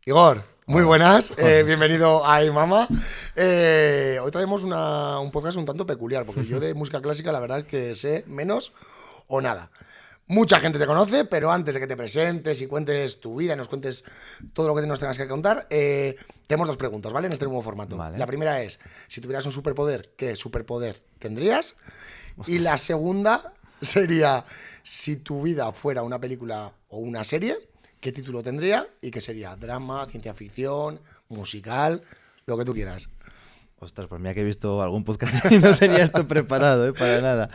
Igor, muy Hola. buenas, bienvenido a iMama. Hoy traemos un podcast un tanto peculiar, porque yo de música clásica la verdad es que sé menos o nada. Mucha gente te conoce, pero antes de que te presentes y cuentes tu vida y nos cuentes todo lo que nos tengas que contar, tenemos dos preguntas, ¿vale? En este nuevo formato. Vale. La primera es, si tuvieras un superpoder, ¿qué superpoder tendrías? Y Ostras. la segunda sería, si tu vida fuera una película o una serie, ¿qué título tendría? ¿Y qué sería? ¿Drama, ciencia ficción, musical, lo que tú quieras? Ostras, pues mira que he visto algún podcast y no tenía esto preparado, para nada.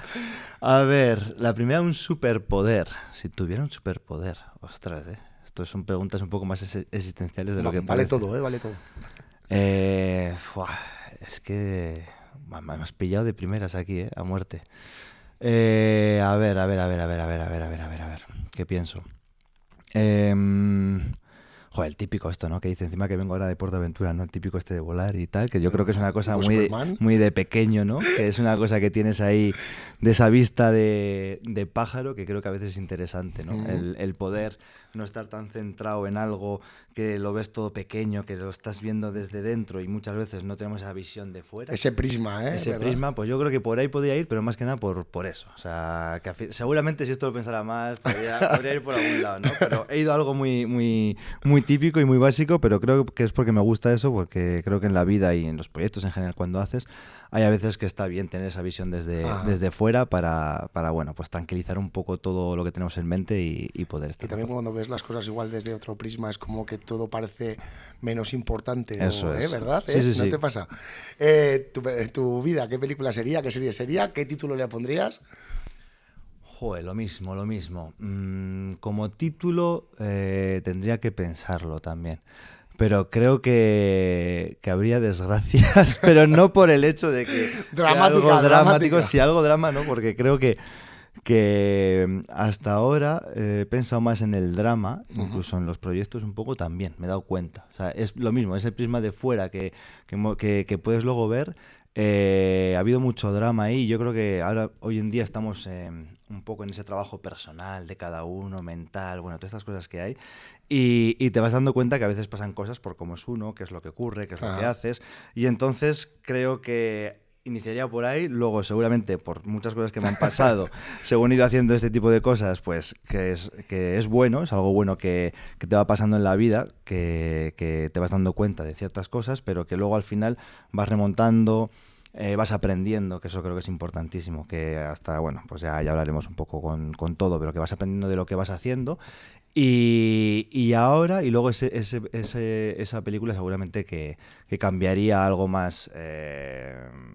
A ver, la primera, un superpoder. Si tuviera un superpoder, ostras, Estos son preguntas un poco más existenciales de lo que Vale parece. todo, vale todo. Fuah, es que me has pillado de primeras aquí, a muerte. A ver. ¿Qué pienso? Joder, el típico esto, ¿no? Que dice encima que vengo ahora de PortAventura, ¿no? El típico este de volar y tal, que yo creo que es una cosa Tipo Superman. muy de pequeño, ¿no? Que es una cosa que tienes ahí de esa vista de pájaro que creo que a veces es interesante, ¿no? El poder no estar tan centrado en algo que lo ves todo pequeño, que lo estás viendo desde dentro y muchas veces no tenemos esa visión de fuera. Ese prisma, Ese ¿Verdad? prisma, pues yo creo que por ahí podría ir, pero más que nada por eso. O sea, que seguramente si esto lo pensara más, podría ir por algún lado, ¿no? Pero he ido a algo muy típico y muy básico, pero creo que es porque me gusta eso, porque creo que en la vida y en los proyectos en general cuando haces, hay a veces que está bien tener esa visión Ajá. desde fuera para, bueno, pues tranquilizar un poco todo lo que tenemos en mente y poder Y estar también mejor. cuando ves las cosas igual desde otro prisma es como que todo parece menos importante, Eso es. ¿Verdad? Sí, sí, ¿No sí. te pasa? Tu vida, ¿qué película sería? ¿Qué serie sería? ¿Qué título le pondrías? Joder, lo mismo, lo mismo. Como título tendría que pensarlo también. Pero creo que habría desgracias, pero no por el hecho de que sea algo Dramática, dramático, dramática. si algo drama, ¿no? Porque creo que hasta ahora he pensado más en el drama, Ujú. incluso en los proyectos un poco también, me he dado cuenta. O sea, es lo mismo, ese prisma de fuera que puedes luego ver. Ha habido mucho drama ahí y yo creo que ahora, hoy en día estamos un poco en ese trabajo personal de cada uno, mental, bueno, todas estas cosas que hay. Y te vas dando cuenta que a veces pasan cosas por cómo es uno, qué es lo que ocurre, qué es lo que Ajá. haces. Y entonces creo que iniciaría por ahí, luego seguramente por muchas cosas que me han pasado, según he ido haciendo este tipo de cosas, pues que es bueno, es algo bueno que te va pasando en la vida, que te vas dando cuenta de ciertas cosas, pero que luego al final vas remontando, vas aprendiendo, que eso creo que es importantísimo, que hasta, bueno, pues ya hablaremos un poco con todo, pero que vas aprendiendo de lo que vas haciendo y ahora, y luego esa película seguramente que cambiaría a algo más,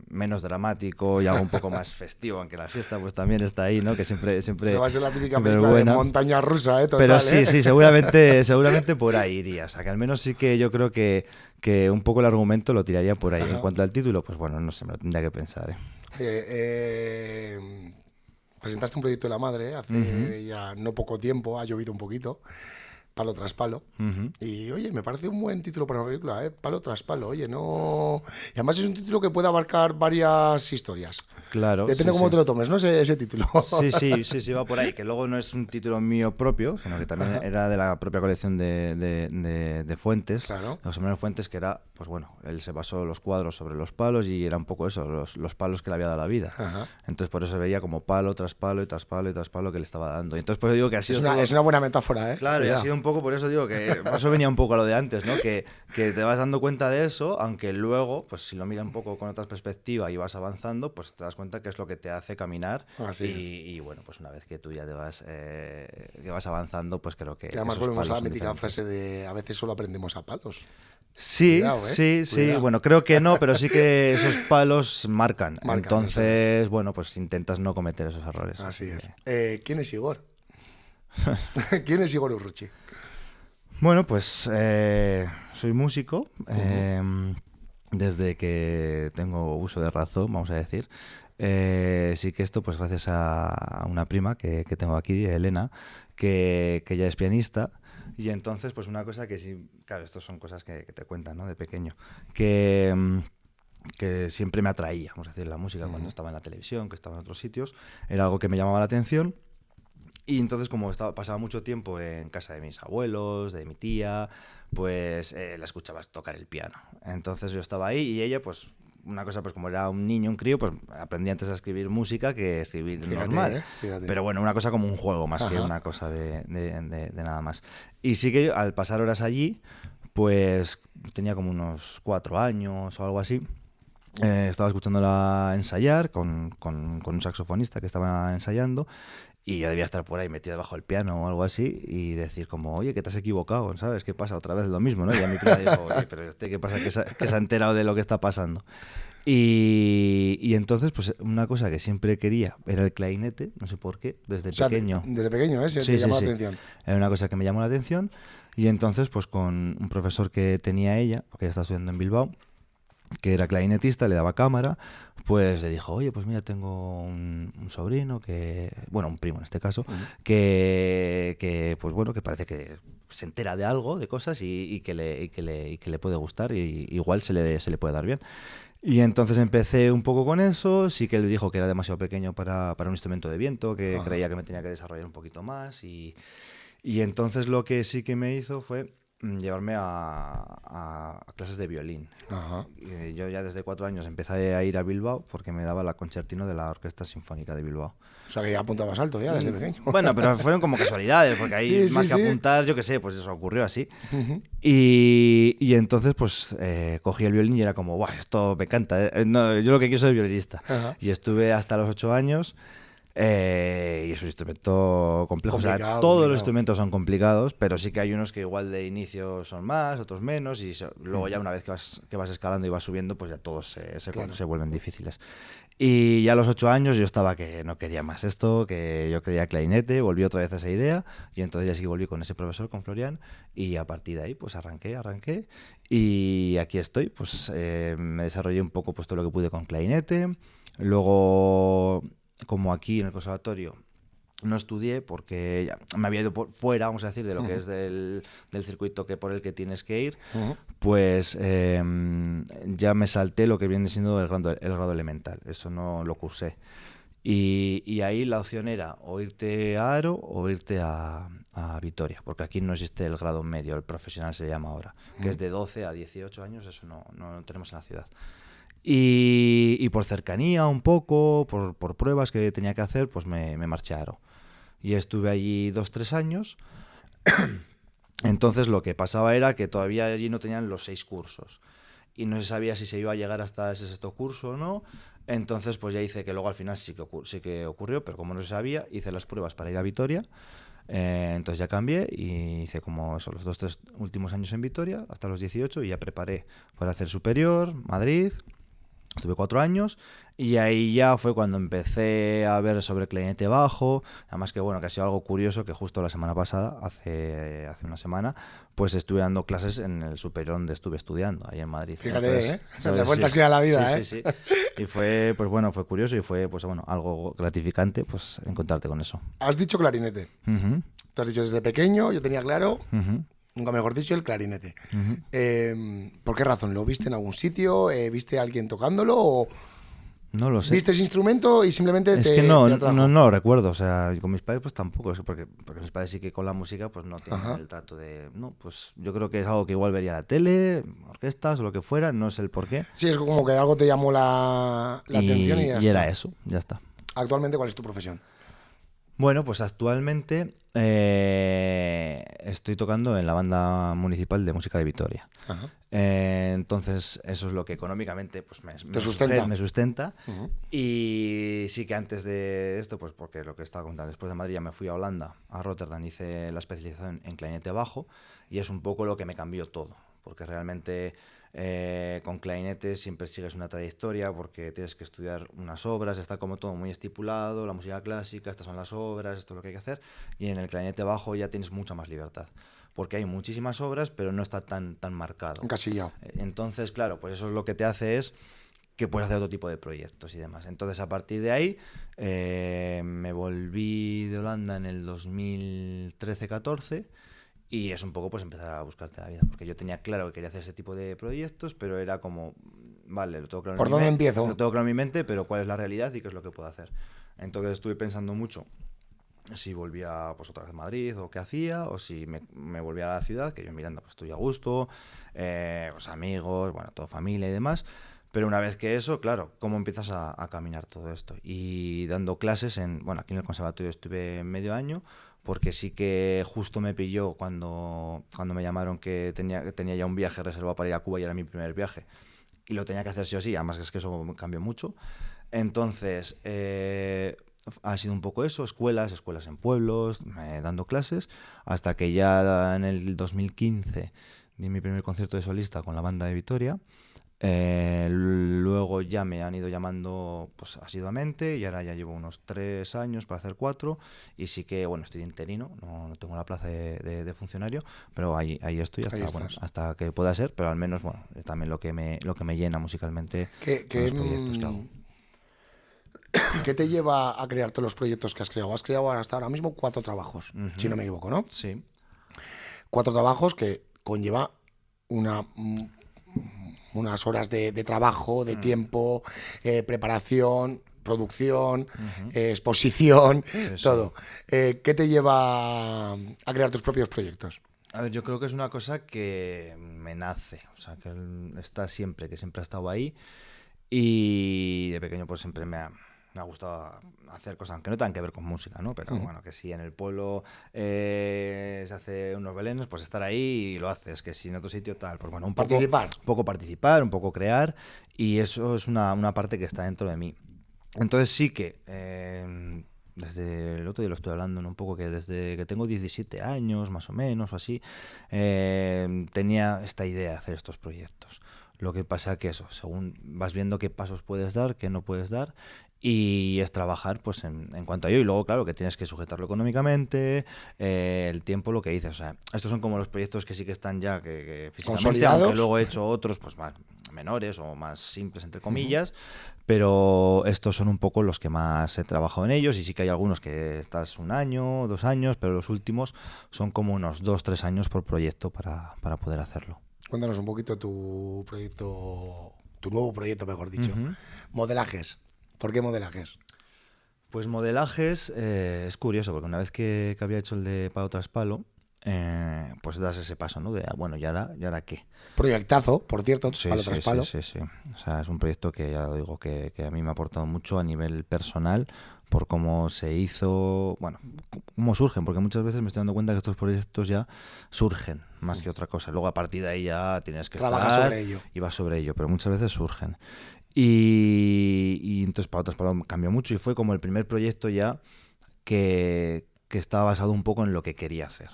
menos dramático y algo un poco más festivo, aunque la fiesta pues también está ahí, ¿no? Que Esa siempre, va a ser la típica siempre es película de buena. montaña rusa, Pero Total, sí, sí, seguramente por ahí iría. O sea, que al menos sí que yo creo que un poco el argumento lo tiraría por ahí. En Ajá. cuanto al título, pues bueno, no sé, me lo tendría que pensar, ¿eh? Oye, presentaste un proyecto de la madre Ujú, hace ya no poco tiempo, ha llovido un poquito, palo tras palo. ujú. Y oye, me parece un buen título para una película, ¿eh? Palo tras palo, oye, no. Y además es un título que puede abarcar varias historias. Claro, Depende sí, sí. cómo te lo tomes, ¿no? Ese título. Sí, va por ahí, que luego no es un título mío propio, sino que también Ajá, era de la propia colección de Fuentes, claro. de José Manuel Fuentes, que era, pues bueno, él se basó los cuadros sobre los palos y era un poco eso, los palos que le había dado la vida. Ajá. Entonces por eso se veía como palo tras palo y tras palo y tras palo que le estaba dando. Y entonces por eso digo que ha sido Es todo. una buena metáfora, ¿eh? Claro, y ha Cuidado. sido un poco, por eso digo que por eso venía un poco a lo de antes, ¿no? Que te vas dando cuenta de eso, aunque luego, pues si lo miras un poco con otra perspectiva y vas avanzando, pues te das cuenta que es lo que te hace caminar Así es. y bueno, pues una vez que tú ya que vas avanzando, pues creo Que que además esos volvemos a palos la son mítica diferentes. frase de a veces solo aprendemos a palos. Sí, Cuidado, ¿eh? sí, sí. Cuidado. Bueno, creo que no, pero sí que esos palos marcan. Marcan, eso es. Entonces, bueno, pues intentas no cometer esos errores. Así Así es. que. ¿Quién es Igor? ¿Quién es Igor Urruchi? Bueno, pues soy músico Ujú. desde que tengo uso de razón, vamos a decir. Sí que esto, pues gracias a una prima que tengo aquí, Elena, que ella es pianista. Y entonces, pues una cosa que sí, claro, estas son cosas que te cuentan, ¿no? De pequeño. Que siempre me atraía, vamos a decir, la música cuando Ujú. estaba en la televisión, que estaba en otros sitios. Era algo que me llamaba la atención. Y entonces, como pasaba mucho tiempo en casa de mis abuelos, de mi tía, pues la escuchabas tocar el piano. Entonces yo estaba ahí y ella, pues, una cosa, pues como era un niño, un crío, pues aprendí antes a escribir música que escribir normal. Fíjate. Pero bueno, una cosa como un juego más que una cosa de nada más. Y sí que yo, al pasar horas allí, pues tenía como unos 4 años o algo así. Estaba escuchándola ensayar con un saxofonista que estaba ensayando. Y yo debía estar por ahí metido debajo del piano o algo así y decir como, oye, que te has equivocado, ¿sabes? ¿Qué pasa? Otra vez lo mismo, ¿no? Y a mi prima dijo, oye, pero ¿qué pasa? Que se ha enterado de lo que está pasando. Y entonces, pues una cosa que siempre quería era el clarinete, no sé por qué, desde pequeño. Desde pequeño, ¿eh? Sí, Te llamó la sí. atención. Era una cosa que me llamó la atención. Y entonces, pues con un profesor que tenía ella, porque ella está estudiando en Bilbao, que era clarinetista, le daba cámara, pues le dijo, oye, pues mira, tengo un sobrino bueno, un primo en este caso, pues bueno, que parece que se entera de algo, de cosas y que le puede gustar y igual se le puede dar bien. Y entonces empecé un poco con eso, sí que él dijo que era demasiado pequeño para un instrumento de viento, que creía que me tenía que desarrollar un poquito más y entonces lo que sí que me hizo fue llevarme a clases de violín. Yo ya desde 4 años empecé a ir a Bilbao porque me daba la concertino de la Orquesta Sinfónica de Bilbao. O sea, que ya apuntabas alto ya desde pequeño. Bueno, pero fueron como casualidades, porque ahí Sí, más que apuntar, yo qué sé, pues eso ocurrió así. Y entonces pues cogí el violín y era como, ¡guau! Esto me encanta. No, yo lo que quiero es ser violinista. Y estuve hasta los 8 años. Y es un instrumento complejo. O sea, todos los instrumentos son complicados, pero sí que hay unos que igual de inicio son más, otros menos, y luego ya una vez que vas escalando y vas subiendo, pues ya todos se vuelven difíciles. Y ya a los 8 años yo estaba que no quería más esto, que yo quería clarinete, volví otra vez a esa idea, y entonces ya sí volví con ese profesor, con Florian, y a partir de ahí pues arranqué, y aquí estoy, pues me desarrollé un poco pues todo lo que pude con clarinete, luego como aquí en el conservatorio no estudié porque me había ido fuera, vamos a decir, de lo que es del circuito por el que tienes que ir, pues ya me salté lo que viene siendo el grado elemental. Eso no lo cursé. Y ahí la opción era o irte a Aro o irte a Vitoria, porque aquí no existe el grado medio, el profesional se llama ahora, que es de 12 a 18 años, eso no tenemos en la ciudad. Y por cercanía un poco, por pruebas que tenía que hacer, pues me marché a Aro. Y estuve allí 2-3 años. Entonces lo que pasaba era que todavía allí no tenían los 6 cursos. Y no se sabía si se iba a llegar hasta ese 6.º curso o no. Entonces pues ya hice que luego al final sí que ocurrió, pero como no se sabía, hice las pruebas para ir a Vitoria. Entonces ya cambié y hice como eso, los 2-3 últimos años en Vitoria, hasta los 18, y ya preparé para hacer superior, Madrid. Estuve 4 años y ahí ya fue cuando empecé a ver sobre clarinete bajo. Además que bueno, que ha sido algo curioso, que justo la semana pasada, hace una semana, pues estuve dando clases en el superior donde estuve estudiando, ahí en Madrid. Fíjate, de vueltas que da la vida, sí. Y fue, pues bueno, fue curioso y fue, pues bueno, algo gratificante, pues encontrarte con eso. Has dicho clarinete. Tú has dicho desde pequeño, yo tenía claro... Nunca mejor dicho, el clarinete. ¿Por qué razón? ¿Lo viste en algún sitio? ¿Viste a alguien tocándolo? ¿O no lo sé. ¿Viste ese instrumento y simplemente es te que no lo recuerdo. O sea, con mis padres pues tampoco. Porque mis padres sí que con la música pues no tienen el trato de... No, pues yo creo que es algo que igual vería en la tele, orquestas o lo que fuera. No sé el por qué. Sí, es como que algo te llamó la atención y ya está. Y era eso, ya está. ¿Actualmente cuál es tu profesión? Bueno, pues actualmente estoy tocando en la banda municipal de música de Vitoria. Entonces eso es lo que económicamente pues, me sustenta. Y sí que antes de esto, pues porque lo que estaba contando, después de Madrid ya me fui a Holanda, a Rotterdam, hice la especialización en clarinete bajo y es un poco lo que me cambió todo, porque realmente... con clarinete siempre sigues una trayectoria porque tienes que estudiar unas obras, está como todo muy estipulado, la música clásica, estas son las obras, esto es lo que hay que hacer, y en el clarinete bajo ya tienes mucha más libertad, porque hay muchísimas obras, pero no está tan marcado. Encasillado. Entonces, claro, pues eso es lo que te hace es que puedes hacer otro tipo de proyectos y demás. Entonces, a partir de ahí, me volví de Holanda en el 2013-14. Y es un poco pues empezar a buscarte la vida, porque yo tenía claro que quería hacer ese tipo de proyectos, pero era como, vale, lo tengo claro ¿Por dónde empiezo? Lo tengo claro en mi mente, pero ¿cuál es la realidad y qué es lo que puedo hacer? Entonces estuve pensando mucho si volvía pues otra vez a Madrid o qué hacía, o si me volvía a la ciudad, que yo en Miranda pues estoy a gusto, pues amigos, bueno, toda familia y demás. Pero una vez que eso, claro, ¿cómo empiezas a caminar todo esto? Y dando clases bueno, aquí en el conservatorio estuve medio año, porque sí que justo me pilló cuando me llamaron que tenía ya un viaje reservado para ir a Cuba y era mi primer viaje. Y lo tenía que hacer sí o sí, además es que eso cambió mucho. Entonces, ha sido un poco eso, escuelas en pueblos, dando clases, hasta que ya en el 2015 di mi primer concierto de solista con la banda de Vitoria. Luego ya me han ido llamando pues asiduamente y ahora ya llevo unos 3 años para hacer 4 y sí que, bueno, estoy interino, no tengo la plaza de funcionario, pero ahí estoy hasta, bueno, hasta que pueda ser, pero al menos, bueno, también lo que me llena musicalmente son los proyectos que hago. ¿Qué te lleva a crear todos los proyectos que has creado? Has creado hasta ahora mismo 4 trabajos, si no me equivoco, ¿no? Sí. 4 trabajos que conlleva unas horas de trabajo, de tiempo, preparación, producción, exposición, todo. ¿Qué te lleva a crear tus propios proyectos? A ver, yo creo que es una cosa que me nace, o sea, que que siempre ha estado ahí y de pequeño pues siempre me ha gustado hacer cosas, aunque no tengan que ver con música, ¿no? Pero bueno, que si en el pueblo se hace unos belenes, pues estar ahí y lo haces, que si en otro sitio tal, pues bueno, un poco participar, un poco crear, y eso es una parte que está dentro de mí. Entonces sí que desde el otro día lo estoy hablando, ¿no? Un poco que desde que tengo 17 años, más o menos, o así, tenía esta idea de hacer estos proyectos. Lo que pasa que eso, según vas viendo qué pasos puedes dar, qué no puedes dar, y es trabajar pues en cuanto a ello. Y luego, claro, que tienes que sujetarlo económicamente, el tiempo, lo que dices. O sea, estos son como los proyectos que sí que están ya que físicamente, aunque luego he hecho otros pues más menores o más simples, entre comillas, pero estos son un poco los que más he trabajado en ellos, y sí que hay algunos que estás 1 año, 2 años, pero los últimos son como unos 2-3 años por proyecto para poder hacerlo. Cuéntanos un poquito tu proyecto, tu nuevo proyecto, mejor dicho. Modelajes. ¿Por qué modelajes? Pues modelajes es curioso, porque una vez que había hecho el de Palo tras Palo, pues das ese paso, ¿no? De, bueno, ¿y ahora qué? Proyectazo, por cierto, sí, Palo tras Palo. Sí. O sea, es un proyecto que ya digo que a mí me ha aportado mucho a nivel personal, por cómo se hizo, bueno, cómo surgen, porque muchas veces me estoy dando cuenta que estos proyectos ya surgen más que otra cosa. Luego a partir de ahí ya tienes que trabajar sobre ello. Y vas sobre ello, pero muchas veces surgen. Y entonces Palo tras Palo cambió mucho y fue como el primer proyecto ya que estaba basado un poco en lo que quería hacer.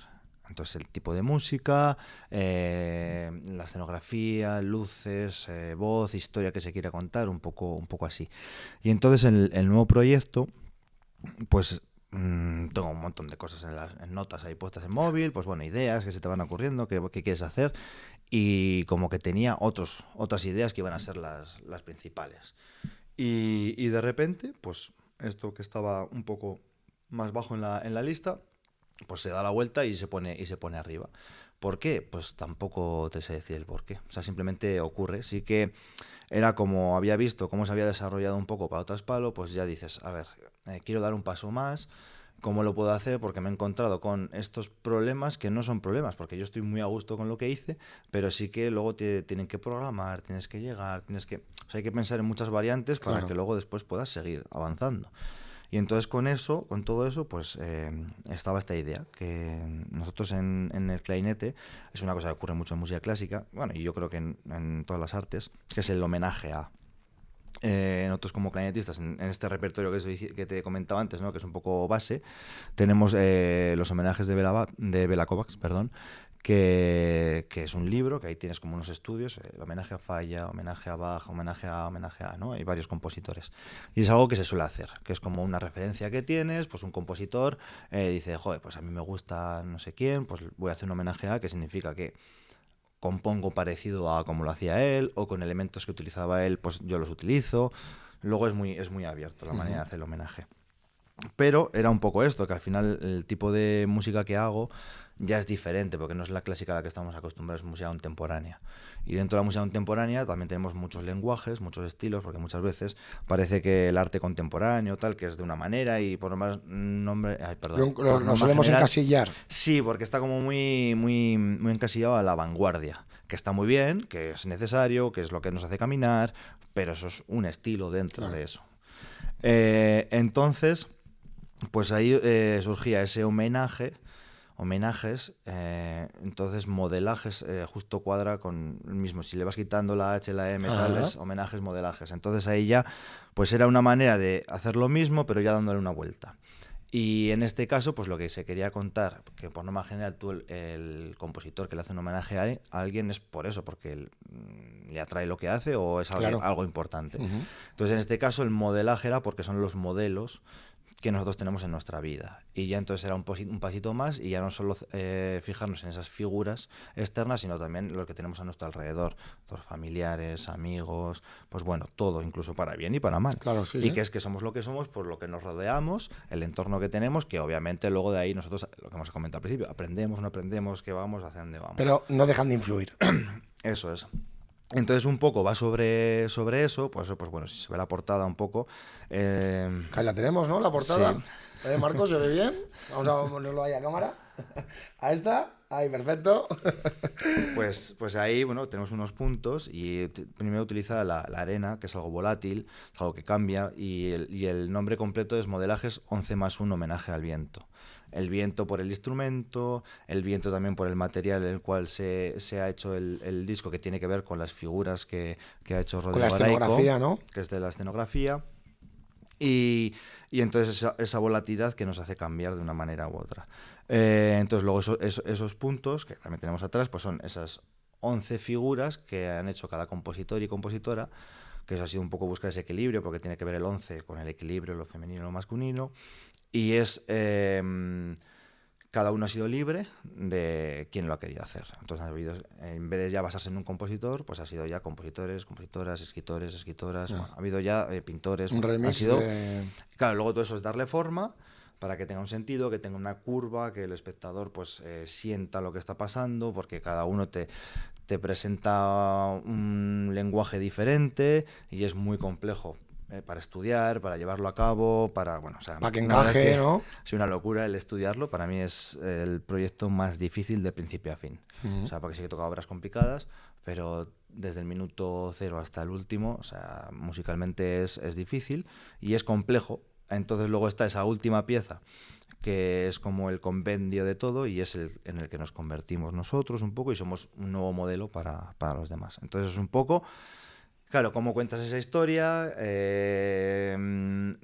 Entonces el tipo de música, la escenografía, luces, voz, historia que se quiera contar, un poco así. Y entonces el nuevo proyecto, pues tengo un montón de cosas en notas ahí puestas en móvil, pues bueno, ideas que se te van ocurriendo, qué quieres hacer, y como que tenía otras ideas que iban a ser las principales. Y de repente, pues esto que estaba un poco más bajo en la lista, pues se da la vuelta y se pone arriba. ¿Por qué? Pues tampoco te sé decir el por qué. O sea, simplemente ocurre. Sí que era como había visto cómo se había desarrollado un poco Palo tras Palo, pues ya dices, a ver, quiero dar un paso más. ¿Cómo lo puedo hacer? Porque me he encontrado con estos problemas que no son problemas, porque yo estoy muy a gusto con lo que hice, pero sí que luego tienen que programar, tienes que llegar, o sea, hay que pensar en muchas variantes para que luego después puedas seguir avanzando. Y entonces con todo eso, pues estaba esta idea, que nosotros en el clarinete, es una cosa que ocurre mucho en música clásica, bueno, y yo creo que en todas las artes, que es el homenaje a... nosotros como clarinetistas, en este repertorio que te comentaba antes, ¿no? Que es un poco base, tenemos los homenajes de Bela Kovacs, perdón, que es un libro, que ahí tienes como unos estudios, el homenaje a Falla, homenaje a Bach, homenaje a, ¿no? Hay varios compositores. Y es algo que se suele hacer, que es como una referencia que tienes, pues un compositor dice, joder, pues a mí me gusta no sé quién, pues voy a hacer un homenaje a, que significa que compongo parecido a como lo hacía él, o con elementos que utilizaba él, pues yo los utilizo. Luego es muy abierto la manera de hacer el homenaje. Pero era un poco esto, que al final el tipo de música que hago ya es diferente, porque no es la clásica a la que estamos acostumbrados, es música contemporánea. Y dentro de la música contemporánea también tenemos muchos lenguajes, muchos estilos, porque muchas veces parece que el arte contemporáneo, tal, que es de una manera y por más nombre... Ay, perdón. Por Lo norma solemos general, encasillar. sí, porque está como muy encasillado a la vanguardia, que está muy bien, que es necesario, que es lo que nos hace caminar, pero eso es un estilo dentro de eso. Entonces, pues ahí surgía ese homenajes, entonces modelajes justo cuadra con el mismo. Si le vas quitando la H, la M, tal, es homenajes, modelajes. Entonces ahí ya, pues era una manera de hacer lo mismo, pero ya dándole una vuelta. Y en este caso, pues lo que se quería contar, que por norma general tú, el compositor que le hace un homenaje a alguien es por eso, porque le atrae lo que hace o es algo importante. Entonces, en este caso, el modelaje era porque son los modelos que nosotros tenemos en nuestra vida. Y ya entonces era un pasito más y ya no solo fijarnos en esas figuras externas, sino también lo que tenemos a nuestro alrededor, los familiares, amigos, pues bueno, todo, incluso para bien y para mal. Claro, sí, y sí. que es que somos lo que somos por lo que nos rodeamos, el entorno que tenemos, que obviamente luego de ahí nosotros, lo que hemos comentado al principio, aprendemos, no aprendemos, qué vamos, hacia dónde vamos. Pero no dejan de influir. Eso es. Entonces un poco va sobre eso, pues bueno, si se ve la portada un poco... Ahí la tenemos, ¿no? La portada. Sí. Marcos, ¿se ve bien? Vamos a ponerlo ahí a cámara. Ahí está. Ahí, perfecto. Pues ahí, bueno, tenemos unos puntos y primero utiliza la arena, que es algo volátil, es algo que cambia, y el nombre completo es Modelajes 11+1 homenaje al viento. El viento por el instrumento, el viento también por el material en el cual se ha hecho el disco, que tiene que ver con las figuras que ha hecho Rodrigo Con la escenografía, Araico, ¿no? que es de la escenografía. Y entonces esa volatilidad que nos hace cambiar de una manera u otra. Entonces luego esos puntos que también tenemos atrás, pues son esas 11 figuras que han hecho cada compositor y compositora, que eso ha sido un poco buscar ese equilibrio, porque tiene que ver el 11 con el equilibrio, lo femenino y lo masculino. Y es... cada uno ha sido libre de quién lo ha querido hacer. Entonces, en vez de ya basarse en un compositor, pues ha sido ya compositores, compositoras, escritoras. Bueno, ha habido ya pintores. Un remix Claro, luego todo eso es darle forma para que tenga un sentido, que tenga una curva, que el espectador pues sienta lo que está pasando, porque cada uno te presenta un lenguaje diferente y es muy complejo. Para estudiar, para llevarlo a cabo, para que encaje, ¿no? Es una locura el estudiarlo. Para mí es el proyecto más difícil de principio a fin. O sea, porque sí que he tocado obras complicadas, pero desde el minuto 0 hasta el último, o sea, musicalmente es difícil y es complejo. Entonces luego está esa última pieza, que es como el compendio de todo y es en el que nos convertimos nosotros un poco y somos un nuevo modelo para los demás. Entonces es un poco... Claro, cómo cuentas esa historia,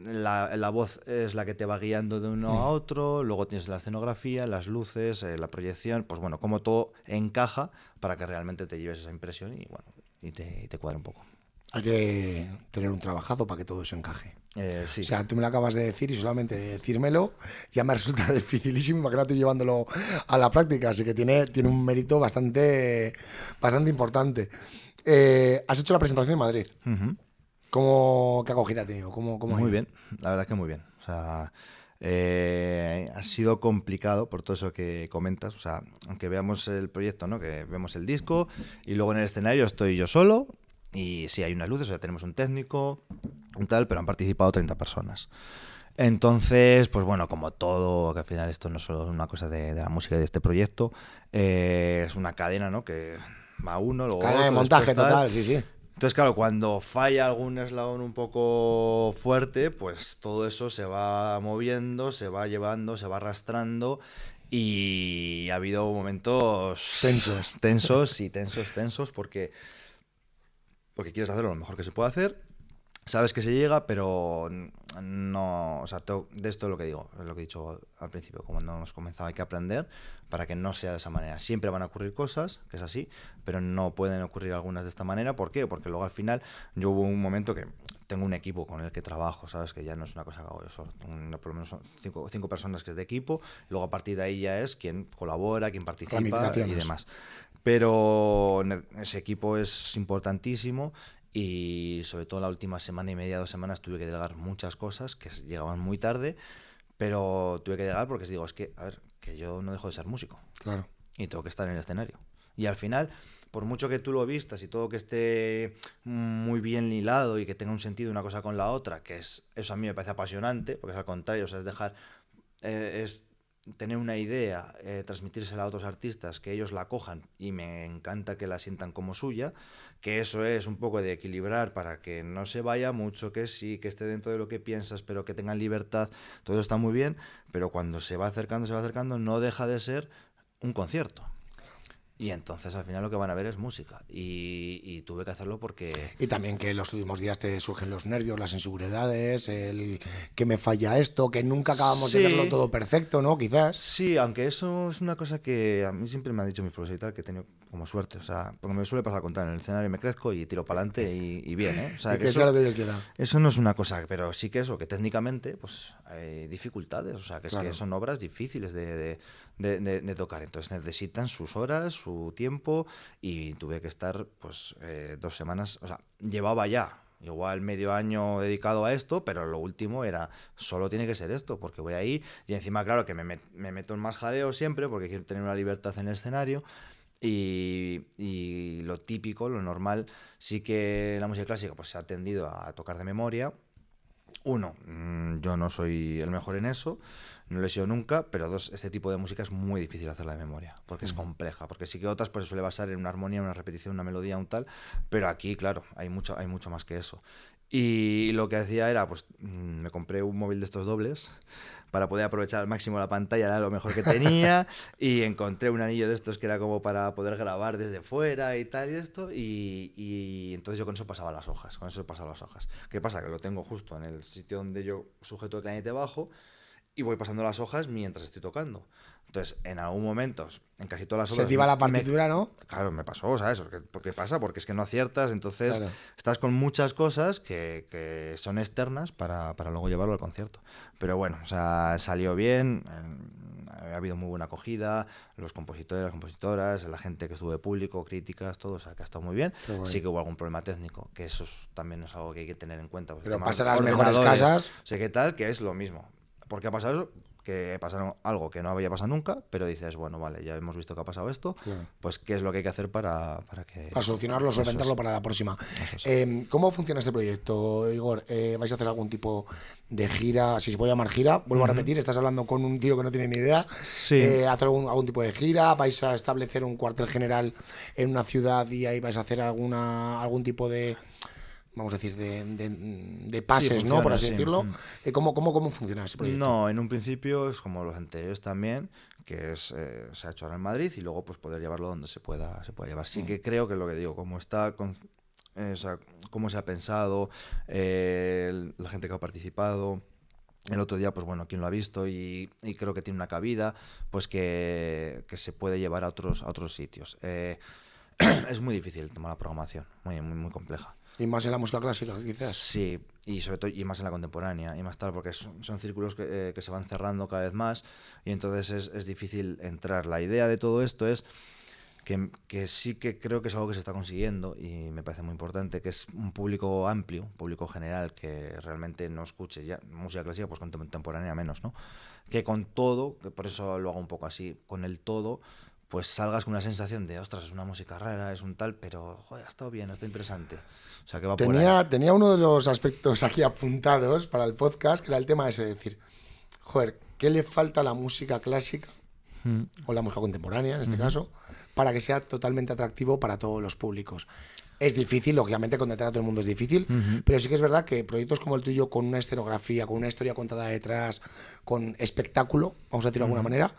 la voz es la que te va guiando de uno a otro, luego tienes la escenografía, las luces, la proyección, pues bueno, cómo todo encaja para que realmente te lleves esa impresión y bueno, y te cuadre un poco. Hay que tener un trabajazo para que todo eso encaje. Sí. O sea, tú me lo acabas de decir y solamente decírmelo ya me resulta dificilísimo. Imagínate llevándolo a la práctica, así que tiene un mérito bastante importante. Has hecho la presentación en Madrid. ¿Qué acogida ha tenido? ¿Cómo muy bien, la verdad que muy bien. O sea, ha sido complicado por todo eso que comentas. O sea, aunque veamos el proyecto, ¿no? Que vemos el disco y luego en el escenario estoy yo solo y sí hay unas luces, o sea, tenemos un técnico, un tal, pero han participado 30 personas. Entonces, pues bueno, como todo, que al final esto no es solo una cosa de la música y de este proyecto, es una cadena, ¿no? Que va uno, luego cadena otro, de montaje después, total, sí. Entonces, claro, cuando falla algún eslabón un poco fuerte, pues todo eso se va moviendo, se va llevando, se va arrastrando y ha habido momentos tensos porque quieres hacerlo lo mejor que se puede hacer. Sabes que se llega, pero no... O sea, de esto es lo que digo, es lo que he dicho al principio. Cuando hemos comenzado hay que aprender para que no sea de esa manera. Siempre van a ocurrir cosas, que es así, pero no pueden ocurrir algunas de esta manera. ¿Por qué? Porque luego al final yo hubo un momento que tengo un equipo con el que trabajo, ¿sabes? Que ya no es una cosa que hago yo solo. Por lo menos son cinco personas que es de equipo. Luego a partir de ahí ya es quien colabora, quien participa y demás. Pero ese equipo es importantísimo. Y sobre todo la última semana y media, 2 semanas, tuve que delegar muchas cosas que llegaban muy tarde Pero tuve que llegar porque digo, es que, a ver, que yo no dejo de ser músico. Claro. Y tengo que estar en el escenario. Y al final, por mucho que tú lo vistas y todo que esté muy bien hilado y que tenga un sentido una cosa con la otra, que es eso a mí me parece apasionante, porque es al contrario, o sea, es dejar, es tener una idea, transmitírsela a otros artistas, que ellos la cojan y me encanta que la sientan como suya, que eso es un poco de equilibrar para que no se vaya mucho, que sí, que esté dentro de lo que piensas, pero que tengan libertad, todo está muy bien, pero cuando se va acercando, no deja de ser un concierto. Y entonces al final lo que van a ver es música. Y tuve que hacerlo porque... Y también que en los últimos días te surgen los nervios, las inseguridades, el que me falla esto, que nunca acabamos de verlo todo perfecto, ¿no? Quizás. Sí, aunque eso es una cosa que a mí siempre me han dicho mis profesores y tal, que he tenido como suerte. O sea, porque me suele pasar con tal, en el escenario me crezco y tiro para adelante y bien, ¿eh? O sea, Y que sea lo que Dios quiera. eso no es una cosa, pero sí que eso, que técnicamente pues hay dificultades. O sea, que es Claro. que son obras difíciles de tocar. Entonces necesitan sus horas, su tiempo y tuve que estar pues 2 semanas, o sea, llevaba ya igual medio año dedicado a esto, pero lo último era, solo tiene que ser esto, porque voy ahí y encima, claro, que me meto en más jaleo siempre, porque quiero tener una libertad en el escenario y lo típico, lo normal, sí que la música clásica pues se ha tendido a tocar de memoria. Uno, yo no soy el mejor en eso, no lo he sido nunca, pero dos, este tipo de música es muy difícil hacerla de memoria, porque es compleja, porque sí que otras pues se suele basar en una armonía, una repetición, una melodía, un tal, pero aquí, claro, hay mucho más que eso. Y lo que hacía era, pues me compré un móvil de estos dobles para poder aprovechar al máximo la pantalla, era lo mejor que tenía, y encontré un anillo de estos que era como para poder grabar desde fuera y tal y esto, y entonces yo con eso pasaba las hojas, ¿Qué pasa? Que lo tengo justo en el sitio donde yo sujeto el clarinete bajo y voy pasando las hojas mientras estoy tocando. Entonces, en algún momento, en casi todas las obras... Se te iba la partitura, ¿no? Claro, me pasó, ¿sabes? ¿Por qué pasa? Porque es que no aciertas, entonces Claro. estás con muchas cosas que son externas para luego llevarlo al concierto. Pero bueno, o sea, salió bien, ha habido muy buena acogida, los compositores, las compositoras, la gente que estuvo de público, críticas, todo, o sea, que ha estado muy bien. Sí que hubo algún problema técnico, que también es algo que hay que tener en cuenta. Pero pasa en las mejores casas. Sé qué tal, que es lo mismo. ¿Por qué ha pasado eso? Que pasaron algo que no había pasado nunca, pero dices, bueno, vale, ya hemos visto que ha pasado esto, Claro. pues qué es lo que hay que hacer para que... Para solucionarlo, solventarlo para la próxima. ¿Cómo funciona este proyecto, Igor? ¿Vais a hacer algún tipo de gira? Si se puede llamar gira, vuelvo a repetir, estás hablando con un tío que no tiene ni idea. Sí. ¿Hacer algún tipo de gira? ¿Vais a establecer un cuartel general en una ciudad y ahí vais a hacer algún tipo de... vamos a decir, de pases, Sí, funciona, ¿no? Por así sí. decirlo. ¿Cómo funciona ese proyecto? No, en un principio es como los anteriores también, que es se ha hecho ahora en Madrid y luego pues poder llevarlo donde se pueda llevar. Sí que creo que lo que digo, como está o sea, cómo se ha pensado, la gente que ha participado. El otro día, pues bueno, quien lo ha visto y creo que tiene una cabida, pues que se puede llevar a otros sitios. Es muy difícil tomar la programación, muy compleja. Y más en la música clásica, quizás. Sí, y sobre todo y más en la contemporánea y más tal, porque son círculos que se van cerrando cada vez más y entonces es difícil entrar. La idea de todo esto es que sí que creo que es algo que se está consiguiendo y me parece muy importante, que es un público amplio, un público general que realmente no escuche ya música clásica, pues contemporánea menos, ¿no? Que con todo, que por eso lo hago un poco así, con el todo, pues salgas con una sensación de, ostras, es una música rara, es un tal, pero joder, ha estado bien, está interesante. O sea, que va por ahí. Tenía uno de los aspectos aquí apuntados para el podcast, que era el tema ese de decir, joder, ¿qué le falta a la música clásica, o la música contemporánea en este caso, para que sea totalmente atractivo para todos los públicos? Es difícil, lógicamente, contentar a todo el mundo es difícil, pero sí que es verdad que proyectos como el tuyo, con una escenografía, con una historia contada detrás, con espectáculo, vamos a decirlo de alguna manera,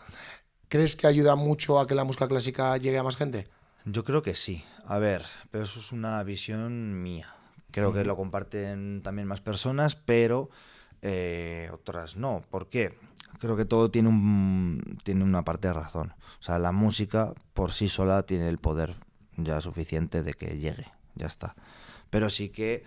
¿crees que ayuda mucho a que la música clásica llegue a más gente? Yo creo que sí. A ver, pero eso es una visión mía. Creo que lo comparten también más personas, pero otras no. ¿Por qué? Creo que todo tiene una parte de razón. O sea, la música por sí sola tiene el poder ya suficiente de que llegue. Ya está. Pero sí que,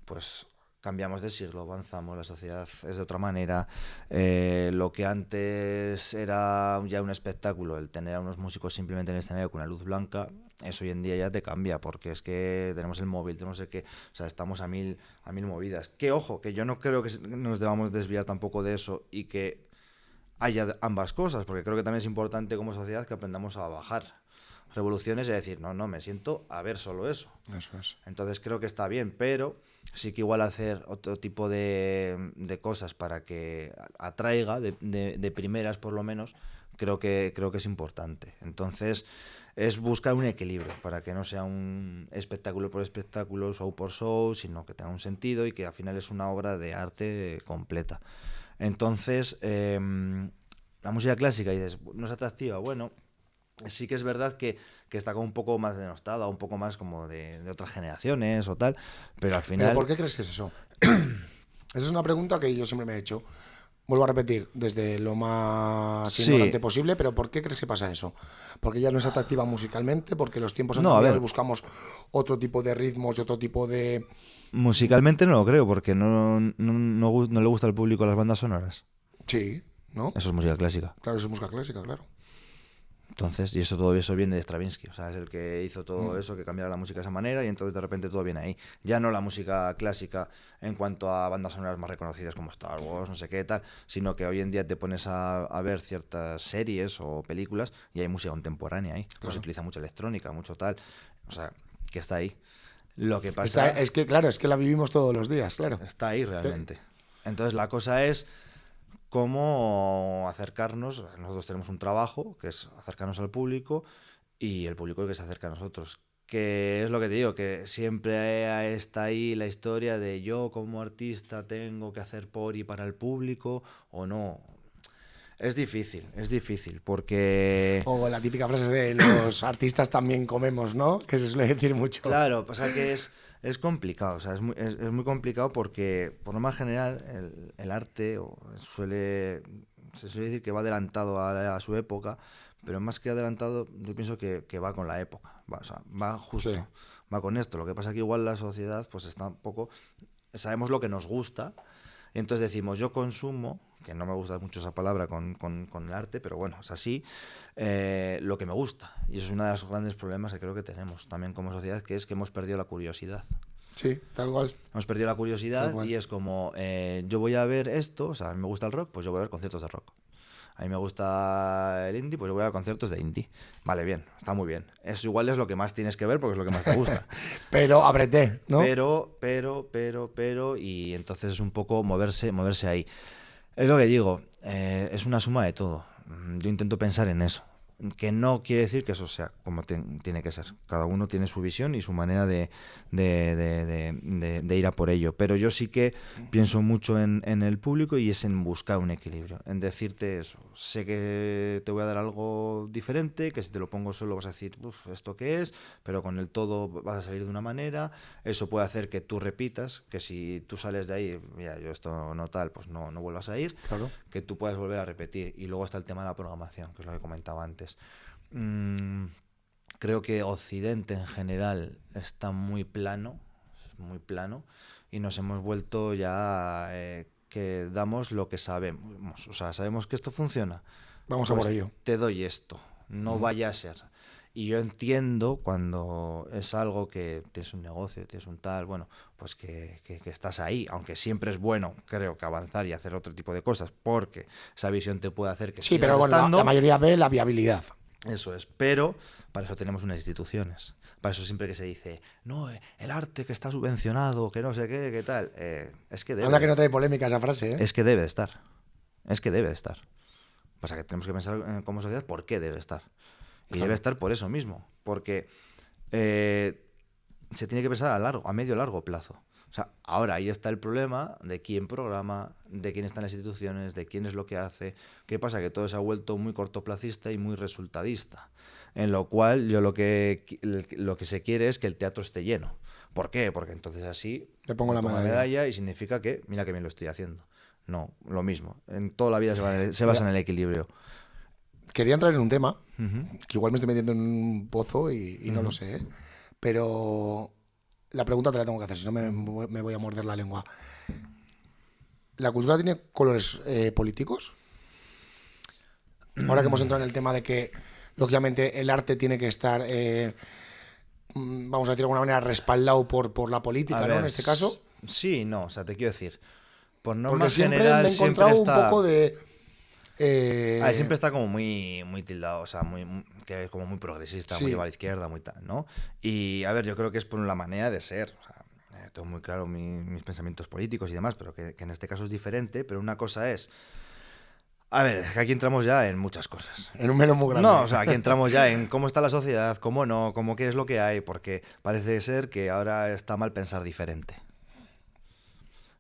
pues, cambiamos de siglo, avanzamos, la sociedad es de otra manera. Lo que antes era ya un espectáculo, el tener a unos músicos simplemente en el escenario con una luz blanca, eso hoy en día ya te cambia, porque es que tenemos el móvil, tenemos el que, o sea, estamos a mil movidas. Que ojo, que yo no creo que nos debamos desviar tampoco de eso y que haya ambas cosas, porque creo que también es importante como sociedad que aprendamos a bajar revoluciones y a decir, no, me siento a ver solo eso. Eso es. Entonces creo que está bien, pero sí que igual hacer otro tipo de cosas para que atraiga de primeras por lo menos, creo que es importante. Entonces es buscar un equilibrio para que no sea un espectáculo por espectáculo, show por show, sino que tenga un sentido y que al final es una obra de arte completa. Entonces, la música clásica, dices, no es atractiva. Bueno, sí que es verdad que está como un poco más denostada, un poco más como de otras generaciones o tal, pero al final... ¿Pero por qué crees que es eso? Esa es una pregunta que yo siempre me he hecho. Vuelvo a repetir, desde lo más ignorante posible, pero ¿por qué crees que pasa eso? ¿Porque ya no es atractiva musicalmente? ¿Porque los tiempos han cambiado y buscamos otro tipo de ritmos y otro tipo de...? Musicalmente no lo creo, porque no le gusta al público las bandas sonoras. Sí, ¿no? Eso es música clásica. Claro, eso es música clásica, claro. Entonces, y todo eso viene de Stravinsky, o sea, es el que hizo todo eso, que cambiara la música de esa manera, y entonces de repente todo viene ahí. Ya no la música clásica en cuanto a bandas sonoras más reconocidas como Star Wars, no sé qué tal, sino que hoy en día te pones a ver ciertas series o películas y hay música contemporánea ahí. Claro. Pues se utiliza mucha electrónica, mucho tal, o sea, que está ahí. Lo que pasa... es que la vivimos todos los días, claro. Está ahí realmente. Entonces la cosa es cómo acercarnos. Nosotros tenemos un trabajo que es acercarnos al público y el público que se acerca a nosotros. Que es lo que te digo, que siempre está ahí la historia de yo como artista tengo que hacer por y para el público o no. Es difícil, porque... O la típica frase de los artistas también comemos, ¿no? Que se suele decir mucho. Claro, pasa que es complicado, o sea, es muy complicado porque, por lo más general, el arte se suele decir que va adelantado a su época, pero más que adelantado, yo pienso que va con la época, va justo, sí. Va con esto. Lo que pasa que igual la sociedad pues está un poco... Sabemos lo que nos gusta, y entonces decimos, yo consumo, que no me gusta mucho esa palabra con el arte, pero bueno, es así, lo que me gusta. Y eso es uno de los grandes problemas que creo que tenemos también como sociedad, que es que hemos perdido la curiosidad. Sí, tal cual. Hemos perdido la curiosidad y es como, yo voy a ver esto, o sea, a mí me gusta el rock, pues yo voy a ver conciertos de rock. A mí me gusta el indie, pues yo voy a conciertos de indie. Vale, bien, está muy bien. Eso igual es lo que más tienes que ver porque es lo que más te gusta. Pero ábrete, ¿no? Pero, y entonces es un poco moverse ahí. Es lo que digo, es una suma de todo. Yo intento pensar en eso. Que no quiere decir que eso sea como tiene que ser. Cada uno tiene su visión y su manera de ir a por ello. Pero yo sí que pienso mucho en el público y es en buscar un equilibrio. En decirte eso. Sé que te voy a dar algo diferente, que si te lo pongo solo vas a decir, ¿esto qué es? Pero con el todo vas a salir de una manera. Eso puede hacer que tú repitas, que si tú sales de ahí, mira, yo esto no tal, pues no vuelvas a ir. Claro. Que tú puedas volver a repetir. Y luego está el tema de la programación, que es lo que comentaba antes. Creo que Occidente en general está muy plano y nos hemos vuelto ya que damos lo que sabemos, o sea, sabemos que esto funciona, vamos pues a por ello, te doy esto, no vaya a ser. Y yo entiendo cuando es algo que tienes un negocio, tienes un tal, bueno, pues que estás ahí, aunque siempre es bueno, creo, que avanzar y hacer otro tipo de cosas, porque esa visión te puede hacer que sí, pero bueno, la mayoría ve la viabilidad. Eso es, pero para eso tenemos unas instituciones. Para eso siempre que se dice, no, el arte que está subvencionado, que no sé qué, qué tal, es que debe... Anda que no trae polémica esa frase, ¿eh? Es que debe de estar. Pasa que tenemos que pensar como sociedad por qué debe estar. Y claro, debe estar por eso mismo, porque se tiene que pensar a medio largo plazo. O sea, ahora ahí está el problema de quién programa, de quién está en las instituciones, de quién es lo que hace. ¿Qué pasa? Que todo se ha vuelto muy cortoplacista y muy resultadista. En lo cual yo lo que se quiere es que el teatro esté lleno. ¿Por qué? Porque entonces así le pongo la medalla y significa que, mira que bien lo estoy haciendo. No, lo mismo. En toda la vida se basa en el equilibrio. Quería entrar en un tema, que igual me estoy metiendo en un pozo y no lo sé, ¿eh? Pero la pregunta te la tengo que hacer, si no me voy a morder la lengua. ¿La cultura tiene colores políticos? Ahora que hemos entrado en el tema de que, lógicamente, el arte tiene que estar, vamos a decir de alguna manera, respaldado por la política, ¿no? En este caso. Sí, no, o sea, te quiero decir, por norma porque siempre general me he encontrado siempre está... un poco de... Siempre está como muy tildado, o sea, que es como muy progresista, Sí. muy a la izquierda, muy tal, ¿no? Y a ver, yo creo que es por la manera de ser. O sea, tengo muy claro mis pensamientos políticos y demás, pero que en este caso es diferente. Pero una cosa es. A ver, es que aquí entramos ya en muchas cosas. En un melón muy grande. No, o sea, aquí entramos ya en cómo está la sociedad, cómo no, cómo qué es lo que hay, porque parece ser que ahora está mal pensar diferente.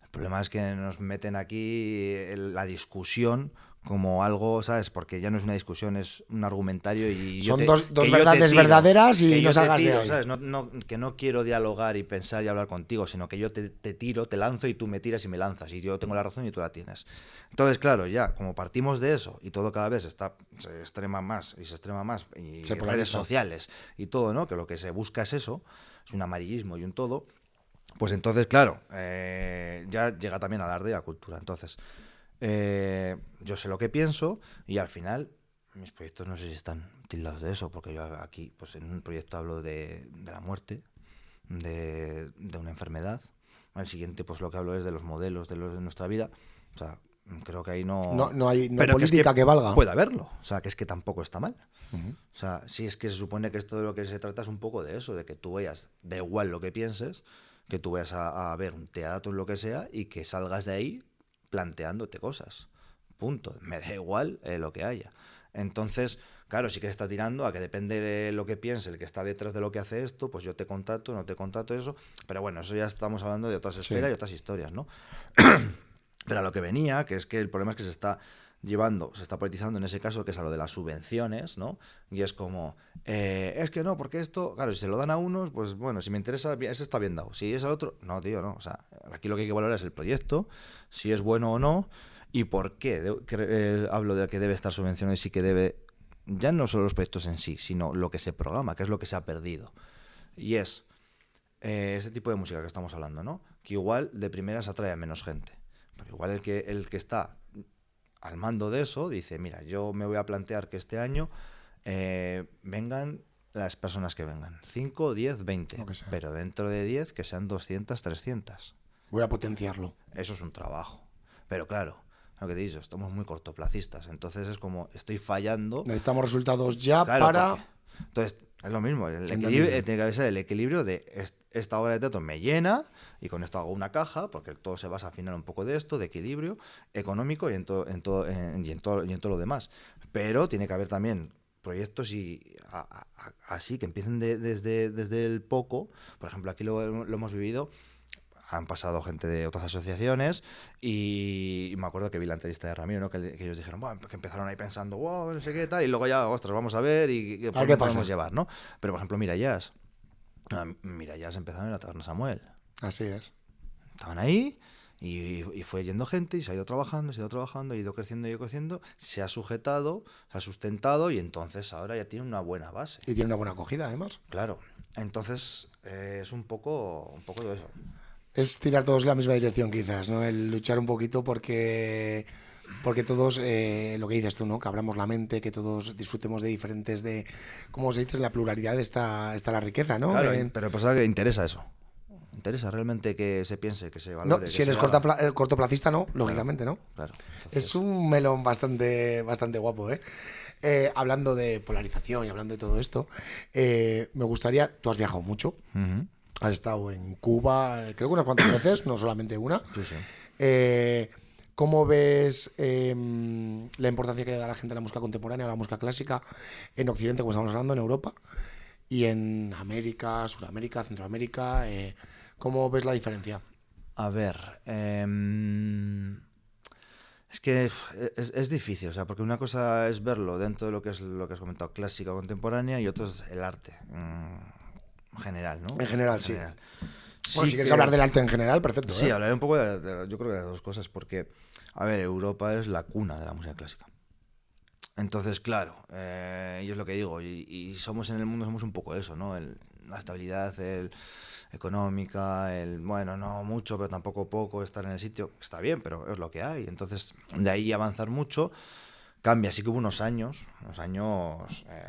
El problema es que nos meten aquí la discusión como algo, ¿sabes? Porque ya no es una discusión, es un argumentario y Son que dos yo te verdades tiro, verdaderas y que no yo te salgas de tiro, ahí. ¿sabes? Que no quiero dialogar y pensar y hablar contigo, sino que yo te tiro, te lanzo y tú me tiras y me lanzas y yo tengo la razón y tú la tienes. Entonces, claro, ya, como partimos de eso y todo cada vez se extrema más y Se redes polariza. sociales y todo, ¿no? Que lo que se busca es eso, es un amarillismo y un todo. Pues entonces, claro, ya llega también al arte y a la cultura. Entonces, yo sé lo que pienso y al final mis proyectos no sé si están tildados de eso, porque yo aquí, pues en un proyecto hablo de la muerte, de una enfermedad. Al siguiente, pues lo que hablo es de los modelos de nuestra vida. O sea, creo que ahí no... No hay Pero política que valga. Puede haberlo. O sea, que es que tampoco está mal. Ujú. O sea, sí es que se supone que esto de lo que se trata es un poco de eso, de que tú vayas, da igual lo que pienses, que tú vayas a ver un teatro o lo que sea y que salgas de ahí planteándote cosas. Punto. Me da igual lo que haya. Entonces, claro, sí que está tirando a que depende de lo que piense el que está detrás de lo que hace esto, pues yo te contrato, no te contrato eso. Pero bueno, eso ya estamos hablando de otras esferas y otras historias, ¿no? Pero a lo que venía, que es que el problema es que se está politizando en ese caso, que es a lo de las subvenciones, ¿no? Y es como, es que no, porque esto, claro, si se lo dan a unos, pues bueno, si me interesa, ese está bien dado. Si es al otro, no, tío, no. O sea, aquí lo que hay que valorar es el proyecto, si es bueno o no, y por qué. Hablo de que debe estar subvencionado y sí que debe, ya no solo los proyectos en sí, sino lo que se programa, que es lo que se ha perdido. Y es ese tipo de música que estamos hablando, ¿no? Que igual de primeras atrae a menos gente. Pero igual el que está al mando de eso dice, mira, yo me voy a plantear que este año vengan las personas que vengan. 5, 10, 20. Pero dentro de 10 que sean 200, 300. Voy a potenciarlo. Eso es un trabajo. Pero claro, lo que te digo, estamos muy cortoplacistas. Entonces es como, estoy fallando. Necesitamos resultados ya Claro, para... Entonces, es lo mismo. Tiene que ser el equilibrio de esta obra de teatro me llena y con esto hago una caja, porque todo se basa al final un poco de esto, de equilibrio económico y en todo lo demás. Pero tiene que haber también proyectos así que empiecen desde el poco. Por ejemplo, aquí lo hemos vivido. Han pasado gente de otras asociaciones y me acuerdo que vi la entrevista de Ramiro, ¿no? que ellos dijeron, bueno, que empezaron ahí pensando, wow, no sé qué tal, y luego ya, ostras, vamos a ver y qué podemos llevar, ¿no? Pero, por ejemplo, Mirallas empezaron en la Taberna Samuel. Así es. Estaban ahí y fue yendo gente y se ha ido trabajando, ha ido creciendo, se ha sujetado, se ha sustentado y entonces ahora ya tiene una buena base. Y tiene una buena acogida, además. Claro, entonces es un poco de eso. Es tirar todos en la misma dirección, quizás, ¿no? El luchar un poquito porque todos, lo que dices tú, ¿no? Que abramos la mente, que todos disfrutemos de diferentes, de, como se dice, en la pluralidad está la riqueza, ¿no? Claro, pero pasa que interesa eso. Interesa realmente que se piense, que se valore. No, si eres cortoplacista, no, lógicamente, ¿no? Claro. Entonces... Es un melón bastante guapo, ¿eh? Hablando de polarización y hablando de todo esto, me gustaría, tú has viajado mucho. Uh-huh. Has estado en Cuba, creo que unas cuantas veces, no solamente una. Sí. ¿Cómo ves la importancia que le da la gente a la música contemporánea, a la música clásica en Occidente, como estamos hablando, en Europa? Y en América, Sudamérica, Centroamérica, ¿cómo ves la diferencia? A ver, es que es difícil, o sea, porque una cosa es verlo dentro de lo que has comentado, clásica o contemporánea, y otro es el arte. General, ¿no? En general, sí. Bueno, si quieres hablar del arte en general, perfecto. Sí, hablaré un poco yo creo que de dos cosas, porque, a ver, Europa es la cuna de la música clásica. Entonces, claro, y es lo que digo, y somos en el mundo, somos un poco eso, ¿no? La estabilidad económica, bueno, no mucho, pero tampoco poco, estar en el sitio, está bien, pero es lo que hay. Entonces, de ahí avanzar mucho cambia. Sí que hubo unos años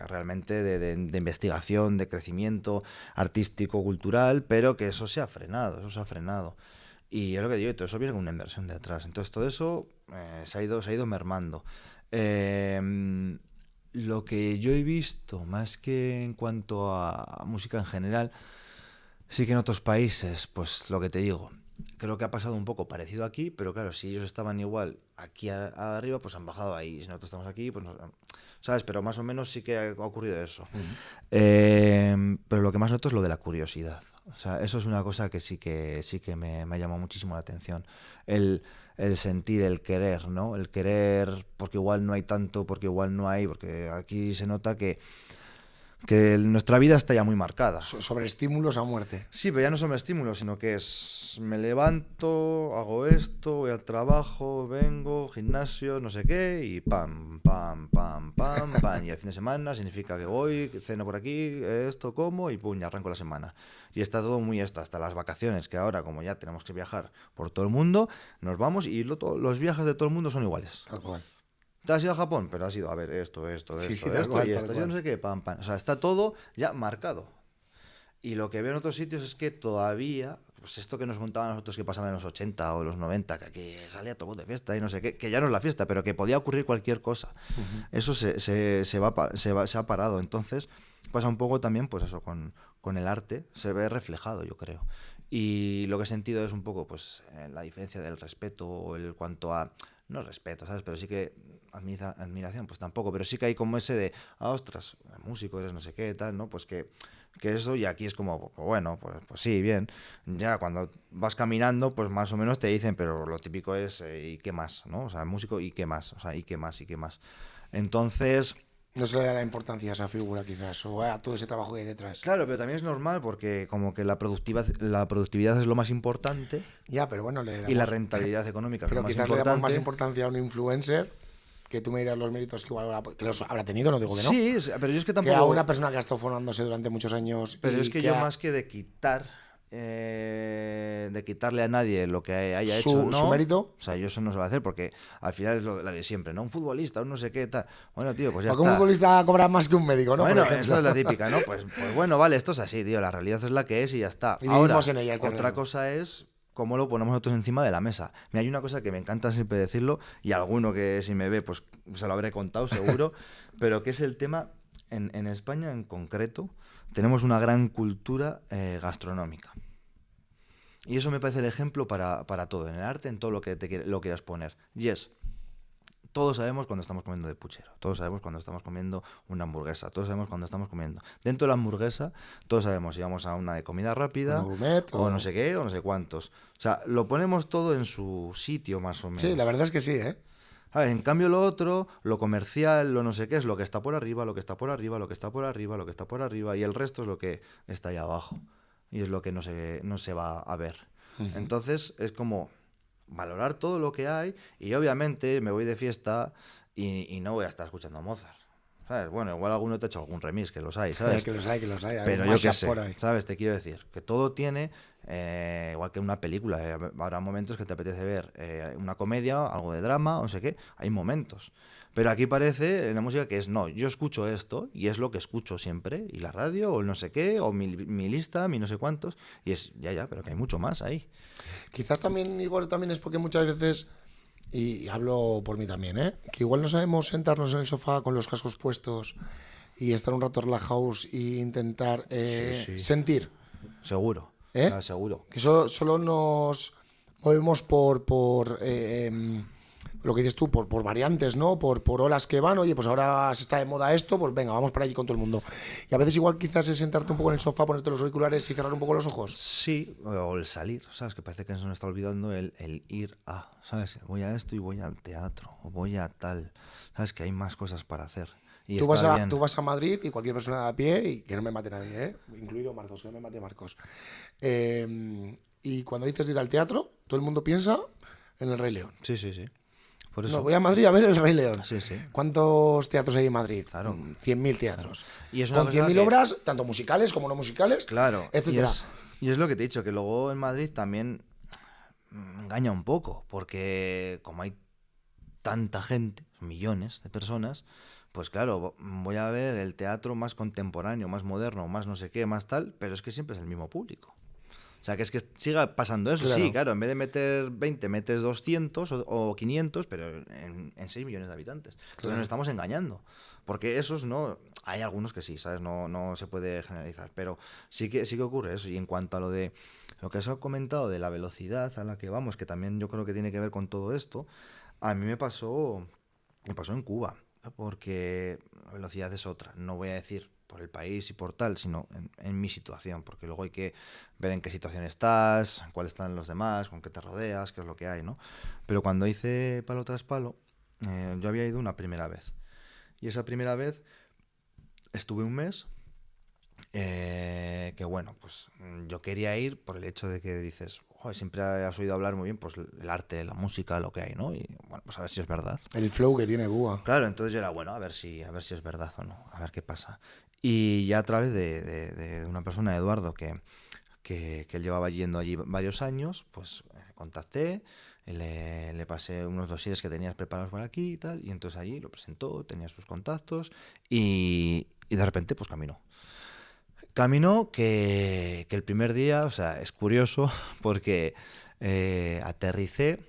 realmente de investigación, de crecimiento artístico, cultural, pero que eso se ha frenado. Y es lo que digo, todo eso viene con una inversión de atrás. Entonces todo eso se ha ido mermando. Lo que yo he visto, más que en cuanto a música en general, sí que en otros países, pues lo que te digo, creo que ha pasado un poco parecido aquí, pero claro, si ellos estaban igual aquí arriba, pues han bajado ahí. Si nosotros estamos aquí, pues ¿sabes? Pero más o menos sí que ha ocurrido eso. Pero lo que más noto es lo de la curiosidad. O sea, eso es una cosa que sí que me ha llamado muchísimo la atención. El sentir, el querer, ¿no? El querer porque igual no hay tanto, porque igual no hay, porque aquí se nota que nuestra vida está ya muy marcada. Sobre estímulos a muerte. Sí, pero ya no son estímulos, sino que es me levanto, hago esto, voy al trabajo, vengo, gimnasio, no sé qué, y pam, pam, pam, pam, pam. Y el fin de semana significa que voy, ceno por aquí, esto como, y pum, ya arranco la semana. Y está todo muy esto, hasta las vacaciones, que ahora como ya tenemos que viajar por todo el mundo, nos vamos y los viajes de todo el mundo son iguales. Tal cual. ¿Te has ido a Japón? Pero has ido a ver esto, Sí, esto, sí, esto, tal cual, y tal esto, yo cual. no sé qué, pam, pam. O sea, está todo ya marcado. Y lo que veo en otros sitios es que todavía, pues esto que nos contaban nosotros que pasaba en los 80 o los 90, que aquí salía todo de fiesta y no sé qué, que ya no es la fiesta, pero que podía ocurrir cualquier cosa. Eso se ha parado. Entonces pasa un poco también, pues eso, con el arte, se ve reflejado, yo creo. Y lo que he sentido es un poco, pues, la diferencia del respeto o el cuanto a no respeto, ¿sabes? Pero sí que admiración, pues tampoco, pero sí que hay como ese de, ostras, músico, eres no sé qué, tal, ¿no? Pues que eso, y aquí es como, pues bueno, pues sí, bien. Ya cuando vas caminando, pues más o menos te dicen, pero lo típico es, ¿y qué más? ¿No? O sea, músico, ¿y qué más? O sea, ¿y qué más? ¿Y qué más? Entonces, No se le da la importancia a esa figura, quizás, o a todo ese trabajo que hay detrás. claro, pero también es normal porque como que la productividad es lo más importante Ya, pero bueno, y la rentabilidad económica es lo pero más quizás le damos más importante. importancia a un influencer, que tú me dirás los méritos que igual que los habrá tenido, no digo que no, Sí, pero yo es que que a una tampoco. persona que ha estado formándose durante muchos años Pero es y que que yo más que de quitarle a nadie lo que haya hecho, su no. mérito. O sea, yo eso no se va a hacer porque al final es la de siempre, ¿no? Un futbolista, un no sé qué, tal. Bueno, tío, pues ya Porque un está. futbolista cobra más que un médico, ¿no? Por Bueno, ejemplo. esa es la típica, ¿no? Pues bueno, vale, esto es así, tío. La realidad es la que es y ya está. Y Ahora, vivimos en ella, está otra claro. cosa es cómo lo ponemos nosotros encima de la mesa. Mira, hay una cosa que me encanta siempre decirlo y alguno que si me ve, pues se lo habré contado seguro, pero que es el tema, en España en concreto, tenemos una gran cultura gastronómica. Y eso me parece el ejemplo para todo, en el arte, en todo lo que lo quieras poner. Y es, todos sabemos cuando estamos comiendo de puchero, todos sabemos cuando estamos comiendo una hamburguesa, todos sabemos cuando estamos comiendo. Dentro de la hamburguesa, todos sabemos si vamos a una de comida Una rápida gourmet o no sé qué, o no sé cuántos. O sea, lo ponemos todo en su sitio más o menos. Sí, la verdad es que sí, ¿eh? ¿Sabes? En cambio lo otro, lo comercial, lo no sé qué, es lo que está por arriba, lo que está por arriba, lo que está por arriba, lo que está por arriba, y el resto es lo que está ahí abajo. Y es lo que no se va a ver. Entonces es como valorar todo lo que hay y obviamente me voy de fiesta y no voy a estar escuchando a Mozart. ¿Sabes? Bueno, igual alguno te ha hecho algún remix, que los hay, ¿sabes? Que los hay, que los hay. Pero Hay yo qué mashup sé, por ahí. ¿sabes? Te quiero decir que todo tiene, igual que una película, habrá momentos que te apetece ver una comedia, algo de drama, o no sé qué, hay momentos. Pero aquí parece en la música que es, no, yo escucho esto y es lo que escucho siempre, y la radio, o el no sé qué, o mi lista, mi no sé cuántos, y es, ya, pero que hay mucho más ahí. Quizás también, Igor, también es porque muchas veces, y hablo por mí también, ¿eh? Que igual no sabemos sentarnos en el sofá con los cascos puestos y estar un rato relajados e intentar Sí. sentir, Seguro, ¿eh? seguro. Que solo nos movemos por lo que dices tú, por variantes, ¿no? Por olas que van, oye, pues ahora se está de moda esto, pues venga, vamos para allí con todo el mundo. Y a veces igual quizás es sentarte un poco en el sofá, ponerte los auriculares y cerrar un poco los ojos. Sí, o el salir, ¿sabes? Que parece que se nos está olvidando el ir a, ¿sabes? Voy a esto y voy al teatro, o voy a tal, ¿sabes? Que hay más cosas para hacer. Y Tú está bien. tú vas a Madrid y cualquier persona de a pie, y que no me mate nadie, ¿eh? Incluido Marcos, que no me mate Marcos. Y cuando dices de ir al teatro, todo el mundo piensa en el Rey León. Sí. Por No, eso. voy a Madrid a ver el Rey León. Sí. ¿Cuántos teatros hay en Madrid? Claro. 100.000 teatros. Y es una Con cosa 100.000 que- obras, tanto musicales como no musicales, Claro. etcétera. Y es lo que te he dicho, que luego en Madrid también engaña un poco, porque como hay tanta gente, millones de personas, pues claro, voy a ver el teatro más contemporáneo, más moderno, más no sé qué, más tal, pero es que siempre es el mismo público. sea, que es que siga pasando eso. Claro. Sí, claro, en vez de meter 20, metes 200 o 500, pero en 6 millones de habitantes. Entonces Claro. nos estamos engañando. Porque esos no... Hay algunos que sí, ¿sabes? No se puede generalizar, pero sí que ocurre eso. Y en cuanto a lo de lo que has comentado de la velocidad a la que vamos, que también yo creo que tiene que ver con todo esto, a mí me pasó en Cuba, porque la velocidad es otra. No voy a decir por el país y por tal, sino en mi situación, porque luego hay que ver en qué situación estás, cuáles están los demás, con qué te rodeas, qué es lo que hay, ¿no? Pero cuando hice palo tras palo, yo había ido una primera vez. Y esa primera vez estuve un mes, que bueno, pues yo quería ir por el hecho de que dices, "Joder, siempre has oído hablar muy bien, pues el arte, la música, lo que hay, ¿no? Y bueno, pues a ver si es verdad. El flow que tiene Cuba. Claro, entonces yo era, bueno, a ver si es verdad o no, a ver qué pasa. Y ya a través de una persona, Eduardo, que él llevaba yendo allí varios años, pues contacté, le pasé unos dosieres que tenías preparados para aquí y tal, y entonces allí lo presentó, tenía sus contactos y de repente pues caminó. Caminó que el primer día, o sea, es curioso porque aterricé.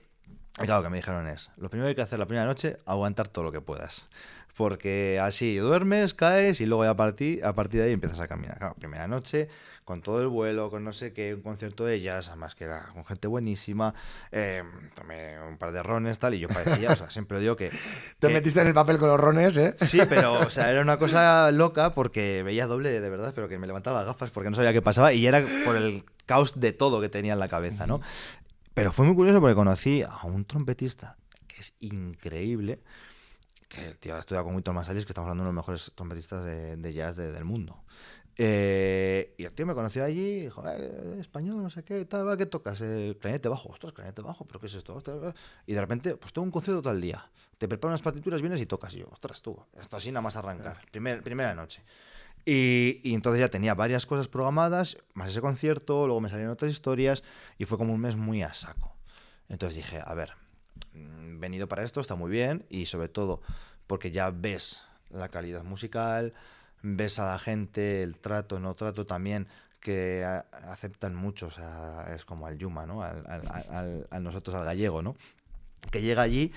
Y claro, lo que me dijeron es, lo primero que hay que hacer la primera noche, aguantar todo lo que puedas. Porque así duermes, caes y luego ya a partir de ahí empiezas a caminar. Claro, primera noche, con todo el vuelo, con no sé qué, un concierto de jazz, además que era con gente buenísima, tomé un par de rones, tal, y yo parecía, o sea, siempre digo que... Te metiste en el papel con los rones, ¿eh? Sí, pero, o sea, era una cosa loca porque veía doble de verdad, pero que me levantaba las gafas porque no sabía qué pasaba y era por el caos de todo que tenía en la cabeza, ¿no? Pero fue muy curioso porque conocí a un trompetista que es increíble, que el tío ha estudiado con Wynton Marsalis, que estamos hablando de uno de los mejores trompetistas de jazz del mundo. Y el tío me conoció allí y dijo, español, no sé qué, tal, ¿qué tocas? Clarinete bajo, ostras, clarinete bajo, ¿pero qué es esto? Ostras, y de repente, pues tengo un concierto tal día. Te preparo unas partituras, vienes y tocas. Y yo, ostras, tú, esto así nada más arrancar. Primera noche. Y entonces ya tenía varias cosas programadas, más ese concierto, luego me salieron otras historias y fue como un mes muy a saco. Entonces dije, a ver, venido para esto, está muy bien y sobre todo porque ya ves la calidad musical, ves a la gente, el trato, no trato también, que aceptan mucho, o sea, es como al Yuma, ¿no? A nosotros, al gallego, ¿no? Que llega allí,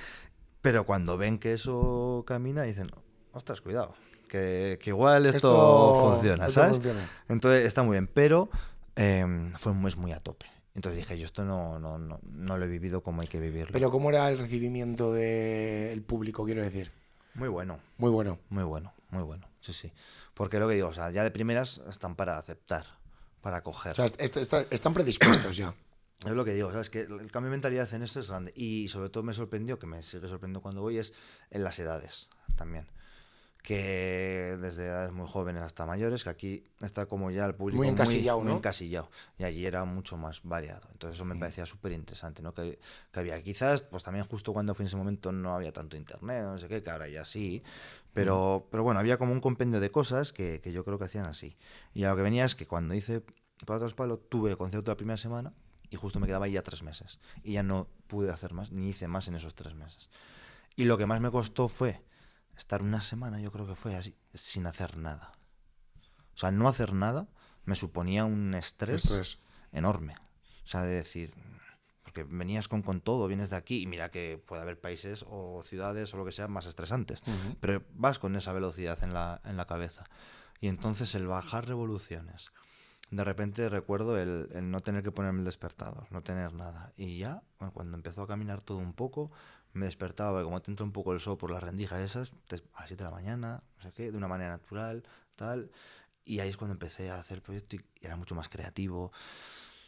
pero cuando ven que eso camina, dicen, ostras, cuidado, que igual esto funciona, esto ¿sabes? funciona. Entonces está muy bien, pero fue un mes muy a tope. Entonces dije, yo esto no lo he vivido como hay que vivirlo. Pero ¿cómo era el recibimiento del público, quiero decir? Muy bueno, Muy bueno. muy bueno, muy bueno, sí, sí. Porque lo que digo, o sea, ya de primeras están para aceptar, para acoger. O sea, están predispuestos ya. Es lo que digo, ¿sabes? Que el cambio de mentalidad en esto es grande. Y sobre todo me sorprendió, que me sigue sorprendiendo cuando voy, es en las edades también. Que desde edades muy jóvenes hasta mayores, que aquí está como ya el público Muy encasillado, muy ¿no? encasillado. Y allí era mucho más variado. Entonces eso me parecía súper interesante, ¿no? Que había quizás, pues también justo cuando fui en ese momento no había tanto internet, no sé qué, que ahora ya sí. Pero bueno, había como un compendio de cosas que yo creo que hacían así. Y a lo que venía es que cuando hice Palo tras Palo, tuve concierto la primera semana y justo me quedaba ahí ya 3 meses. Y ya no pude hacer más, ni hice más en esos 3 meses. Y lo que más me costó fue estar una semana, yo creo que fue así, sin hacer nada. O sea, no hacer nada me suponía un estrés enorme. O sea, de decir, porque venías con todo, vienes de aquí y mira que puede haber países o ciudades o lo que sea más estresantes, pero vas con esa velocidad en la cabeza. Y entonces el bajar revoluciones. De repente recuerdo el no tener que ponerme el despertador, no tener nada. Y ya, bueno, cuando empezó a caminar todo un poco, me despertaba, y como te entra un poco el sol por las rendijas esas, a las 7 de la mañana, no sé qué, de una manera natural, tal. Y ahí es cuando empecé a hacer el proyecto y era mucho más creativo.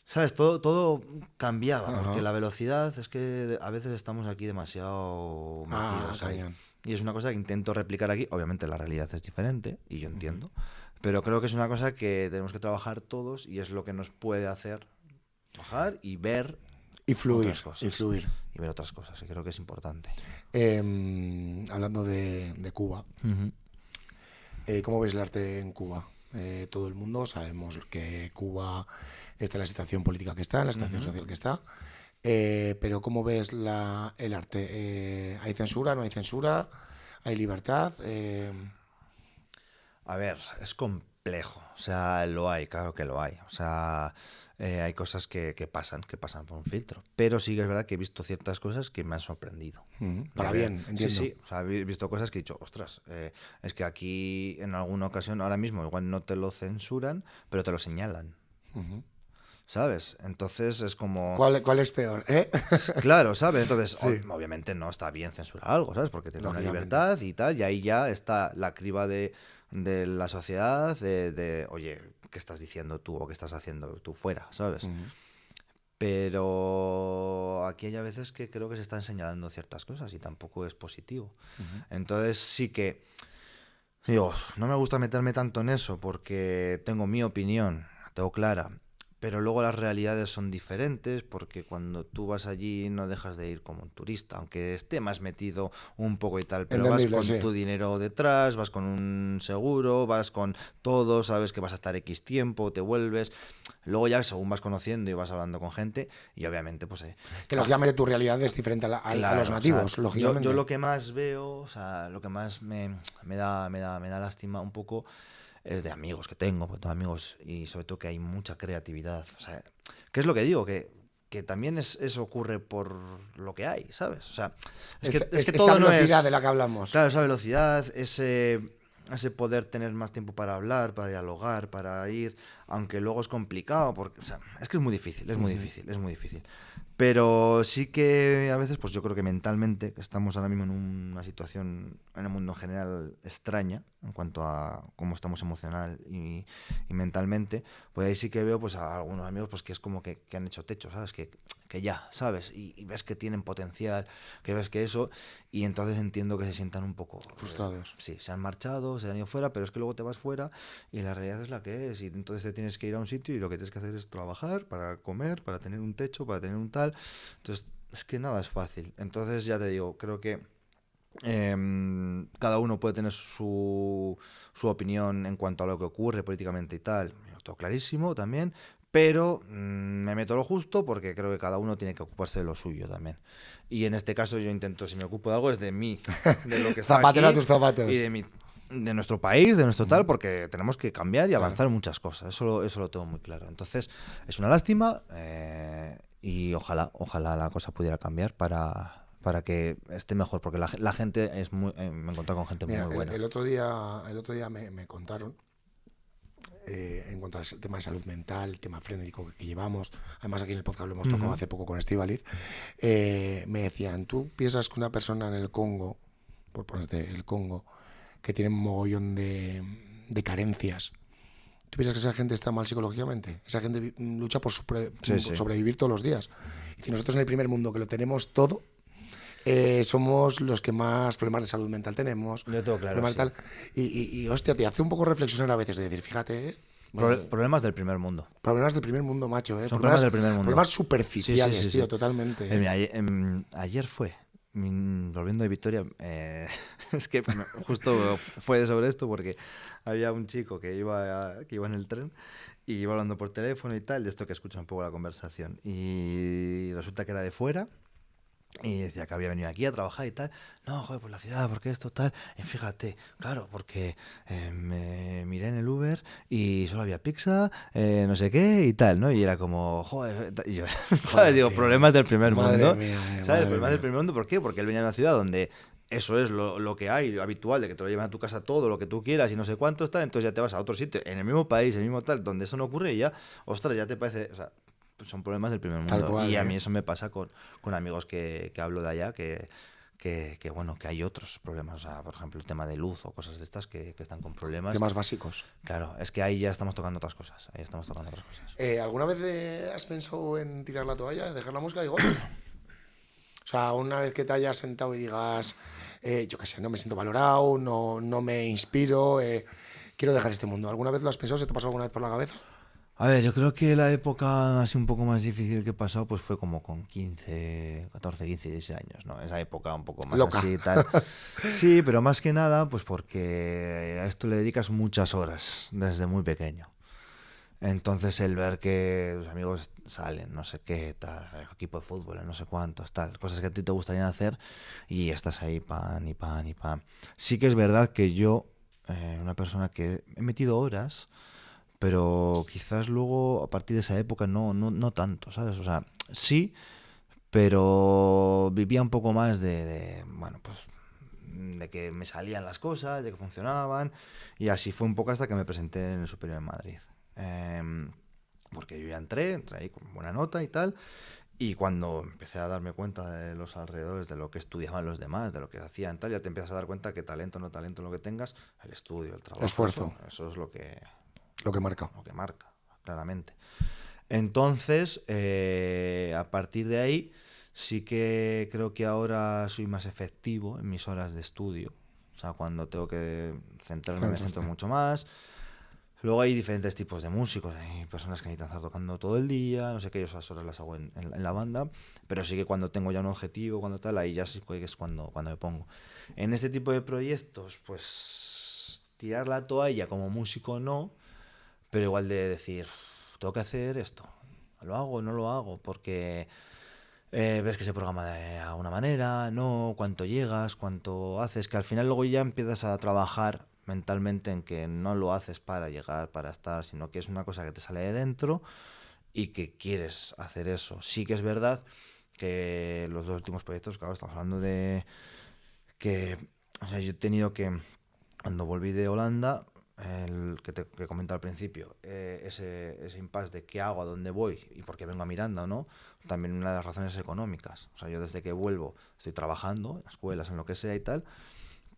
¿Sabes? Todo cambiaba, Ajá. porque la velocidad es que a veces estamos aquí demasiado metidos ahí. cañón. Y es una cosa que intento replicar aquí. Obviamente la realidad es diferente, y yo entiendo. Pero creo que es una cosa que tenemos que trabajar todos y es lo que nos puede hacer bajar y ver Y fluir, otras cosas. y fluir. Y ver otras cosas, y creo que es importante. Hablando de Cuba, ¿cómo ves el arte en Cuba? Todo el mundo sabemos que Cuba está en la situación política que está, en la situación social que está. Pero ¿cómo ves el arte? ¿Hay censura? ¿No hay censura? ¿Hay libertad? A ver, es complejo. O sea, lo hay, claro que lo hay. O sea, hay cosas que pasan por un filtro. Pero sí que es verdad que he visto ciertas cosas que me han sorprendido. Para bien, entiendo. Sí. O sea, he visto cosas que he dicho, ostras, es que aquí en alguna ocasión, ahora mismo, igual no te lo censuran, pero te lo señalan. ¿Sabes? Entonces es como... ¿Cuál es peor? Claro, ¿sabes? Entonces, Sí. obviamente no está bien censurar algo, ¿sabes? Porque tienes una Lógicamente. libertad y tal, y ahí ya está la criba de la sociedad, oye, ¿qué estás diciendo tú o qué estás haciendo tú fuera, ¿sabes? Pero aquí hay a veces que creo que se están señalando ciertas cosas y tampoco es positivo. Entonces sí que, digo, no me gusta meterme tanto en eso porque tengo mi opinión, la tengo clara. Pero luego las realidades son diferentes porque cuando tú vas allí no dejas de ir como un turista, aunque esté más metido un poco y tal, pero vas Entendible, con sí. tu dinero detrás, vas con un seguro, vas con todo, sabes que vas a estar X tiempo, te vuelves. Luego ya según vas conociendo y vas hablando con gente y obviamente pues... Que lógicamente tu realidad es diferente a los claro, o sea, nativos, yo lógicamente. lo que más veo, o sea, lo que más me da lástima un poco es de amigos que tengo, porque tengo amigos y sobre todo que hay mucha creatividad. O sea, ¿qué es lo que digo? Que también eso ocurre por lo que hay, ¿sabes? O sea, es que Esa todo no velocidad es... de la que hablamos. Claro, esa velocidad, ese poder tener más tiempo para hablar, para dialogar, para ir, aunque luego es complicado, porque, o sea, es que es muy difícil, es muy difícil, es muy difícil. Pero sí que a veces, pues yo creo que mentalmente, que estamos ahora mismo en una situación en el mundo en general extraña, en cuanto a cómo estamos emocional y mentalmente, pues ahí sí que veo pues a algunos amigos pues que es como que han hecho techo, ¿sabes? Que ya, ¿sabes? Y ves que tienen potencial, que ves que eso, y entonces entiendo que se sientan un poco... Frustrados. sí, se han marchado, se han ido fuera, pero es que luego te vas fuera y la realidad es la que es, y entonces te tienes que ir a un sitio y lo que tienes que hacer es trabajar para comer, para tener un techo, para tener un tal. Entonces, es que nada es fácil. Entonces, ya te digo, creo que cada uno puede tener su opinión en cuanto a lo que ocurre políticamente y tal. Lo tengo clarísimo también, pero me meto lo justo porque creo que cada uno tiene que ocuparse de lo suyo también. Y en este caso yo intento, si me ocupo de algo, es de mí, de lo que está Zapatero a aquí tus zapatos. y de nuestro país, de nuestro tal, porque tenemos que cambiar y avanzar en muchas cosas. Eso lo tengo muy claro. Entonces, es una lástima y ojalá la cosa pudiera cambiar para que esté mejor, porque la gente es muy... me he encontrado con gente Mira, muy buena. el otro día me contaron, en cuanto al tema de salud mental, el tema frenético que llevamos, además aquí en el podcast lo hemos tocado hace poco con Estíbaliz, me decían, ¿tú piensas que una persona en el Congo, por ponerte el Congo, que tiene un mogollón de carencias, ¿tú piensas que esa gente está mal psicológicamente? Esa gente lucha por Sí, sí. sobrevivir todos los días. Y si nosotros en el primer mundo, que lo tenemos todo, somos los que más problemas de salud mental tenemos. Yo tengo claro, Problemas sí. tal. Hostia, te hace un poco reflexionar a veces de decir, fíjate, Problemas del primer mundo. problemas del primer mundo, macho, Son problemas del primer mundo. problemas Sí, superficiales, sí, sí, tío, sí. totalmente. Mira, ayer fue, volviendo de Victoria, es que justo fue sobre esto porque había un chico que iba en el tren y iba hablando por teléfono y tal, de esto que escucha un poco la conversación. Y resulta que era de fuera. Y decía que había venido aquí a trabajar y tal. No, joder, pues la ciudad, porque esto tal. Y fíjate, claro, porque me miré en el Uber y solo había pizza, no sé qué y tal, ¿no? Y era como, joder, y yo, ¿sabes? Joder, Digo, tío. problemas del primer Madre mundo. mía, ¿Sabes? madre Problemas del mía. primer mundo, ¿por qué? Porque él venía de una ciudad donde eso es lo que hay, lo habitual, de que te lo llevan a tu casa todo, lo que tú quieras y no sé cuánto está. Entonces ya te vas a otro sitio, en el mismo país, en el mismo tal, donde eso no ocurre y ya, ostras, ya te parece. O sea, son problemas del primer Tal mundo. cual, Y a mí eso me pasa con amigos que hablo de allá, bueno, que hay otros problemas. O sea, por ejemplo, el tema de luz o cosas de estas que están con problemas. Temas básicos. Claro, es que ahí ya estamos tocando otras cosas. Ahí estamos tocando otras cosas. ¿Alguna vez has pensado en tirar la toalla, dejar la música y gol? O sea, una vez que te hayas sentado y digas, yo qué sé, no me siento valorado, no me inspiro, quiero dejar este mundo. ¿Alguna vez lo has pensado? ¿Se te pasó alguna vez por la cabeza? A ver, yo creo que la época así un poco más difícil que he pasado pues fue como con 14, 15, 16 años, ¿no? Esa época un poco más Loca. así y tal. Sí, pero más que nada pues porque a esto le dedicas muchas horas desde muy pequeño. Entonces el ver que tus amigos salen, no sé qué, tal, el equipo de fútbol, no sé cuántos, tal, cosas que a ti te gustaría hacer y estás ahí pan y pan y pan. Sí que es verdad que yo una persona que he metido horas, pero quizás luego a partir de esa época no tanto, ¿sabes? O sea, sí, pero vivía un poco más bueno, pues de que me salían las cosas, de que funcionaban, y así fue un poco hasta que me presenté en el Superior en Madrid. Porque yo ya entré ahí con buena nota y tal, y cuando empecé a darme cuenta de los alrededores, de lo que estudiaban los demás, de lo que hacían tal, ya te empiezas a dar cuenta que talento o no talento lo que tengas, el estudio, el trabajo, Esfuerzo. eso es Lo que marca. claramente. Entonces, a partir de ahí, sí que creo que ahora soy más efectivo en mis horas de estudio. O sea, cuando tengo que centrarme, me centro mucho más. Luego hay diferentes tipos de músicos, hay personas que necesitan estar tocando todo el día, no sé qué, yo esas horas las hago en la banda, pero sí que cuando tengo ya un objetivo, cuando tal, ahí ya sí que es cuando me pongo. En este tipo de proyectos, pues tirar la toalla como músico no, pero igual de decir, tengo que hacer esto, ¿lo hago o no lo hago? Porque ves que se programa de una manera, no, cuánto llegas, cuánto haces, que al final luego ya empiezas a trabajar mentalmente en que no lo haces para llegar, para estar, sino que es una cosa que te sale de dentro y que quieres hacer eso. Sí que es verdad que los dos últimos proyectos, claro, estamos hablando de que, o sea, yo he tenido que, cuando volví de Holanda, el que comenté al principio, ese impasse de qué hago, a dónde voy y por qué vengo a Miranda o no, también una de las razones económicas. O sea, yo desde que vuelvo estoy trabajando en escuelas, en lo que sea y tal,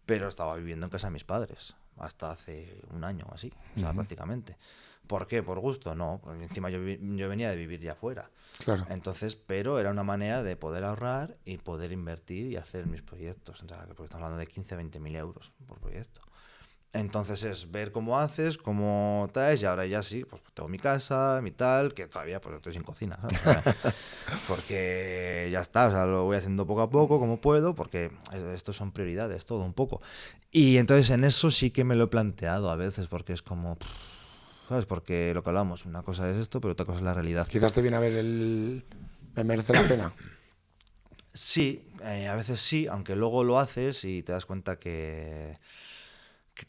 pero estaba viviendo en casa de mis padres hasta hace un año o así, o sea, prácticamente. ¿Por qué? ¿Por gusto? No, porque encima yo venía de vivir ya afuera. Claro. Entonces, pero era una manera de poder ahorrar y poder invertir y hacer mis proyectos. O sea, porque estamos hablando de 15, 20 mil euros por proyecto. Entonces es ver cómo haces, cómo traes, y ahora ya sí, pues tengo mi casa, mi tal, que todavía pues estoy sin cocina, ¿sabes? O sea, porque ya está, o sea, lo voy haciendo poco a poco, como puedo, porque esto son prioridades, todo un poco. Y entonces en eso sí que me lo he planteado a veces, porque es como, ¿sabes? Porque lo que hablamos, una cosa es esto, pero otra cosa es la realidad. Quizás te viene a ver ¿me merece la pena? Sí, a veces sí, aunque luego lo haces y te das cuenta que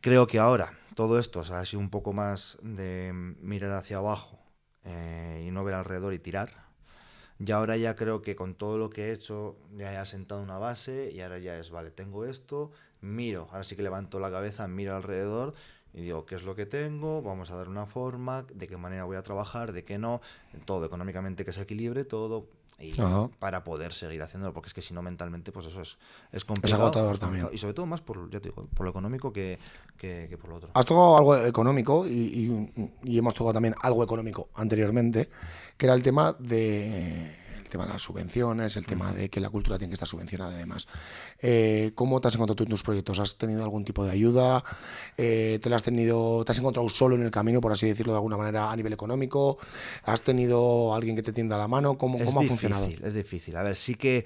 creo que ahora todo esto, o sea, ha sido un poco más de mirar hacia abajo y no ver alrededor y tirar. Y ahora ya creo que con todo lo que he hecho ya he asentado una base y ahora ya es, vale, tengo esto, miro, ahora sí que levanto la cabeza, miro alrededor y digo, ¿qué es lo que tengo? Vamos a dar una forma, de qué manera voy a trabajar, de qué no, todo económicamente que se equilibre, todo, y Ajá. para poder seguir haciéndolo, porque es que si no mentalmente, pues eso es Es complicado, agotador es complicado. también. Y sobre todo más por, ya te digo, por lo económico que por lo otro. Has tocado algo económico y hemos tocado también algo económico anteriormente, que era el tema de las subvenciones, el tema de que la cultura tiene que estar subvencionada y demás. ¿Cómo te has encontrado tú en tus proyectos? ¿Has tenido algún tipo de ayuda? ¿Te has encontrado solo en el camino, por así decirlo de alguna manera, a nivel económico? ¿Has tenido alguien que te tienda la mano? ¿Cómo ha funcionado? Es difícil. A ver, sí que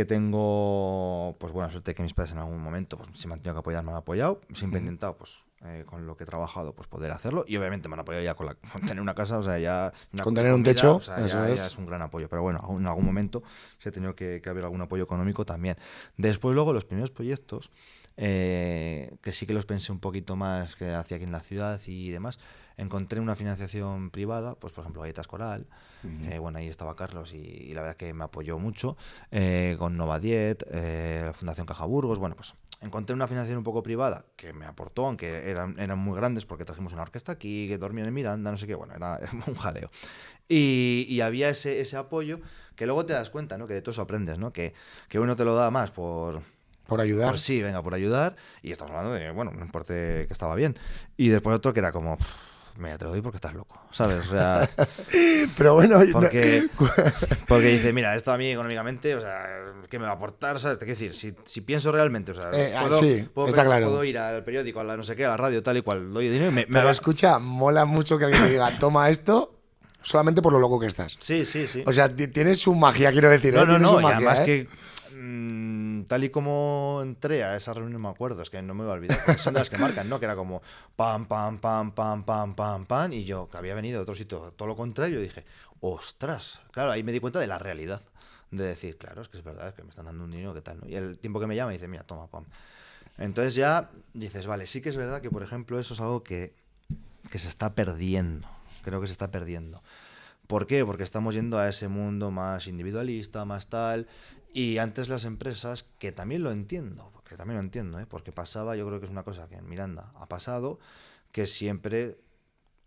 tengo, pues buena suerte que mis padres en algún momento, pues si me han tenido que apoyar, me han apoyado. Siempre he intentado, pues con lo que he trabajado, pues poder hacerlo. Y obviamente me han apoyado ya con tener una casa, o sea, ya Con tener un comida, techo, o sea, eso ya es. es un gran apoyo. Pero bueno, en algún momento sí he tenido que haber algún apoyo económico también. Después, luego, los primeros proyectos, que sí que los pensé un poquito más que hacía aquí en la ciudad y demás, encontré una financiación privada, pues por ejemplo Galletas Coral, bueno, ahí estaba Carlos y la verdad que me apoyó mucho, con Nova Diet, la Fundación Caja Burgos, bueno, pues encontré una financiación un poco privada que me aportó, aunque eran muy grandes porque trajimos una orquesta aquí, que dormían en Miranda, no sé qué, bueno, era un jaleo. Y había ese apoyo que luego te das cuenta, ¿no? Que de todo eso aprendes, ¿no? Que uno te lo da más Por ayudar. pues sí, venga, por ayudar. Y estamos hablando de, bueno, un importe que estaba bien. Y después otro que era como, mira, te lo doy porque estás loco, ¿sabes? O sea, Pero bueno, porque, porque dice, mira, esto a mí económicamente, o sea, ¿qué me va a aportar? ¿Sabes? Te quiero decir, si pienso realmente, o sea, sí, está claro. puedo ir al periódico, a la no sé qué, a la radio, tal y cual, doy dinero y Pero escucha, mola mucho que alguien te diga, toma esto solamente por lo loco que estás. Sí, sí, sí. O sea, tiene su magia, quiero decir, No, ¿eh? no, Tiene su no, y magia, además ¿eh? que tal y como entré a esa reunión, no me acuerdo, es que no me voy a olvidar, porque son de las que marcan, ¿no? Que era como pam, pam, pam, pam, pam, pam, pam, y yo, que había venido de otro sitio, todo lo contrario, dije, ostras, claro, ahí me di cuenta de la realidad, de decir, claro, es que es verdad, es que me están dando un dinero, ¿qué tal? ¿No? Y el tiempo que me llama, dice, mira, toma, pam. Entonces ya dices, vale, sí que es verdad que, por ejemplo, eso es algo que se está perdiendo. Creo que se está perdiendo. ¿Por qué? Porque estamos yendo a ese mundo más individualista, más tal. Y antes las empresas, que también lo entiendo, ¿eh? Porque pasaba, yo creo que es una cosa que en Miranda ha pasado, que siempre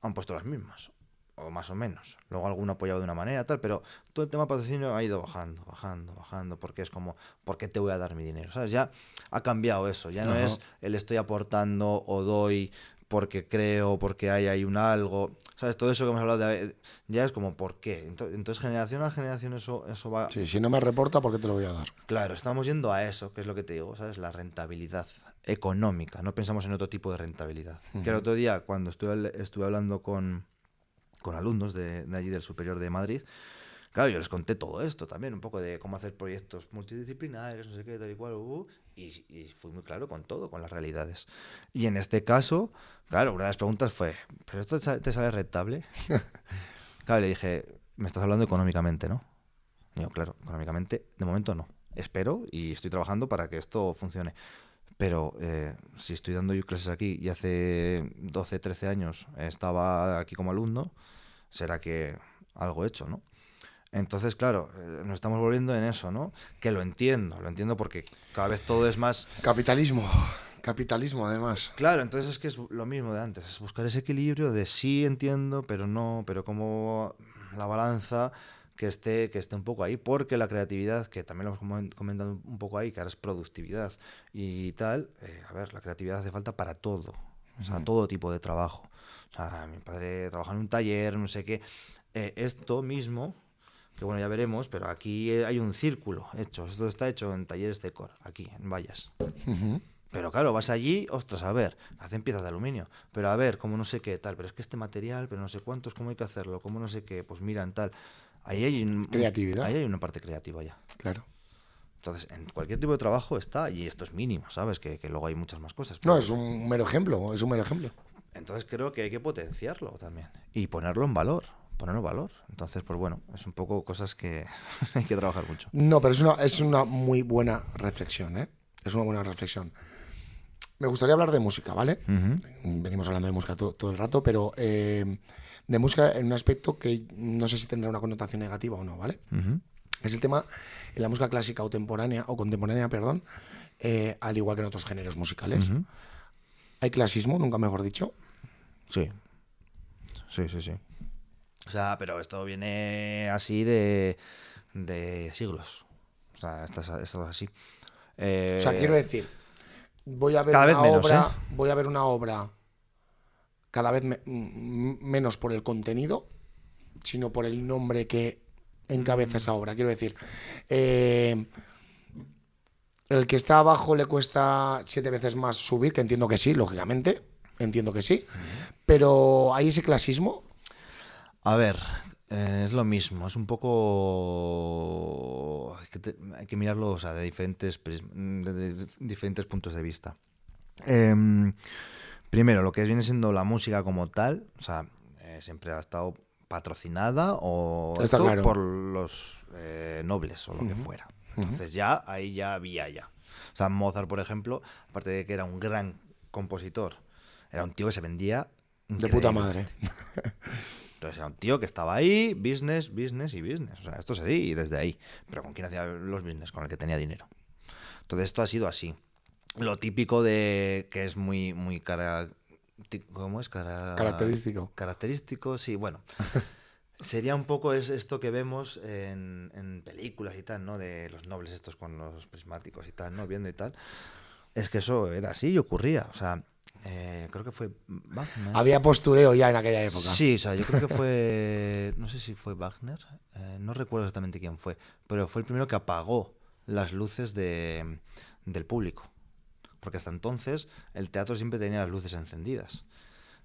han puesto las mismas, o más o menos. Luego alguno apoyado de una manera, tal, pero todo el tema patrocinio ha ido bajando, porque es como, ¿por qué te voy a dar mi dinero? ¿Sabes? Ya ha cambiado eso, ya no Ajá. es el estoy aportando o doy porque creo, porque hay un algo, ¿sabes? Todo eso que hemos hablado ya es como, ¿por qué? Entonces generación a generación eso va... Sí, si no me reporta, ¿por qué te lo voy a dar? Claro, estamos yendo a eso, que es lo que te digo, ¿sabes? La rentabilidad económica, no pensamos en otro tipo de rentabilidad. Que el otro día, cuando estuve hablando con alumnos de allí del Superior de Madrid, claro, yo les conté todo esto también, un poco de cómo hacer proyectos multidisciplinarios, no sé qué, tal y cual, y fui muy claro con todo, con las realidades. Y en este caso, claro, una de las preguntas fue, ¿pero esto te sale rentable? Claro, le dije, me estás hablando económicamente, ¿no? Digo, claro, económicamente, de momento no. Espero y estoy trabajando para que esto funcione. Pero si estoy dando yo clases aquí y hace 12, 13 años estaba aquí como alumno, será que algo he hecho, ¿no? Entonces, claro, nos estamos volviendo en eso, ¿no? Que lo entiendo porque cada vez todo es más... Capitalismo además. Claro, entonces es que es lo mismo de antes, es buscar ese equilibrio de sí entiendo, pero no, pero como la balanza que esté un poco ahí, porque la creatividad, que también lo hemos comentado un poco ahí, que ahora es productividad y tal, a ver, la creatividad hace falta para todo, o sea, todo tipo de trabajo. O sea, mi padre trabaja en un taller, no sé qué. Esto mismo, que bueno, ya veremos, pero aquí hay un círculo hecho, esto está hecho en talleres de Cor, aquí, en Vallas. Pero claro, vas allí, ostras, a ver, hacen piezas de aluminio, pero a ver, como no sé qué, tal, pero es que este material, pero no sé cuántos, cómo hay que hacerlo, cómo no sé qué, pues miran, tal. Ahí hay, Creatividad. ahí hay una parte creativa ya. Claro. Entonces, en cualquier tipo de trabajo está, y esto es mínimo, ¿sabes? Que luego hay muchas más cosas. No, Pero... es un mero ejemplo, es un mero ejemplo. Entonces creo que hay que potenciarlo también y ponerlo en valor, ponerlo en valor. Entonces, pues bueno, es un poco cosas que hay que trabajar mucho. No, pero es una muy buena reflexión, ¿eh? Es una buena reflexión. Me gustaría hablar de música, ¿vale? Ujú, Venimos hablando de música todo el rato, pero de música en un aspecto que no sé si tendrá una connotación negativa o no, ¿vale? ujú, Es el tema en la música clásica o contemporánea, perdón, al igual que en otros géneros musicales. ujú. Hay clasismo, nunca mejor dicho. Sí, sí. O sea, pero esto viene así de siglos. O sea, esto es así. O sea, quiero decir, Cada vez menos, ¿eh? voy a ver una obra cada vez menos por el contenido, sino por el nombre que encabeza esa obra. Quiero decir, eh, el que está abajo le cuesta 7 veces más subir, que entiendo que sí, lógicamente, entiendo que sí, pero hay ese clasismo. A ver, es lo mismo, es un poco... Hay que mirarlo, o sea, de diferentes puntos de vista. Em, Primero, lo que viene siendo la música como tal, o sea, siempre ha estado patrocinada o Está esto claro. por los nobles o lo que fuera. Entonces ya, ahí ya había ya. O sea, Mozart, por ejemplo, aparte de que era un gran compositor, era un tío que se vendía De puta increíble. madre. Entonces era un tío que estaba ahí, business y business. O sea, esto es así y desde ahí. Pero ¿con quién hacía los business? Con el que tenía dinero. Entonces esto ha sido así. Lo típico de que es muy ¿cómo es? Característico. Característico, sí, bueno. Sería un poco esto que vemos en películas y tal, ¿no? De los nobles estos con los prismáticos y tal, ¿no? Viendo y tal. Es que eso era así y ocurría. O sea, creo que fue Wagner. Había postureo ya en aquella época. Sí, o sea, yo creo que fue, no sé si fue Wagner, no recuerdo exactamente quién fue, pero fue el primero que apagó las luces del público. Porque hasta entonces el teatro siempre tenía las luces encendidas.